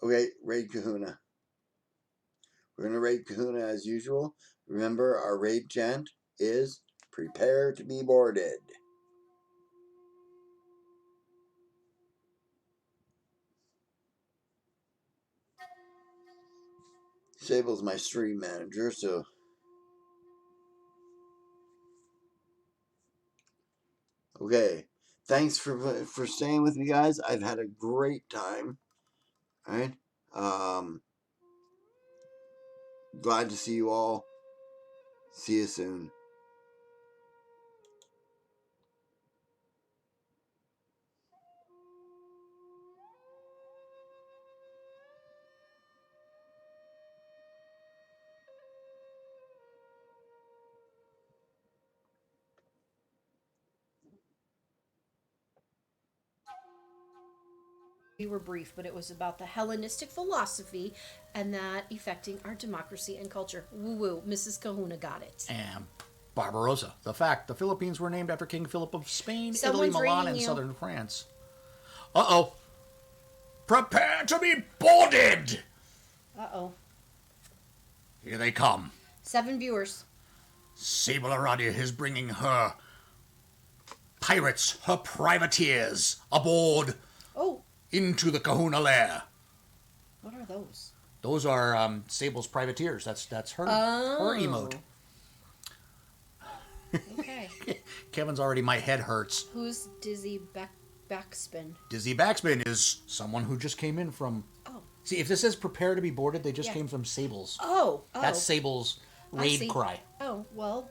Okay, raid Kahuna. We're gonna raid Kahuna as usual. Remember, our raid chant is prepare to be boarded. Sable's my stream manager, so okay. Thanks for staying with me, guys. I've had a great time. All right. Glad to see you all. See you soon. We were brief, but it was about the Hellenistic philosophy and that affecting our democracy and culture. Woo woo, Mrs. Kahuna got it. And Barbarossa. The fact the Philippines were named after King Philip of Spain, Italy, Someone's Milan, reading and you. southern France. Uh-oh. Prepare to be boarded! Uh-oh. Here they come. 7 viewers. Sable Aradia is bringing her pirates, her privateers, aboard Oh, into the Kahuna lair. what are those? Those are Sable's privateers. That's her emote. Okay. Kevin's already, my head hurts. Who's Dizzy Backspin? Dizzy Backspin is someone who just came in from... Oh. See, if this says prepare to be boarded, they just Yeah. came from Sable's. Oh. That's Sable's raid cry. Oh, well,